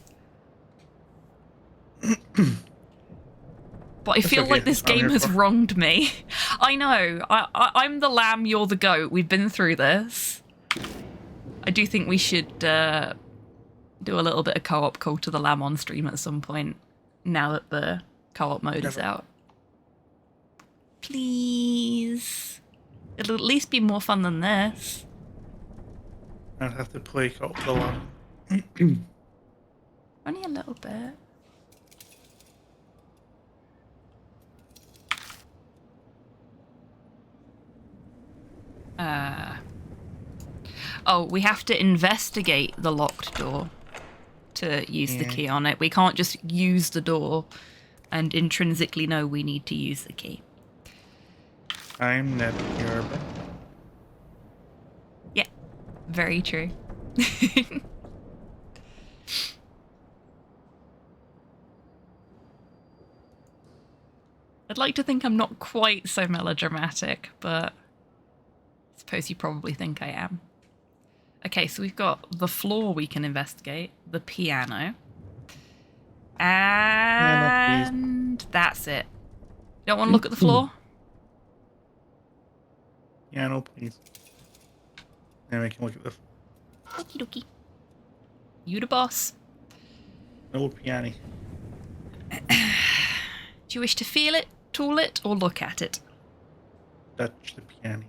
But I feel like this game has wronged me. I know. I'm the lamb, you're the goat. We've been through this. I do think we should do a little bit of co-op Call to the Lamb on stream at some point, now that the co-op mode is out. Please. It'll at least be more fun than this. I'd have to play Call to the Lamb. Only a little bit. Oh, we have to investigate the locked door to use the key on it. We can't just use the door and intrinsically know we need to use the key. I'm never here. Yeah, very true. I'd like to think I'm not quite so melodramatic, but I suppose you probably think I am. Okay, so we've got the floor we can investigate, the piano, and that's it. You don't want to look at the floor? Piano, please. Then we can look at the... Okie dokie. You the boss. No piano. Do you wish to feel it, tool it, or look at it? Touch the piano.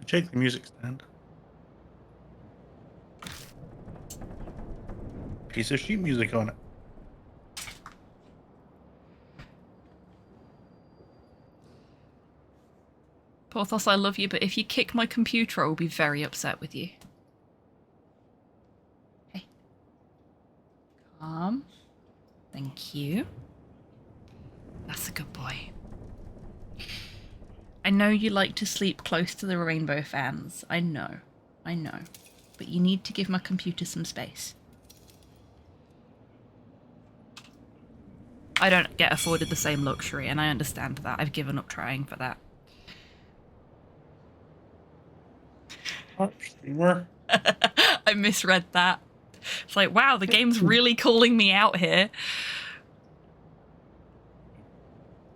Check the music stand. Piece of sheet music on it. Porthos, I love you, but if you kick my computer, I will be very upset with you. Hey. Calm. Thank you. That's a good boy. I know you like to sleep close to the rainbow fans. I know. But you need to give my computer some space. I don't get afforded the same luxury, and I understand that. I've given up trying for that. I misread that. It's like, wow, the game's really calling me out here.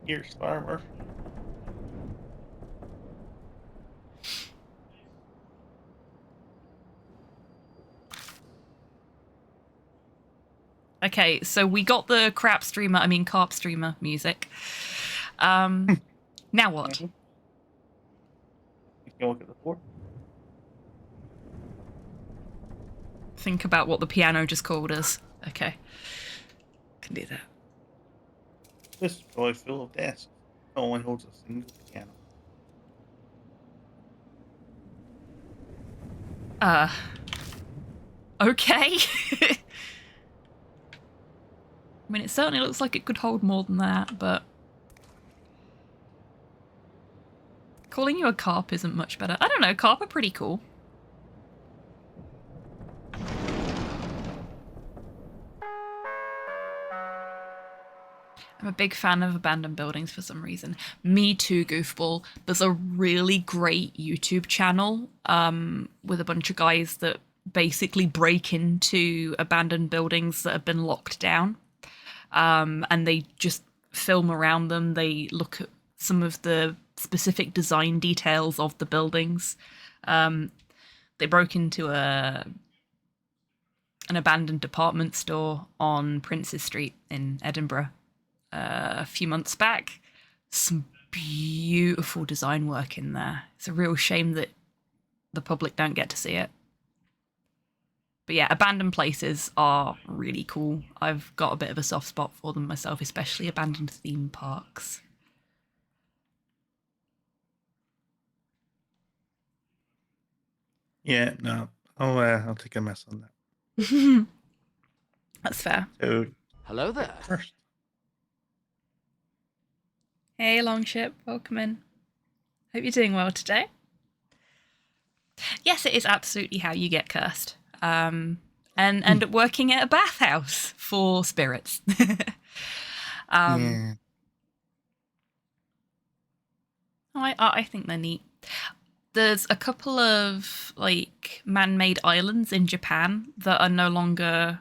You're farmer. Okay, so we got the carp streamer music. Now what? You can look at the floor. Think about what the piano just called us. Okay. Can do that. This is probably full of desks. It only holds a single piano. Okay. I mean, it certainly looks like it could hold more than that, but calling you a carp isn't much better. I don't know, carp are pretty cool. I'm a big fan of abandoned buildings for some reason. Me too, goofball. There's a really great YouTube channel with a bunch of guys that basically break into abandoned buildings that have been locked down. And they just film around them. They look at some of the specific design details of the buildings. They broke into an abandoned department store on Princes Street in Edinburgh a few months back. Some beautiful design work in there. It's a real shame that the public don't get to see it. But yeah, abandoned places are really cool. I've got a bit of a soft spot for them myself, especially abandoned theme parks. Yeah, no, I'll take a miss on that. That's fair. So, Hello there. first, Hey, Longship, welcome in. Hope you're doing well today. Yes, it is absolutely how you get cursed. And end up working at a bathhouse for spirits. yeah. I think they're neat. There's a couple of like man-made islands in Japan that are no longer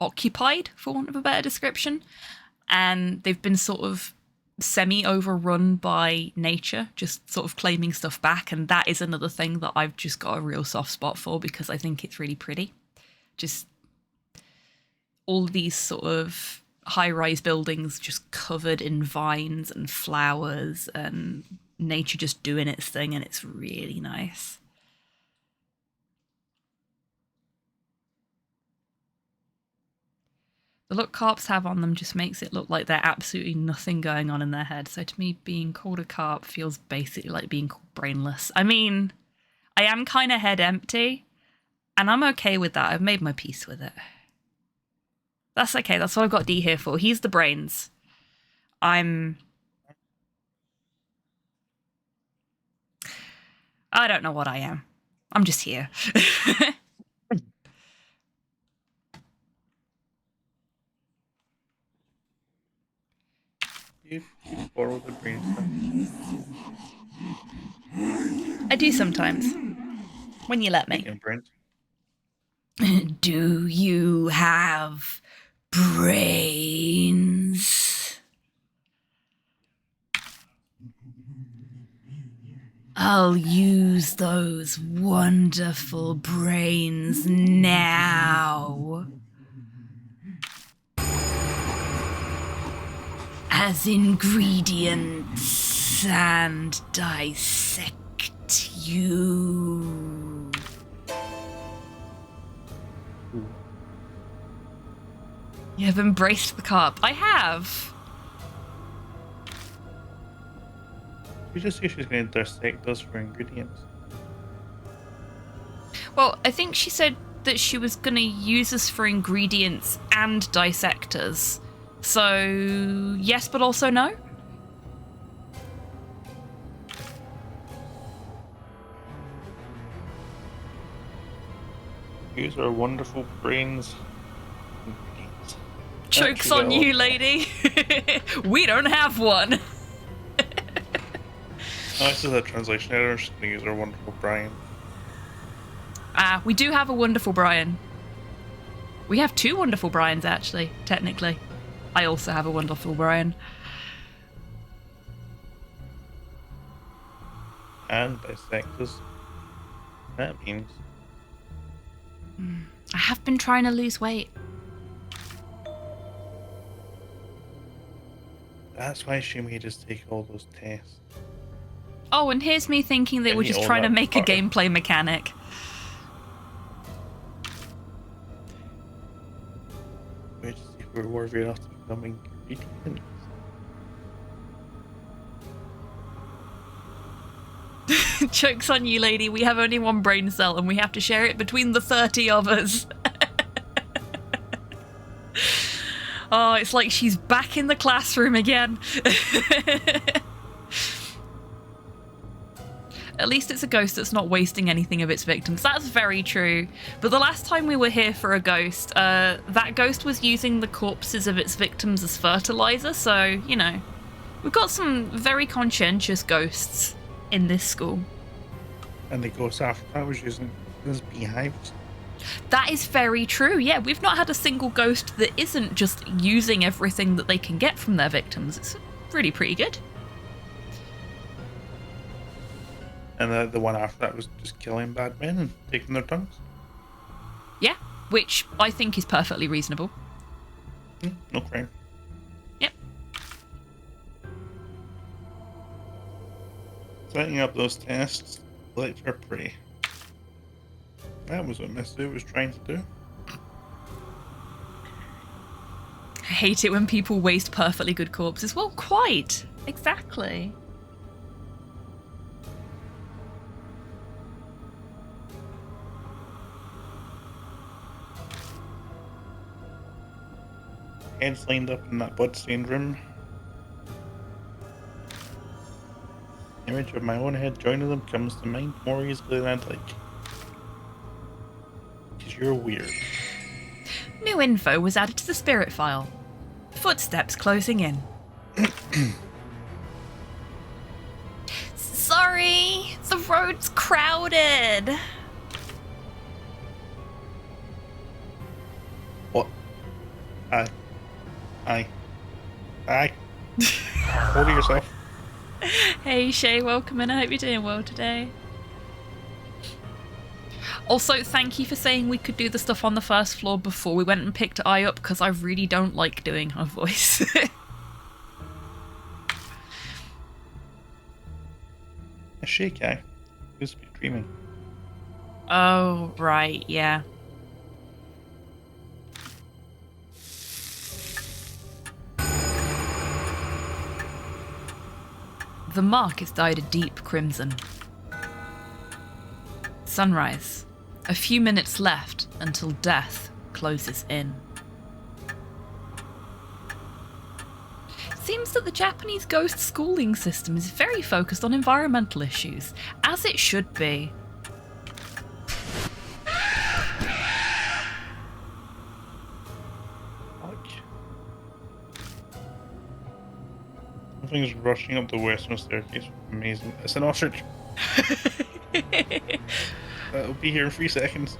occupied, for want of a better description, and they've been sort of semi-overrun by nature, just sort of claiming stuff back, and that is another thing that I've just got a real soft spot for because I think it's really pretty. Just all these sort of high-rise buildings just covered in vines and flowers and nature just doing its thing, and it's really nice. The look carps have on them just makes it look like there's absolutely nothing going on in their head. So to me, being called a carp feels basically like being called brainless. I mean, I am kind of head empty, and I'm okay with that. I've made my peace with it. That's okay. That's what I've got D here for. He's the brains. I don't know what I am. I'm just here. You borrow the brain stuff. I do sometimes. When you let me. Speaking of brains, Do you have brains? I'll use those wonderful brains now. As ingredients and dissect you. You have embraced the carp. I have. you just say she's going to dissect us for ingredients. Well, I think she said that she was going to use us for ingredients and dissect us. So, yes, but also no? Use our wonderful brains. Joke's on you, lady. We don't have one. Oh, this is a translation error. I'm just going to use our wonderful Brian. We do have a wonderful Brian. We have two wonderful Brians, actually, technically. I also have a wonderful Brian. And dissect us. That means... I have been trying to lose weight. That's why she made us take all those tests. Oh, and here's me thinking they were just trying to make a gameplay mechanic. Wait to see if we're worthy enough to becoming ingredients. Joke's on you, lady. We have only one brain cell and we have to share it between the 30 of us. Oh, it's like she's back in the classroom again. At least it's a ghost that's not wasting anything of its victims. That's very true. But the last time we were here for a ghost, that ghost was using the corpses of its victims as fertilizer. So, you know, we've got some very conscientious ghosts in this school. And the ghost after that was using those beehives. That is very true. Yeah, we've not had a single ghost that isn't just using everything that they can get from their victims. It's really pretty good. And the one after that was just killing bad men and taking their tongues. Yeah, which I think is perfectly reasonable. No crime. Yep. Setting up those tests, lights are pretty. That was what Miss Sue was trying to do. I hate it when people waste perfectly good corpses. Well, quite. Exactly. Heads lined up in that bloodstained room. Image of my own head joining them comes to mind more easily than I'd like. Because you're weird. New info was added to the spirit file. Footsteps closing in. Sorry, the road's crowded. What? Aye. Hold it yourself. Hey Shay, welcome in. I hope you're doing well today. Also, thank you for saying we could do the stuff on the first floor before we went and picked Eye up, because I really don't like doing her voice. A Shay guy. Used to be dreaming. Oh, right, yeah. The mark is dyed a deep crimson. Sunrise. A few minutes left until death closes in. Seems that the Japanese ghost schooling system is very focused on environmental issues, as it should be. Something's rushing up the western staircase. Amazing. It's an ostrich. It'll be here in 3 seconds.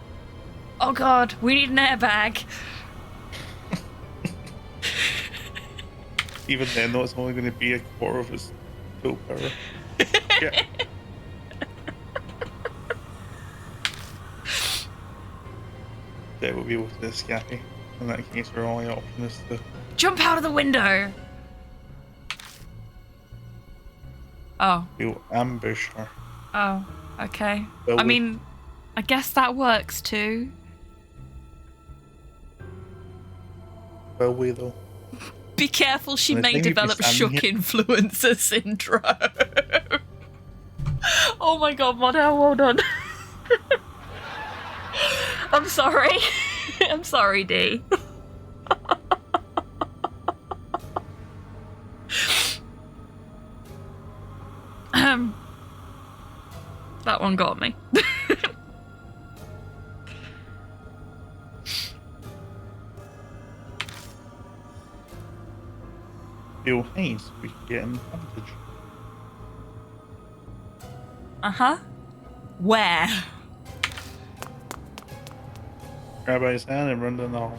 Oh god, we need an airbag. Even then, though, it's only going to be a quarter of his full power. Yeah. That will be able to escape. In that case, our only option is to Jump out of the window! Oh. we'll ambush her. Oh, okay. Well, I mean, I guess that works too. Well, we though. Be careful, she And the may thing if you develop stand shook here- influencer syndrome. Oh my god, Model, well done. I'm sorry. I'm sorry, D. That one got me. Feel hey, so we can get an advantage. Uh-huh. Where? Grab by his hand and run down the hall.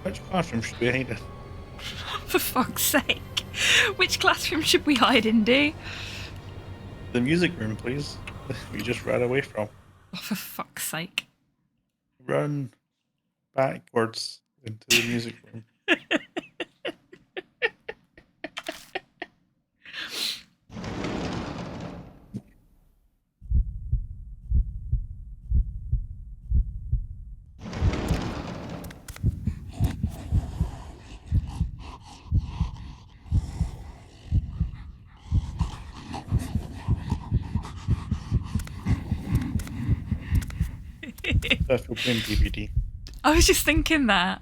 Which classroom should we hide in? For fuck's sake. Which classroom should we hide in, D? The music room, please. We just ran away from. Oh, for fuck's sake. Run backwards into the music room. If you're playing DVD. I was just thinking that.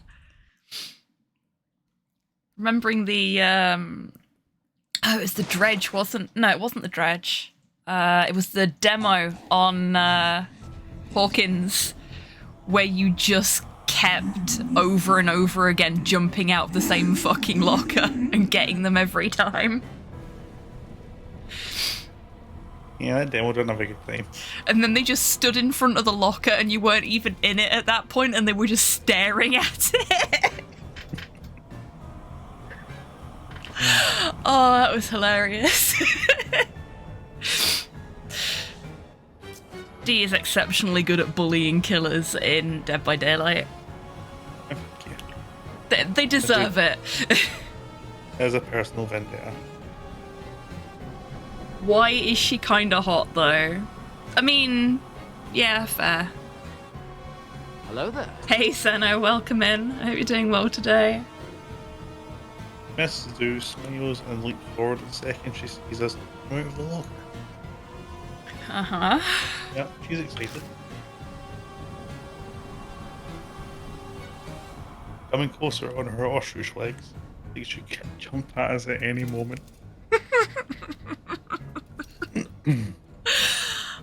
Remembering the it was the Dredge, wasn't? No, it wasn't the Dredge. It was the demo on Hawkins, where you just kept over and over again jumping out of the same fucking locker and getting them every time. Yeah, that demo didn't have a good time. And then they just stood in front of the locker and you weren't even in it at that point and they were just staring at it. Oh, that was hilarious. D is exceptionally good at bullying killers in Dead by Daylight. They deserve it. As a personal vendetta. Why is she kinda hot though? I mean, yeah, fair. Hello there. Hey Senna, welcome in. I hope you're doing well today. Mrs. Do smiles and leaps forward the second she sees us come out of the locker. Uh-huh. Yeah, she's excited. Coming closer on her ostrich legs, like she can jump at us at any moment.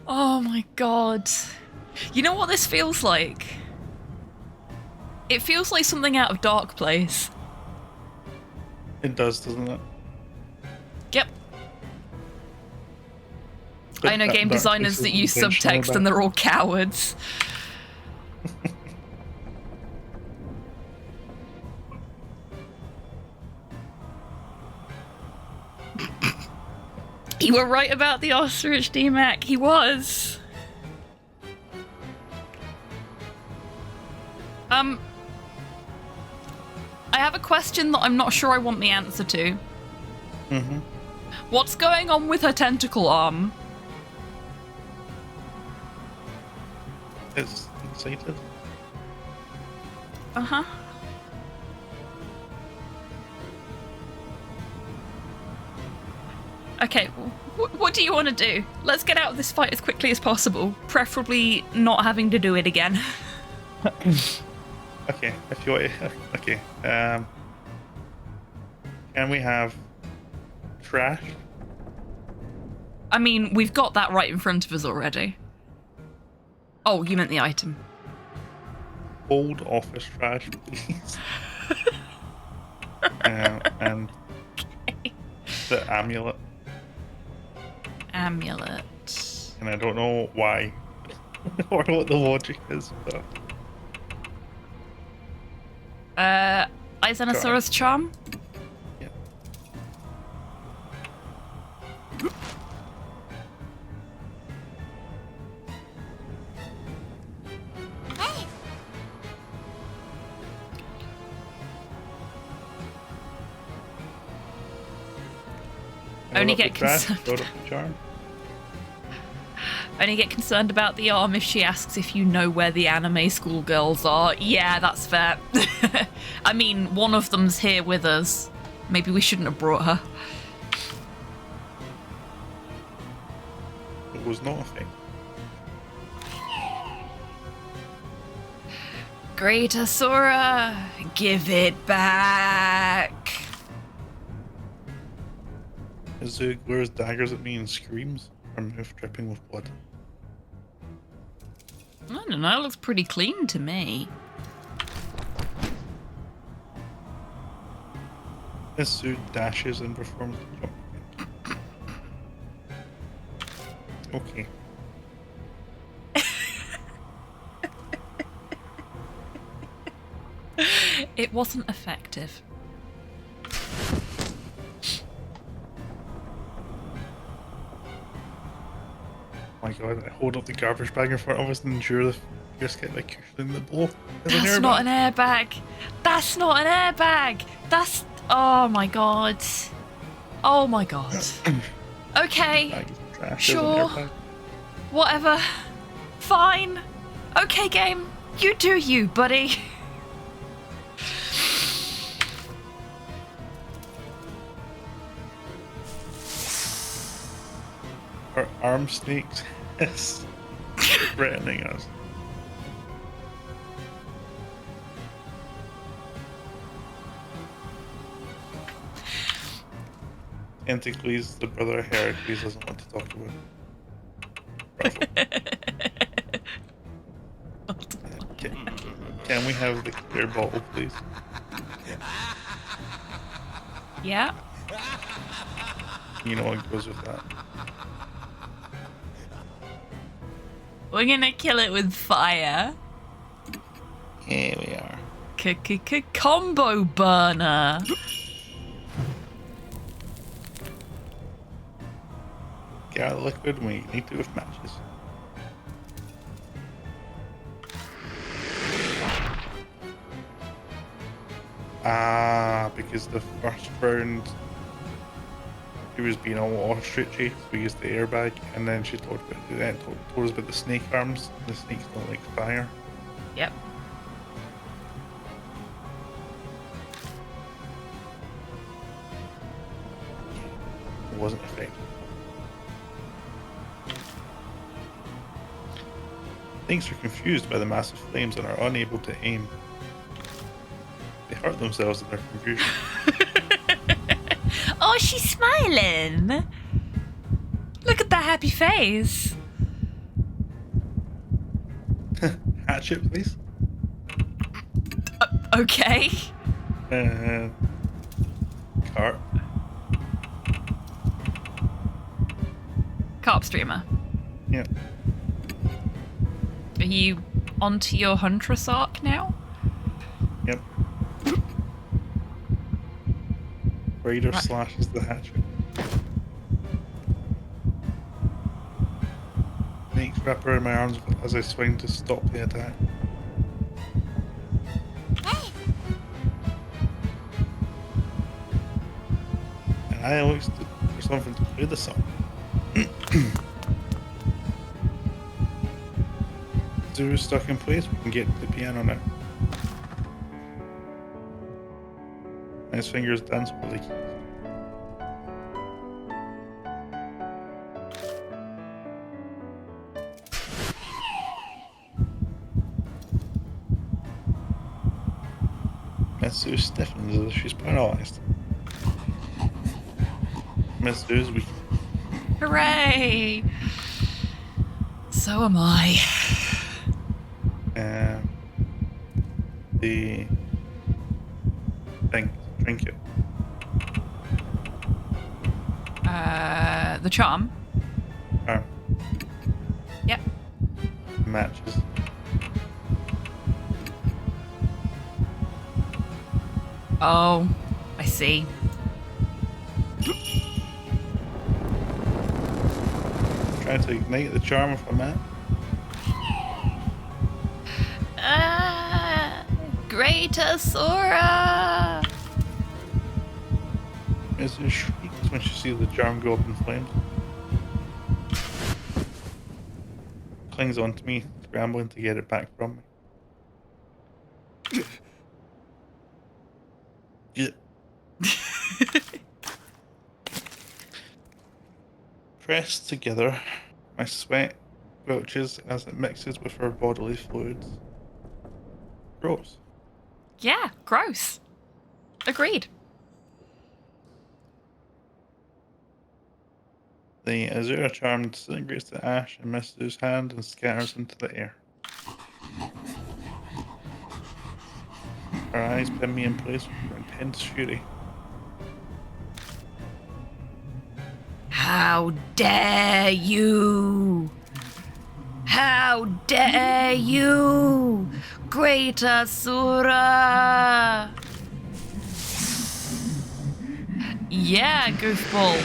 Oh my god. You know what this feels like? It feels like something out of Dark Place. It does, doesn't it? Yep. But I know game Dark designers Place that use is intentional subtext and they're all cowards. You were right about the ostrich, D-Mac. He was. I have a question that I'm not sure I want the answer to. Mm-hmm. What's going on with her tentacle arm? It's excited. Uh-huh. Okay, what do you want to do? Let's get out of this fight as quickly as possible. Preferably not having to do it again. Okay, if you want. Okay. Can we have trash? I mean, we've got that right in front of us already. Oh, you meant the item. Old office trash, please. And the amulet. Amulet. And I don't know why or what the logic is, but. Isanosaurus charm? Yeah. Only get concerned. Only get concerned about the arm if she asks if you know where the anime schoolgirls are. Yeah, that's fair. I mean, one of them's here with us. Maybe we shouldn't have brought her. It was not a thing. Greater Sora, give it back. Azug glares daggers at me and screams, her mouth dripping with blood. I don't know, it looks pretty clean to me. Azug dashes and performs the jump. Okay. It wasn't effective. Oh my god, I hold up the garbage bag in front of us and ensure the just get like cushioning the blow. That's not an airbag. That's not an airbag. That's... Oh my god. Oh my god. Okay. Sure. Whatever. Fine. Okay, game. You do you, buddy. Our arm snakes is threatening us. Anticles, the brother of Heracles, doesn't want to talk about. Can we have the clear bottle, please? Yeah. You know what goes with that. We're gonna kill it with fire. Here we are. Combo burner. Get out of the liquid and we need to with matches. Because the first round she was being all ostrichy, so we used the airbag, and then she told us about the snake arms. The snakes don't like fire. Yep. It wasn't effective. Snakes are confused by the massive flames and are unable to aim. They hurt themselves in their confusion. Oh, she's smiling. Look at that happy face. Hatchet, please. Okay. Cart. Carp streamer. Yeah. Are you onto your Huntress arc now? Yep. Raider slashes the hatchet. Snakes wrap around my arms as I swing to stop the attack. And I always look for something to play the song. Zero's stuck in place, we can get to the piano now. His fingers dance with the keys. Miss Sue stiffens as if she's paralyzed. Miss Sue's weak. Hooray! So am I. The thing, trinket. The charm. Yep. Matches. Oh, I see. Trying to ignite the charm with a mat. Greater Sora! As it shrieks when she sees the charm go up in flames. Clings onto me, scrambling to get it back from me. Yeah. Pressed together, my sweat belches as it mixes with her bodily fluids. Gross. Yeah, gross. Agreed. The Azura charm disintegrates to ash in Miss Sue's hand and scatters into the air. Her eyes pin me in place with intense fury. How dare you! How dare you! Great Asura! Yeah, goofball.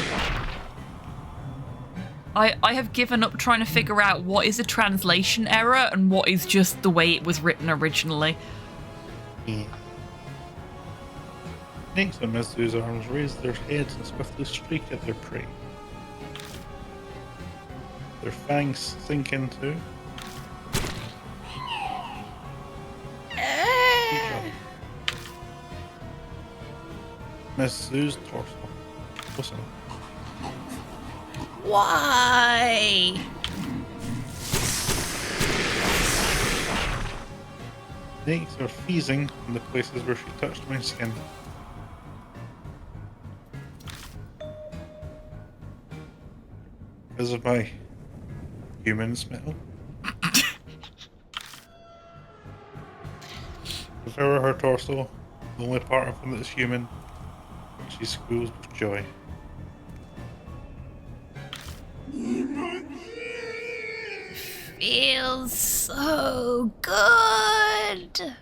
I have given up trying to figure out what is a translation error and what is just the way it was written originally. Yeah. Snakes on Miss Sue's arms raise their heads and swiftly streak at their prey. Their fangs sink into each other. Miss Sue's torso. Listen. Why? Snakes are feasing in the places where she touched my skin. because of my human smell. If I were her torso, the only part of him that's human, she squeals with joy. Feels so good.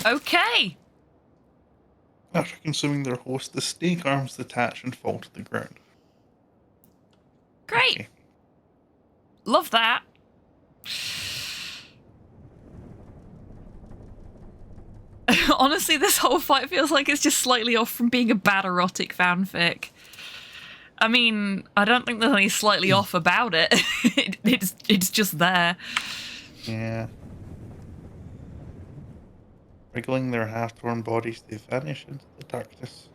Okay. After consuming their host, the snake arms detach and fall to the ground. Great. Okay. Love that. Honestly, this whole fight feels like it's just slightly off from being a bad erotic fanfic. I mean, I don't think there's any slightly off about it. It's just there. Yeah. Wriggling their half-torn bodies, they vanish into the darkness.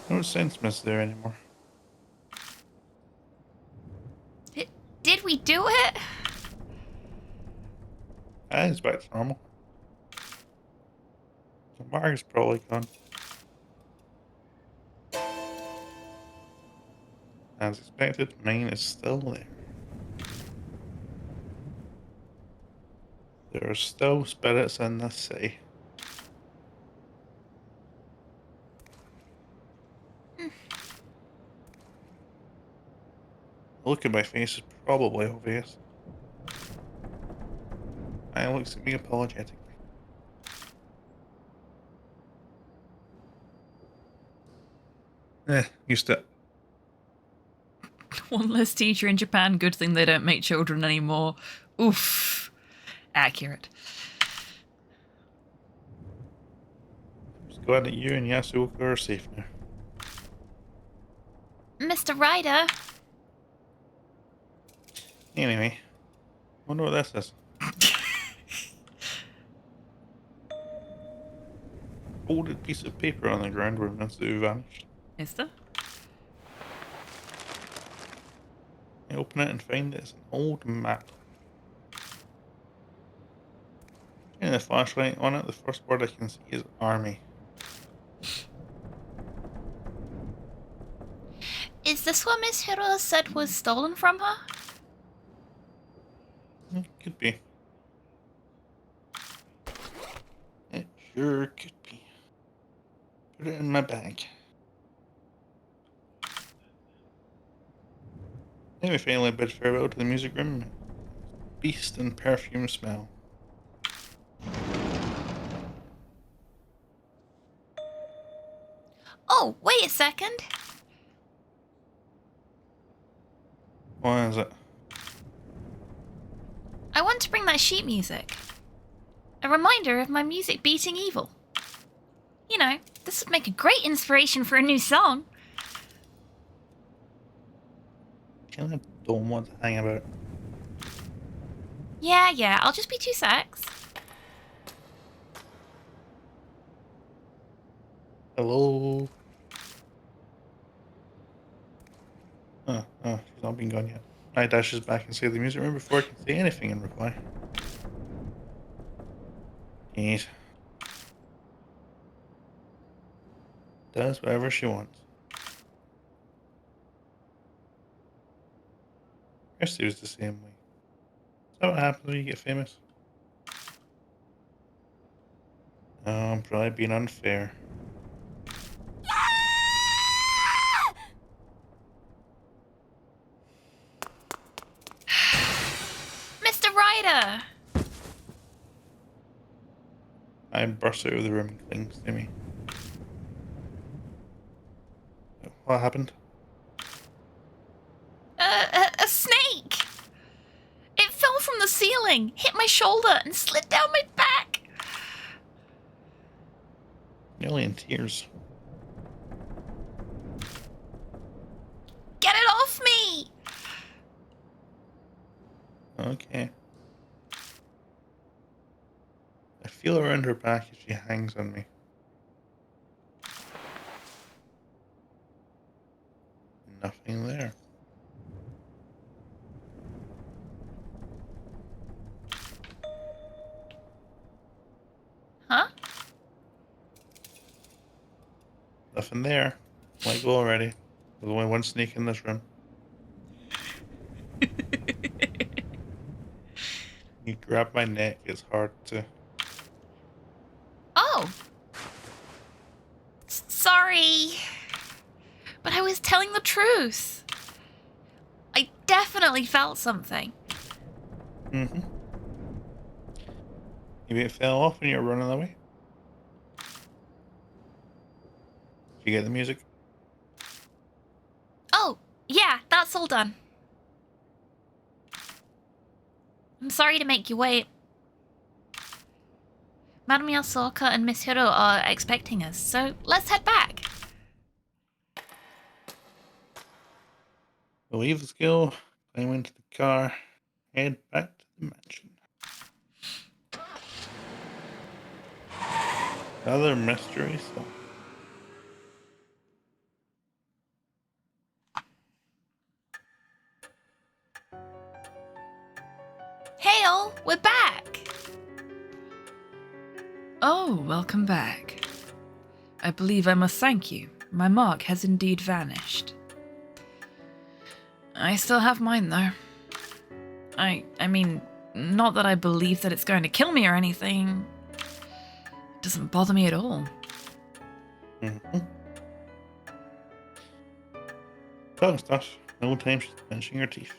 No sense miss there anymore. Did we do it? It's back to normal. The mark is probably gone. As expected, mine is still there. There are still spirits in this city. The look at my face is probably obvious. I looks at me apologetically. Used to it. One less teacher in Japan. Good thing they don't make children anymore. Oof. Accurate. Just glad that you and Yasuoka are safe now. Mr. Ryder. Anyway, wonder what this is. Folded piece of paper on the ground where Mitsu vanished. Is there? I open it and find it's an old map. In the flashlight on it, the first word I can see is army. Is this what Miss Hiro said was stolen from her? Could be. It sure could be. Put it in my bag. Then we finally bid farewell to the music room. Beast and perfume smell. Oh, wait a second. What is it? I want to bring that sheet music. A reminder of my music beating evil. You know, this would make a great inspiration for a new song. Kinda don't want to hang about. Yeah, I'll just be 2 secs. Hello? Oh, she's not been gone yet. I dashes back inside the music room before I can say anything in reply. Jeez. Does whatever she wants. Christy was the same way. Is that what happens when you get famous? Oh, I'm probably being unfair. Mr. Ryder! I burst out of the room and clings to me. What happened? A snake! It fell from the ceiling, hit my shoulder, and slid down my back. Nearly in tears. Get it off me! Okay. I feel around her back as she hangs on me. Nothing there. Nothing there. Let go already. There's only one snake in this room. You grab my neck, it's hard to... Oh! Sorry. But I was telling the truth. I definitely felt something. Mm-hmm. Maybe it fell off when you were running away. Did you get the music? Oh, yeah, that's all done. I'm sorry to make you wait. Madame Yasoka and Miss Hiro are expecting us, so let's head back. We'll leave the skill, climb into the car, head back to the mansion. Another mystery song. Hey all, we're back! Oh, welcome back. I believe I must thank you. My mark has indeed vanished. I still have mine though. I mean, not that I believe that it's going to kill me or anything. It doesn't bother me at all. Mm-hmm. Tongue stuff. No time she's clenching her teeth.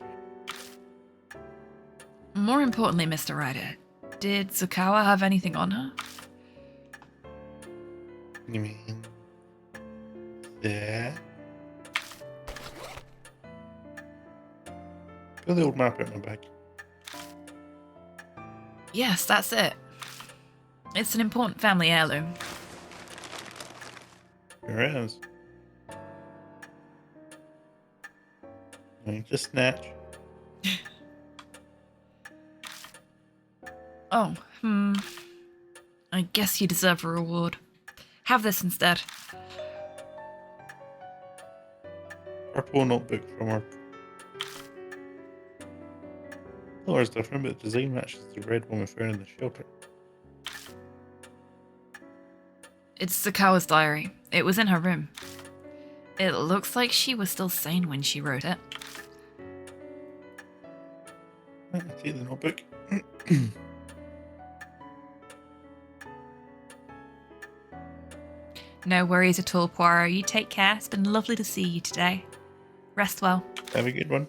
More importantly, Mr. Ryder, did Zukawa have anything on her? You mean... that? Pull the old map out my bag. Yes, that's it. It's an important family heirloom. Sure is. I need to snatch. Oh, I guess you deserve a reward. Have this instead. Purple notebook from her. Color's different, but the design matches the red one we found in the shelter. It's Zukawa's diary. It was in her room. It looks like she was still sane when she wrote it. I see the notebook. No worries at all, Poirot. You take care. It's been lovely to see you today. Rest well. Have a good one.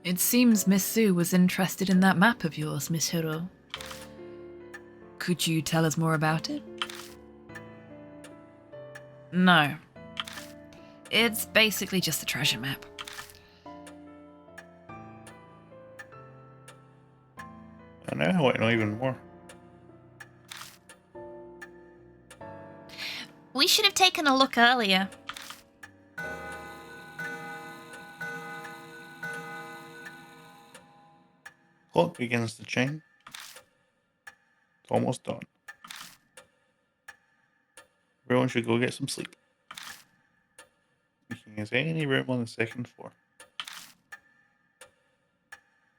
It seems Miss Sue was interested in that map of yours, Miss Hiro. Could you tell us more about it? No. It's basically just a treasure map. And now I want to know even more. We should have taken a look earlier. Clock begins to chime. It's almost dawn. Everyone should go get some sleep. Thinking is any room on the second floor.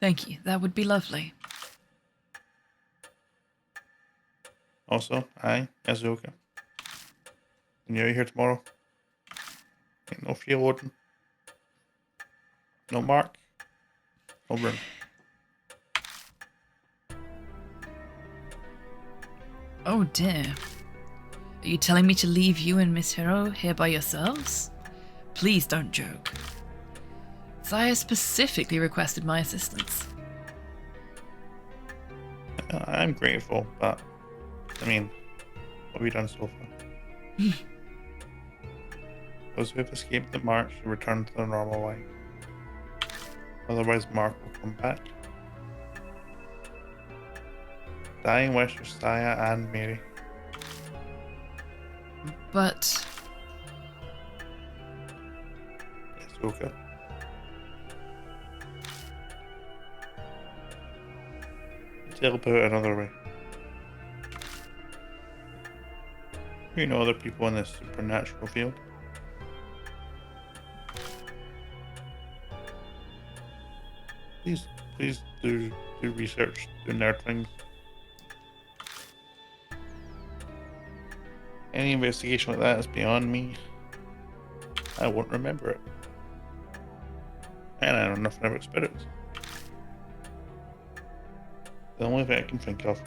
Thank you. That would be lovely. Also, I, Azuka. And you're here tomorrow. Ain't no freeloading. No Mark. No room. Oh dear. Are you telling me to leave you and Miss Hiro here by yourselves? Please don't joke. Saya specifically requested my assistance. I'm grateful, but I mean, what have we done so far? Those who have escaped the march should return to their normal life. Otherwise, Mark will come back. Dying wish for Saya and Mary. But It's okay. Tell about it another way. You know other people in this supernatural field. Please do research, do nerd things. Any investigation like that is beyond me. I won't remember it. And I know nothing about spirits. The only thing I can think of.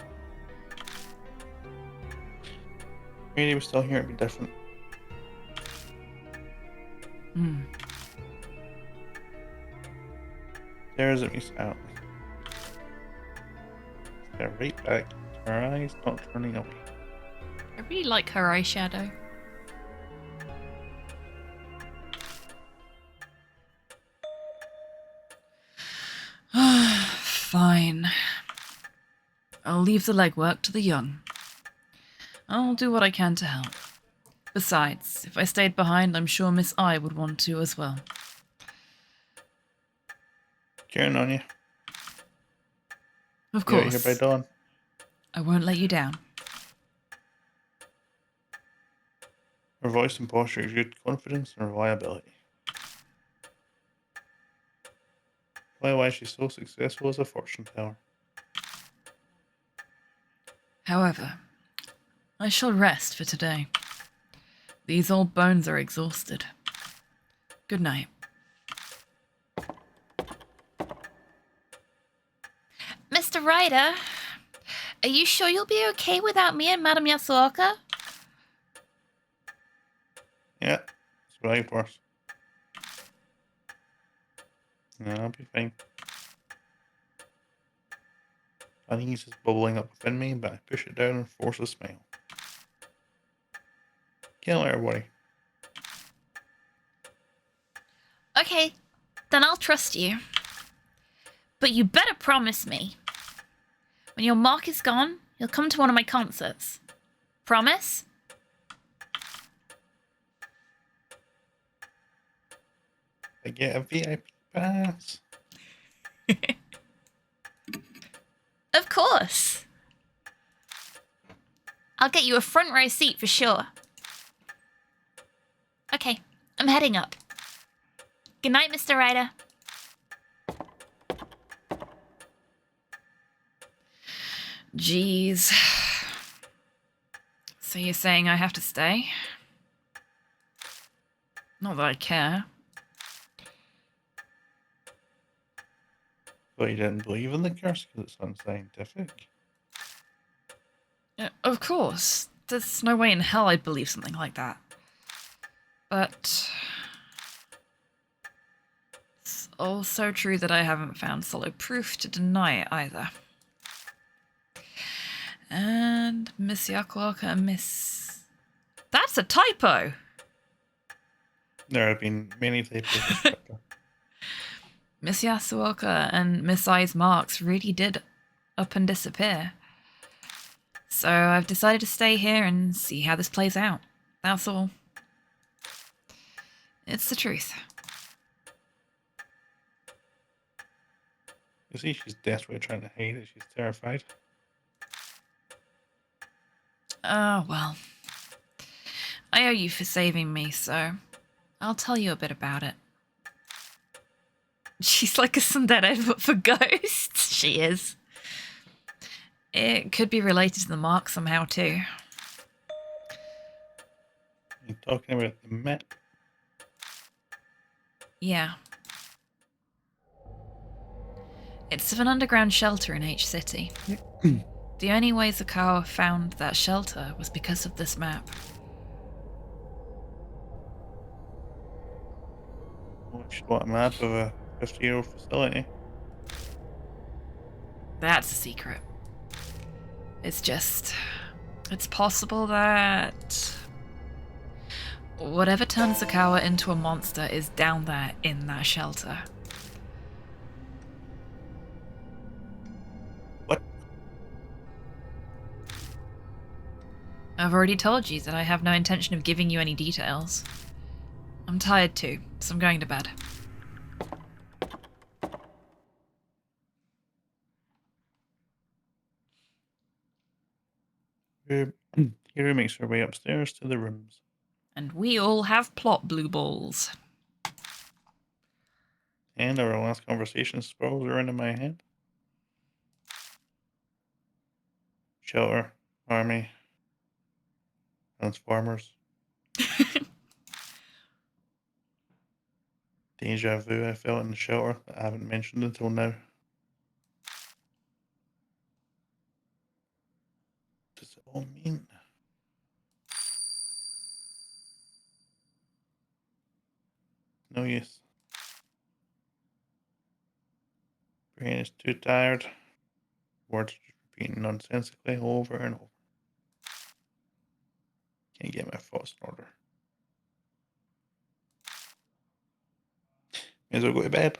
Maybe he was still here, it'd be different. Hmm. Stares at me silently. Stare right back, her eyes not turning away. I really like her eyeshadow. Fine. I'll leave the legwork to the young. I'll do what I can to help. Besides, if I stayed behind, I'm sure Miss I would want to as well. Counting on you. Of Be out here by course. dawn. I won't let you down. Her voice and posture exude confidence and reliability. Why she's so successful as a fortune teller. However, I shall rest for today. These old bones are exhausted. Good night. Mr. Ryder, are you sure you'll be okay without me and Madame Yasuoka? Yeah, it's right worse. No, I'll be fine. Unease is bubbling up within me, but I push it down and force a smile. Can't let her worry. Okay, then I'll trust you. But you better promise me. When your mark is gone, you'll come to one of my concerts. Promise? I get a VIP pass. Of course. I'll get you a front row seat for sure. Okay, I'm heading up. Good night, Mr. Ryder. Jeez. So you're saying I have to stay? Not that I care. But you didn't believe in the curse because it's unscientific. Of course. There's no way in hell I'd believe something like that. But it's also true that I haven't found solid proof to deny it either. And Miss Yakuoka and Miss... That's a typo! There have been many typos. Miss Yasuoka and Miss I's marks really did up and disappear. So I've decided to stay here and see how this plays out. That's all. It's the truth. You see, she's desperately trying to hide it. She's terrified. Well. I owe you for saving me, so I'll tell you a bit about it. She's like a tsundere, but for ghosts. She is. It could be related to the mark somehow, too. You're talking about the map. Yeah. It's of an underground shelter in H City. The only way Zakawa found that shelter was because of this map. What, a map of a 50-year-old facility? That's a secret. It's just... It's possible that... whatever turns Zakawa into a monster is down there in that shelter. What? I've already told you that I have no intention of giving you any details. I'm tired too, so I'm going to bed. Hiro makes her way upstairs to the rooms. And we all have plot blue balls. And our last conversation swirls around in my head. Shelter, army. Transformers. Deja vu I felt in the shelter that I haven't mentioned until now. What does it all mean? No use. Brain is too tired. Words just repeating nonsensically over and over. Can't get my thoughts in order. May as well go to bed.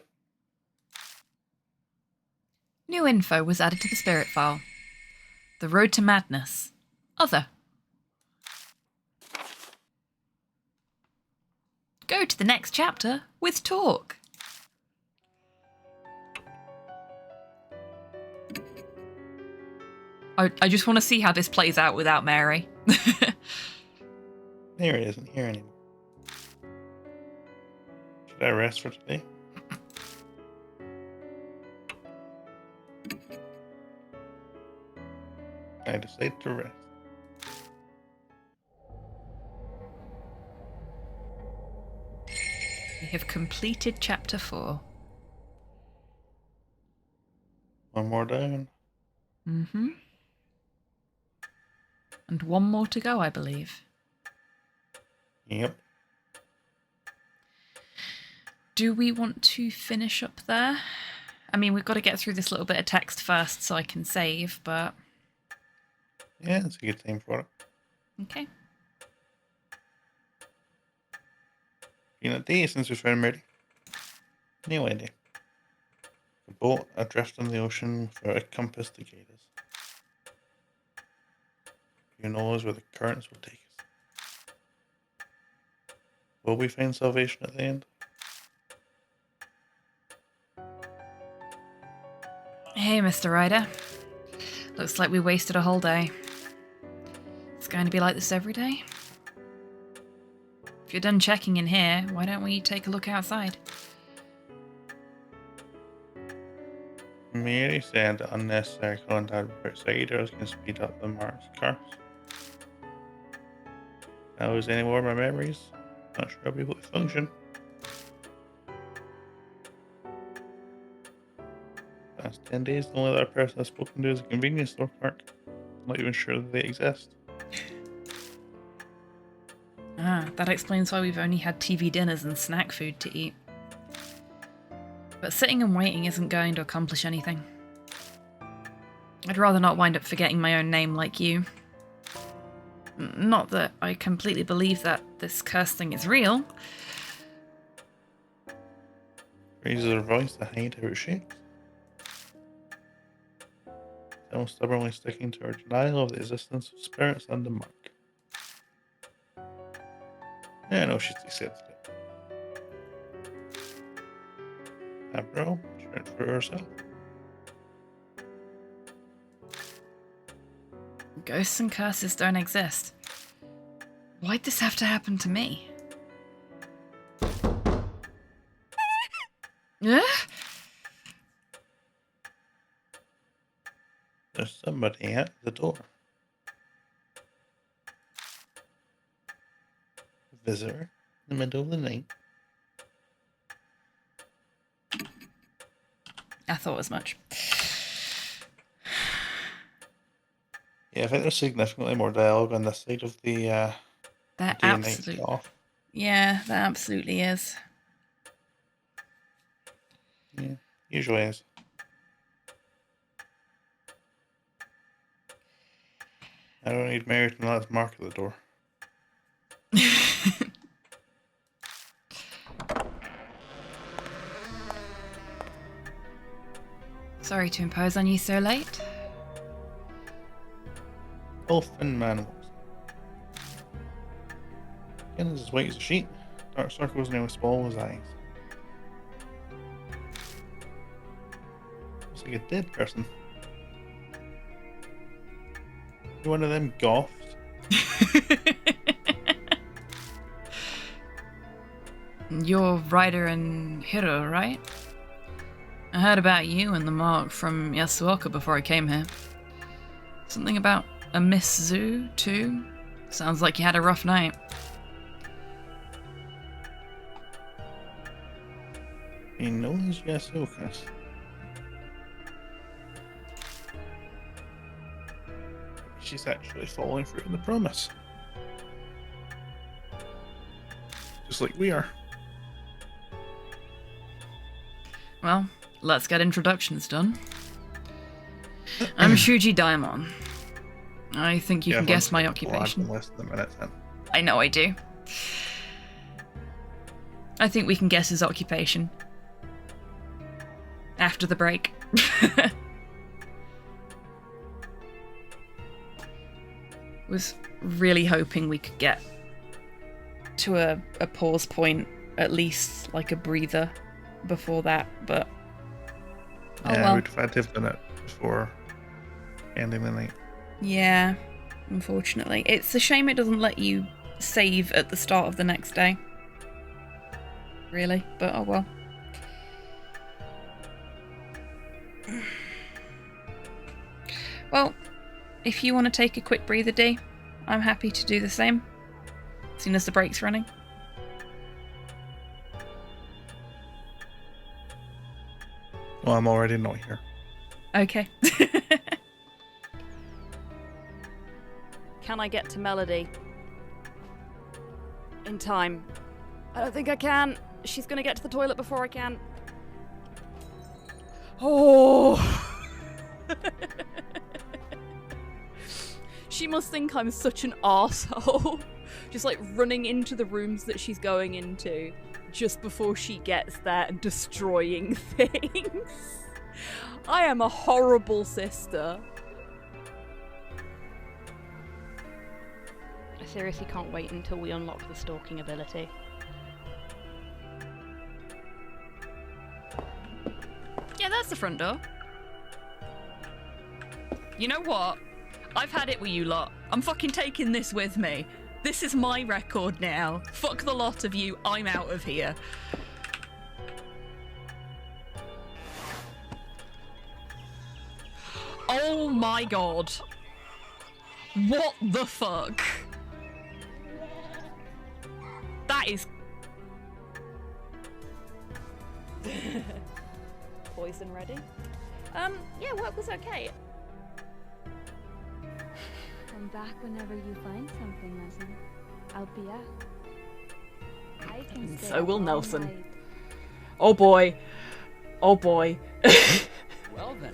New info was added to the spirit file. The Road to Madness. Other. Go to the next chapter with talk. I just want to see how this plays out without Mary. Mary isn't here anymore. Should I rest for today? I decide to rest. We have completed chapter 4. One more down. Mm-hmm. And one more to go, I believe. Yep. Do we want to finish up there? I mean, we've got to get through this little bit of text first so I can save, but... Yeah, it's a good time for it. Okay. Been a day since we found Mary. No idea. A boat adrift on the ocean without a compass to guide us. Who knows where the currents will take us? Will we find salvation at the end? Hey, Mr. Ryder. Looks like we wasted a whole day. It's going to be like this every day. If you're done checking in here, why don't we take a look outside? Mary said that unnecessary contact with outsiders can speed up the Mark's curse. Now, is any more of my memories? Not sure I'll be able to function. Last 10 days, the only other person I've spoken to is a convenience store clerk. I'm not even sure that they exist. Ah, that explains why we've only had TV dinners and snack food to eat. But sitting and waiting isn't going to accomplish anything. I'd rather not wind up forgetting my own name like you. Not that I completely believe that this curse thing is real. Raises her voice to hide how it shakes. Still stubbornly sticking to her denial of the existence of spirits and the Mark. Yeah, I know she's accepted it. After all, she went through it herself. Ghosts and curses don't exist. Why'd this have to happen to me? There's somebody at the door. A visitor in the middle of the night. I thought as much. Yeah, I think there's significantly more dialogue on this side of the There day and night absolutely, off. yeah, there absolutely is. Yeah, usually is. I don't need Mary to let us Mark at the door. Sorry to impose on you so late. Elfin man walks. Skin is as white as a sheet. Dark circles nearly small as eyes. Looks like a dead person. You one of them goths? You're Ryder and Hiro, right? I heard about you and the Mark from Yasuoka before I came here. Something about a Miss Zoo, too? Sounds like you had a rough night. He knows yes, Lucas. She's actually following through on the promise. Just like we are. Well, let's get introductions done. I'm Shuji Daimon. I think you can guess my occupation. Less than a minute then. I know I do. I think we can guess his occupation. After the break. Was really hoping we could get to a pause point, at least like a breather before that, but oh yeah, well. we'd have had to have done it before ending the night. Yeah, unfortunately. It's a shame it doesn't let you save at the start of the next day. Really, but oh well. Well, if you want to take a quick breather, D, I'm happy to do the same, as soon as the break's running. Well, I'm already not here. Okay. Can I get to Melody? In time. I don't think I can. She's gonna get to the toilet before I can. Oh! She must think I'm such an arsehole. Just like running into the rooms that she's going into just before she gets there and destroying things. I am a horrible sister. I seriously can't wait until we unlock the stalking ability. Yeah, that's the front door. You know what? I've had it with you lot. I'm fucking taking this with me. This is my record now. Fuck the lot of you. I'm out of here. Oh my god. What the fuck? That is... Poison ready? Yeah, work was okay. Come back whenever you find something, Nelson. I'll be back. I can stay So will all Nelson. night. Oh boy. Oh boy. Well then.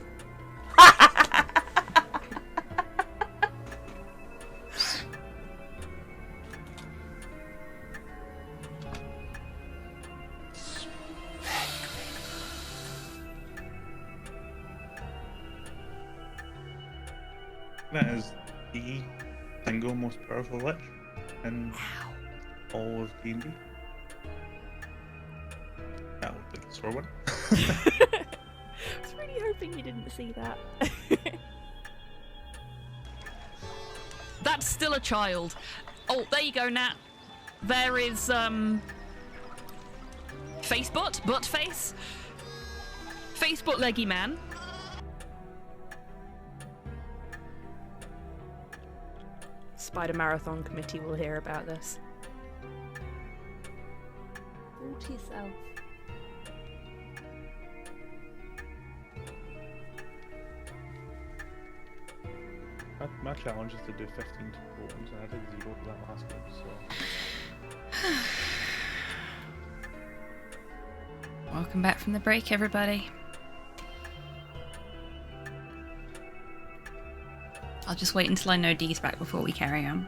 That is the single most powerful lich in all of D&D. That would be the sore one. I was really hoping you didn't see that. That's still a child. Oh, there you go, Nat. There is, face butt face. Face butt leggy man. Spider Marathon Committee will hear about this. Go to yourself. My challenge is to do 15 totems, and I did 0 for that last game, so... Welcome back from the break, everybody. I'll just wait until I know Dee's back before we carry on.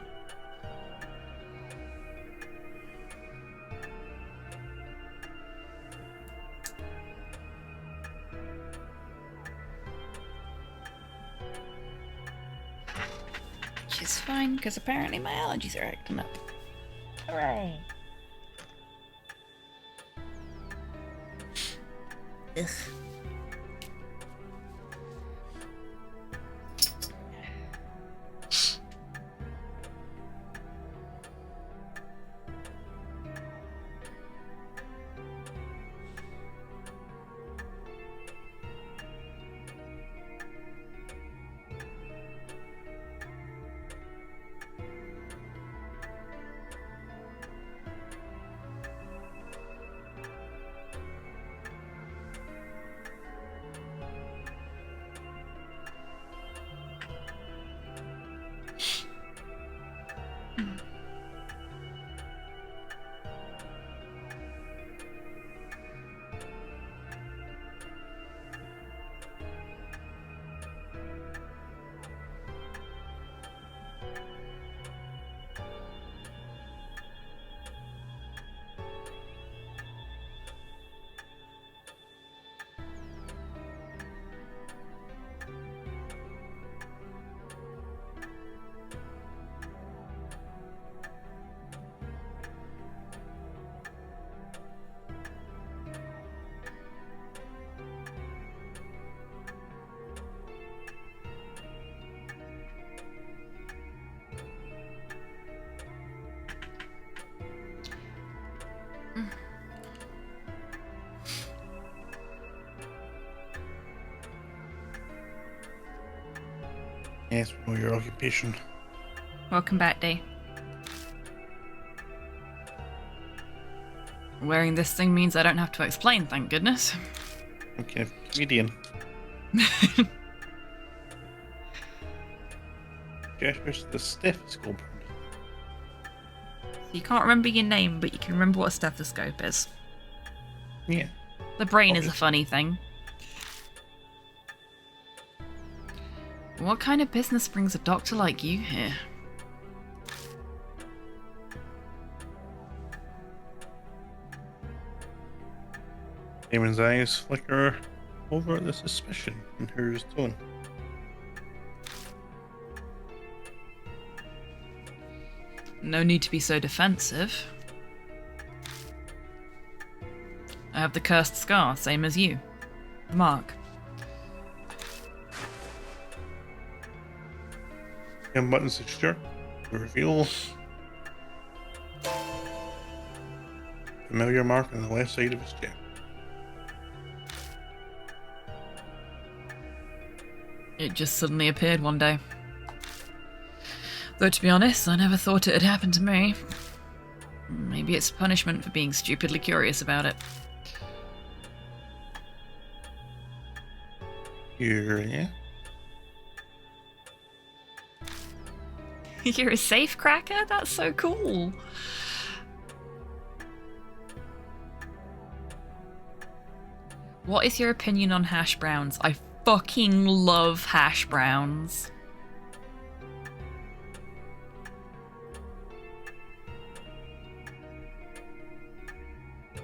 Which is fine, because apparently my allergies are acting up. Hooray! Ugh. Yes, we know your occupation. Welcome back, Dee. Wearing this thing means I don't have to explain, thank goodness. Okay, comedian. Gestures the stethoscope. You can't remember your name, but you can remember what a stethoscope is. Yeah. The brain is a Obviously. funny thing. What kind of business brings a doctor like you here? Damon's eyes flicker over the suspicion in her tone. No need to be so defensive. I have the cursed scar, same as you. Mark. And button signature to reveal familiar mark on the left side of his chest. It just suddenly appeared one day. Though to be honest, I never thought it had happened to me. Maybe it's punishment for being stupidly curious about it. Yeah. You're a safe cracker? That's so cool. What is your opinion on hash browns? I fucking love hash browns.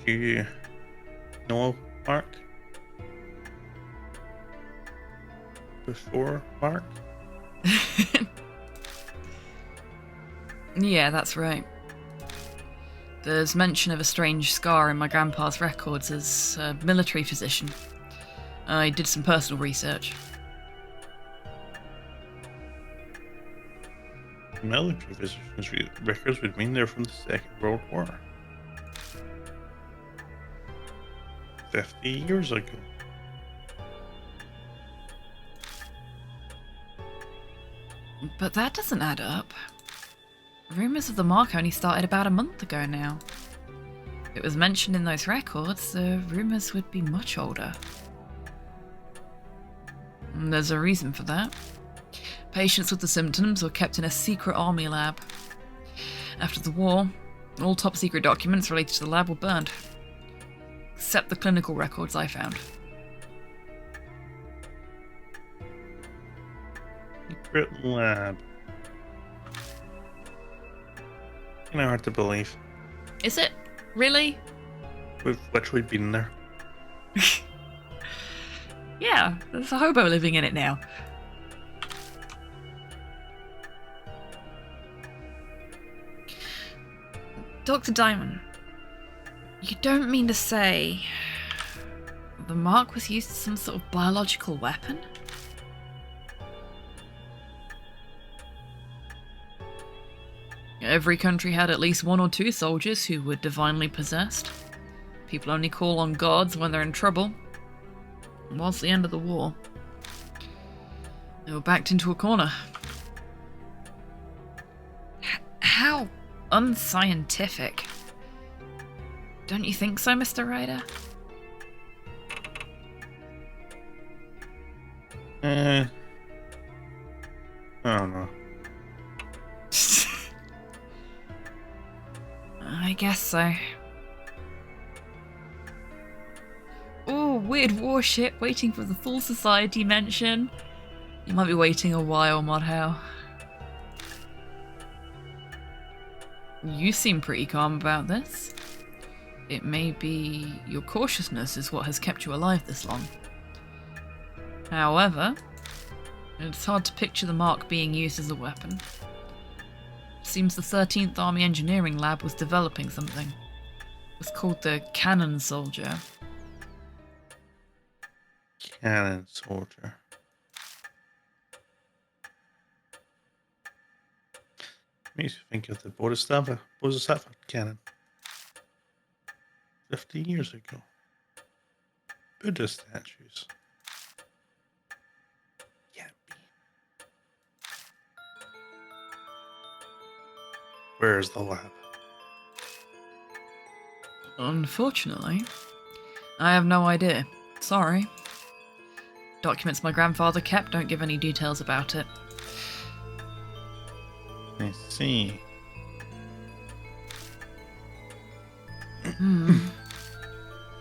Do you know Mark? Before Mark? Yeah, that's right. There's mention of a strange scar in my grandpa's records as a military physician. I did some personal research. Military physicians' records would mean they're from the Second World War. 50 years ago. But that doesn't add up. Rumours of the mark only started about a month ago now. If it was mentioned in those records, the rumours would be much older. And there's a reason for that. Patients with the symptoms were kept in a secret army lab. After the war, all top secret documents related to the lab were burned. Except the clinical records I found. Secret lab. Kind of hard to believe. Is it? Really? We've literally been there. Yeah, there's a hobo living in it now. Dr. Diamond, you don't mean to say the mark was used as some sort of biological weapon? Every country had at least one or two soldiers who were divinely possessed. People only call on gods when they're in trouble. It was the end of the war. They were backed into a corner. How unscientific. Don't you think so, Mr. Ryder? I don't know. I guess so. Oh, weird warship waiting for the full society mention. You might be waiting a while, Modhow. You seem pretty calm about this. It may be your cautiousness is what has kept you alive this long. However, it's hard to picture the mark being used as a weapon. Seems the 13th Army Engineering Lab was developing something. It was called the Cannon Soldier. Cannon soldier. Makes you think of the Bodhisattva cannon. 50 years ago. Buddha statues. Yeah. Where's the lab? Unfortunately, I have no idea. Sorry. Documents my grandfather kept don't give any details about it. I see.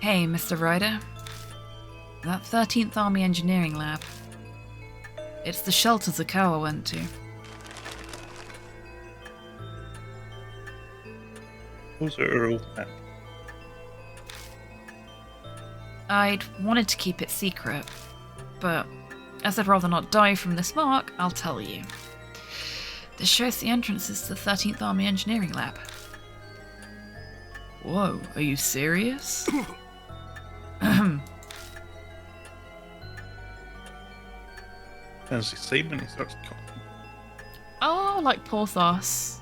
Hey, Mr. Ryder. That 13th Army Engineering Lab. It's the shelter Zakawa went to. Those are her old men. I'd wanted to keep it secret, but as I'd rather not die from this mark, I'll tell you. This shows the entrances to the 13th Army Engineering Lab. Whoa, are you serious? There's excitement, he starts coughing. Oh, like Porthos.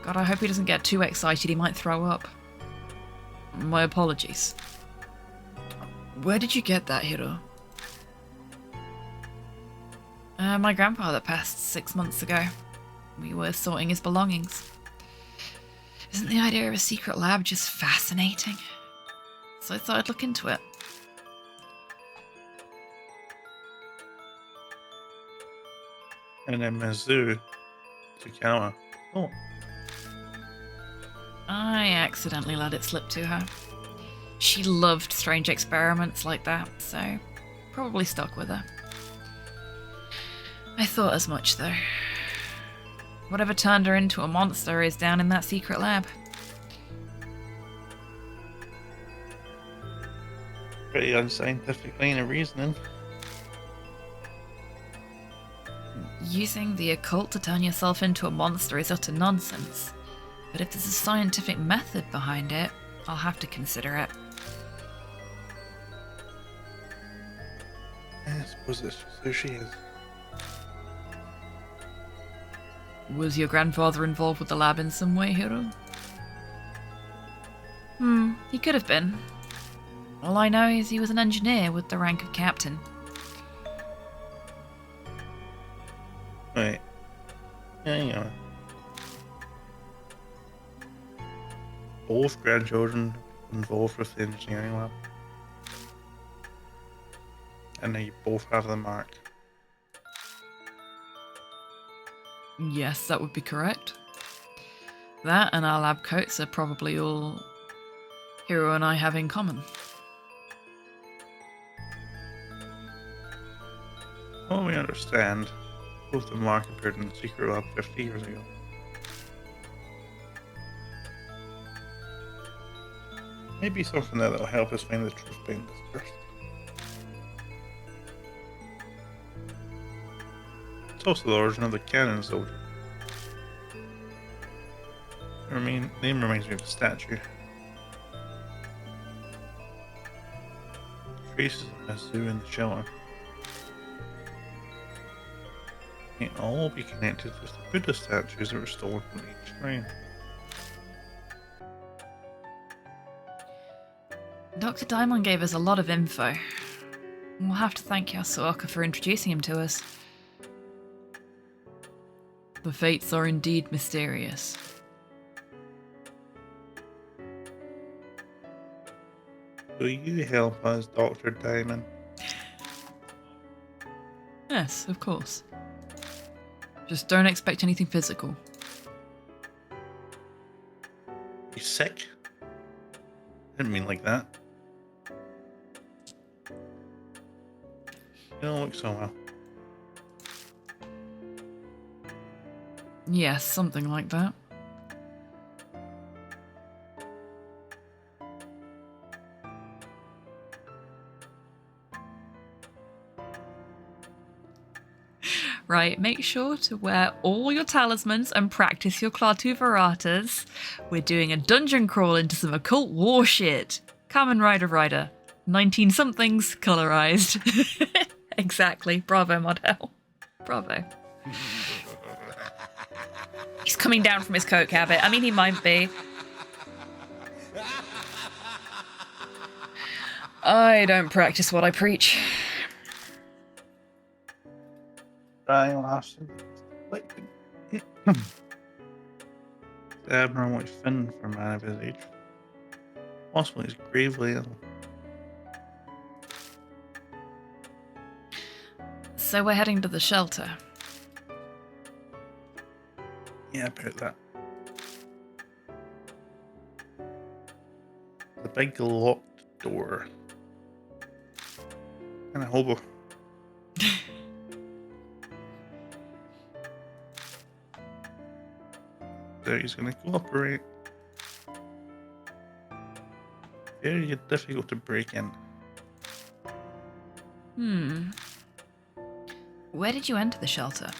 God, I hope he doesn't get too excited, he might throw up. My apologies. Where did you get that, Hiro? My grandfather passed 6 months ago. We were sorting his belongings. Isn't the idea of a secret lab just fascinating? So I thought I'd look into it. And then Mizu Tsukawa. Oh. I accidentally let it slip to her. She loved strange experiments like that, so probably stuck with her. I thought as much, though. Whatever turned her into a monster is down in that secret lab. Pretty unscientific line of reasoning. Using the occult to turn yourself into a monster is utter nonsense. But if there's a scientific method behind it, I'll have to consider it. I suppose it's just who she is. Was your grandfather involved with the lab in some way, Hiro? He could have been. All I know is he was an engineer with the rank of captain. Right. Hang on. Both grandchildren involved with the engineering lab. And they both have the mark. Yes, that would be correct. That and our lab coats are probably all Hiro and I have in common. Well, we understand. Both the mark appeared in the secret lab 50 years ago. Maybe something that'll help us find the truth behind this first. It's also the origin of the cannon soldier. Name reminds me of a statue. Traces of Mizu in the shelter. May all be connected with the Buddha statues that were stolen from each shrine. Dr. Daimon gave us a lot of info. We'll have to thank Yasuoka for introducing him to us. The fates are indeed mysterious. Will you help us, Dr. Diamond? Yes, of course. Just don't expect anything physical. You sick? Didn't mean like that. You don't look so well. Yes, something like that. Right, make sure to wear all your talismans and practice your Klaatu Veratas. We're doing a dungeon crawl into some occult war shit. Kamen Rider. 19-somethings colorized. Exactly. Bravo, Model. Bravo. He's coming down from his coke habit. I mean, he might be. I don't practice what I preach. Trying last. Like, Abnormally thin for a man of his age. Possibly he's gravely ill. So we're heading to the shelter. Yeah, about that. The big locked door. And a hobo. There he's gonna cooperate. Very difficult to break in. Where did you enter the shelter?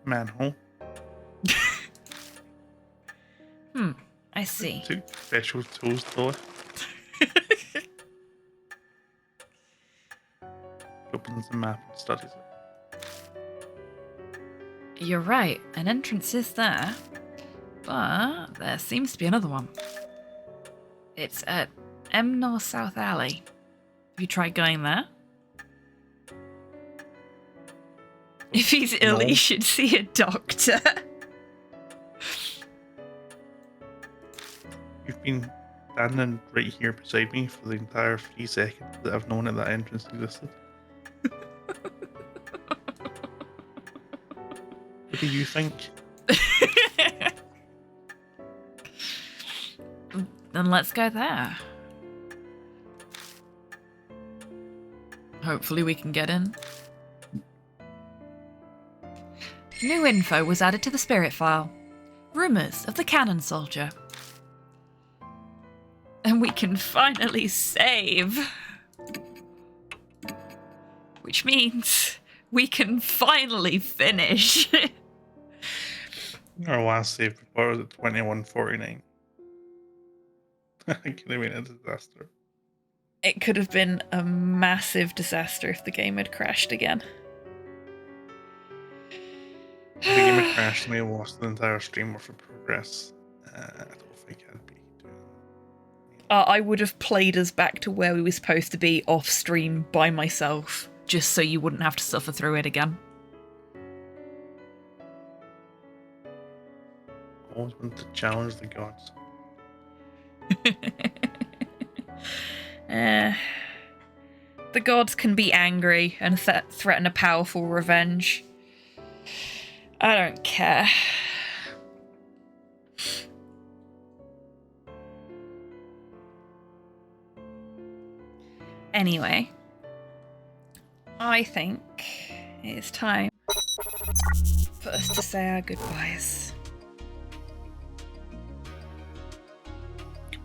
Manhole. I see. Two special tools to lift. Opens the map and studies it. You're right, an entrance is there, but there seems to be another one. It's at Emnor South Alley. Have you tried going there? If he's ill, No. he should see a doctor. You've been standing right here beside me for the entire 3 seconds that I've known that that entrance existed. What do you think? Then let's go there. Hopefully we can get in. New info was added to the spirit file. Rumours of the cannon soldier. And we can finally save. Which means we can finally finish. Our last save before was at 21:49. It could have been a disaster. It could have been a massive disaster if the game had crashed again. If the game had crashed and we lost the entire stream worth of progress, I don't think I'd be doing I would have played us back to where we were supposed to be off stream by myself, just so you wouldn't have to suffer through it again. Always want to challenge the gods. The gods can be angry and threaten a powerful revenge. I don't care. Anyway, I think it's time for us to say our goodbyes.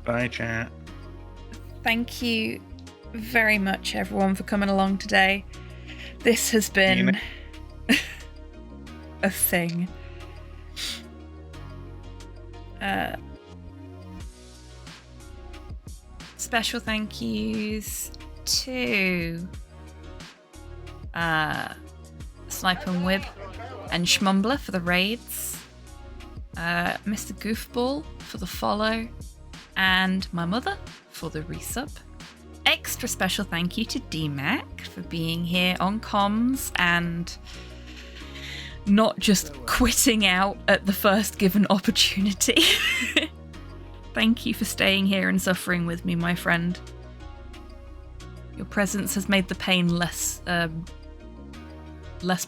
Bye, chat. Thank you very much, everyone, for coming along today. This has been a thing. Special thank yous to Sniper and Wib and Schmumbler for the raids, Mr. Goofball for the follow, and my mother for the resub. Extra special thank you to DMAC for being here on comms and not just quitting out at the first given opportunity. Thank you for staying here and suffering with me, my friend. Your presence has made the pain less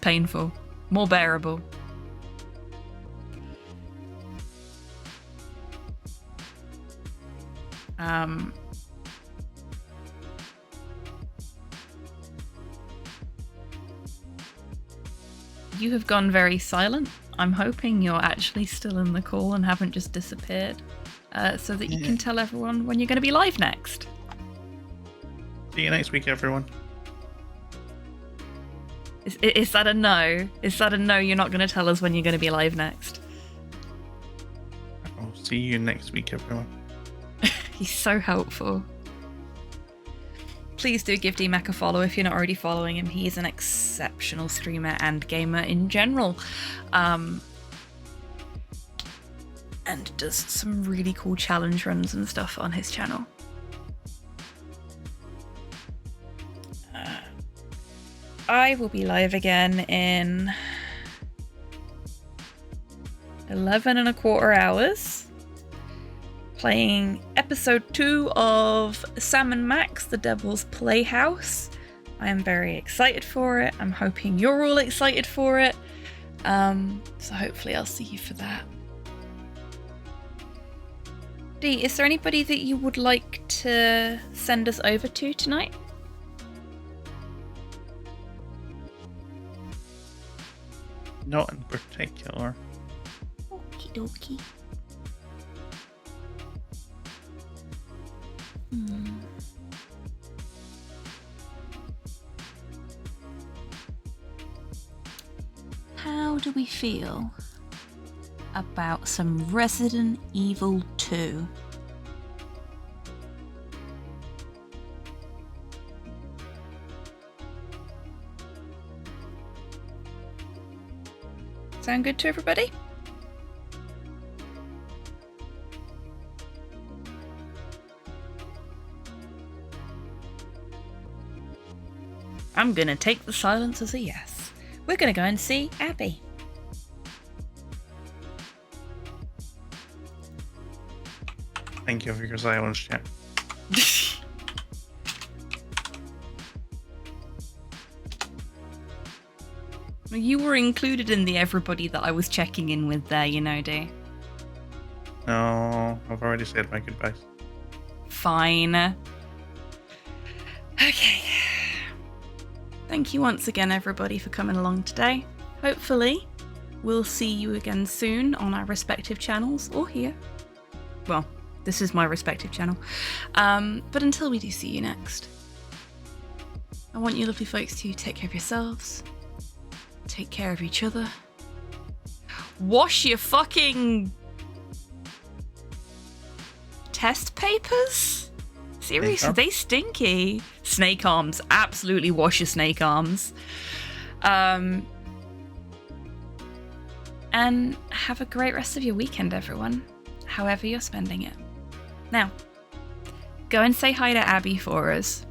painful, more bearable. You have gone very silent. I'm hoping you're actually still in the call and haven't just disappeared, so that you can tell everyone when you're going to be live next. See you next week, everyone. Is that a no? Is that a no? You're not going to tell us when you're going to be live next? I'll see you next week, everyone. He's so helpful. Please do give DMAC a follow if you're not already following him. He is an exceptional streamer and gamer in general. And does some really cool challenge runs and stuff on his channel. I will be live again in 11 and a quarter hours. Playing episode 2 of Sam and Max, The Devil's Playhouse. I am very excited for it. I'm hoping you're all excited for it. So hopefully I'll see you for that. Dee, is there anybody that you would like to send us over to tonight? Not in particular. Okie dokie. How do we feel about some Resident Evil 2? Sound good to everybody? I'm gonna take the silence as a yes. We're gonna go and see Abby. Thank you for your silence, chat. You were included in the everybody that I was checking in with there, you know, Dee. No, I've already said my goodbyes. Fine. Okay. Thank you once again, everybody, for coming along today. Hopefully, we'll see you again soon on our respective channels, or here. Well, this is my respective channel. But until we do see you next, I want you lovely folks to take care of yourselves, take care of each other, wash your fucking test papers? Seriously, they stinky. Snake arms, absolutely wash your snake arms. And have a great rest of your weekend, everyone, however you're spending it. Now, go and say hi to Abby for us.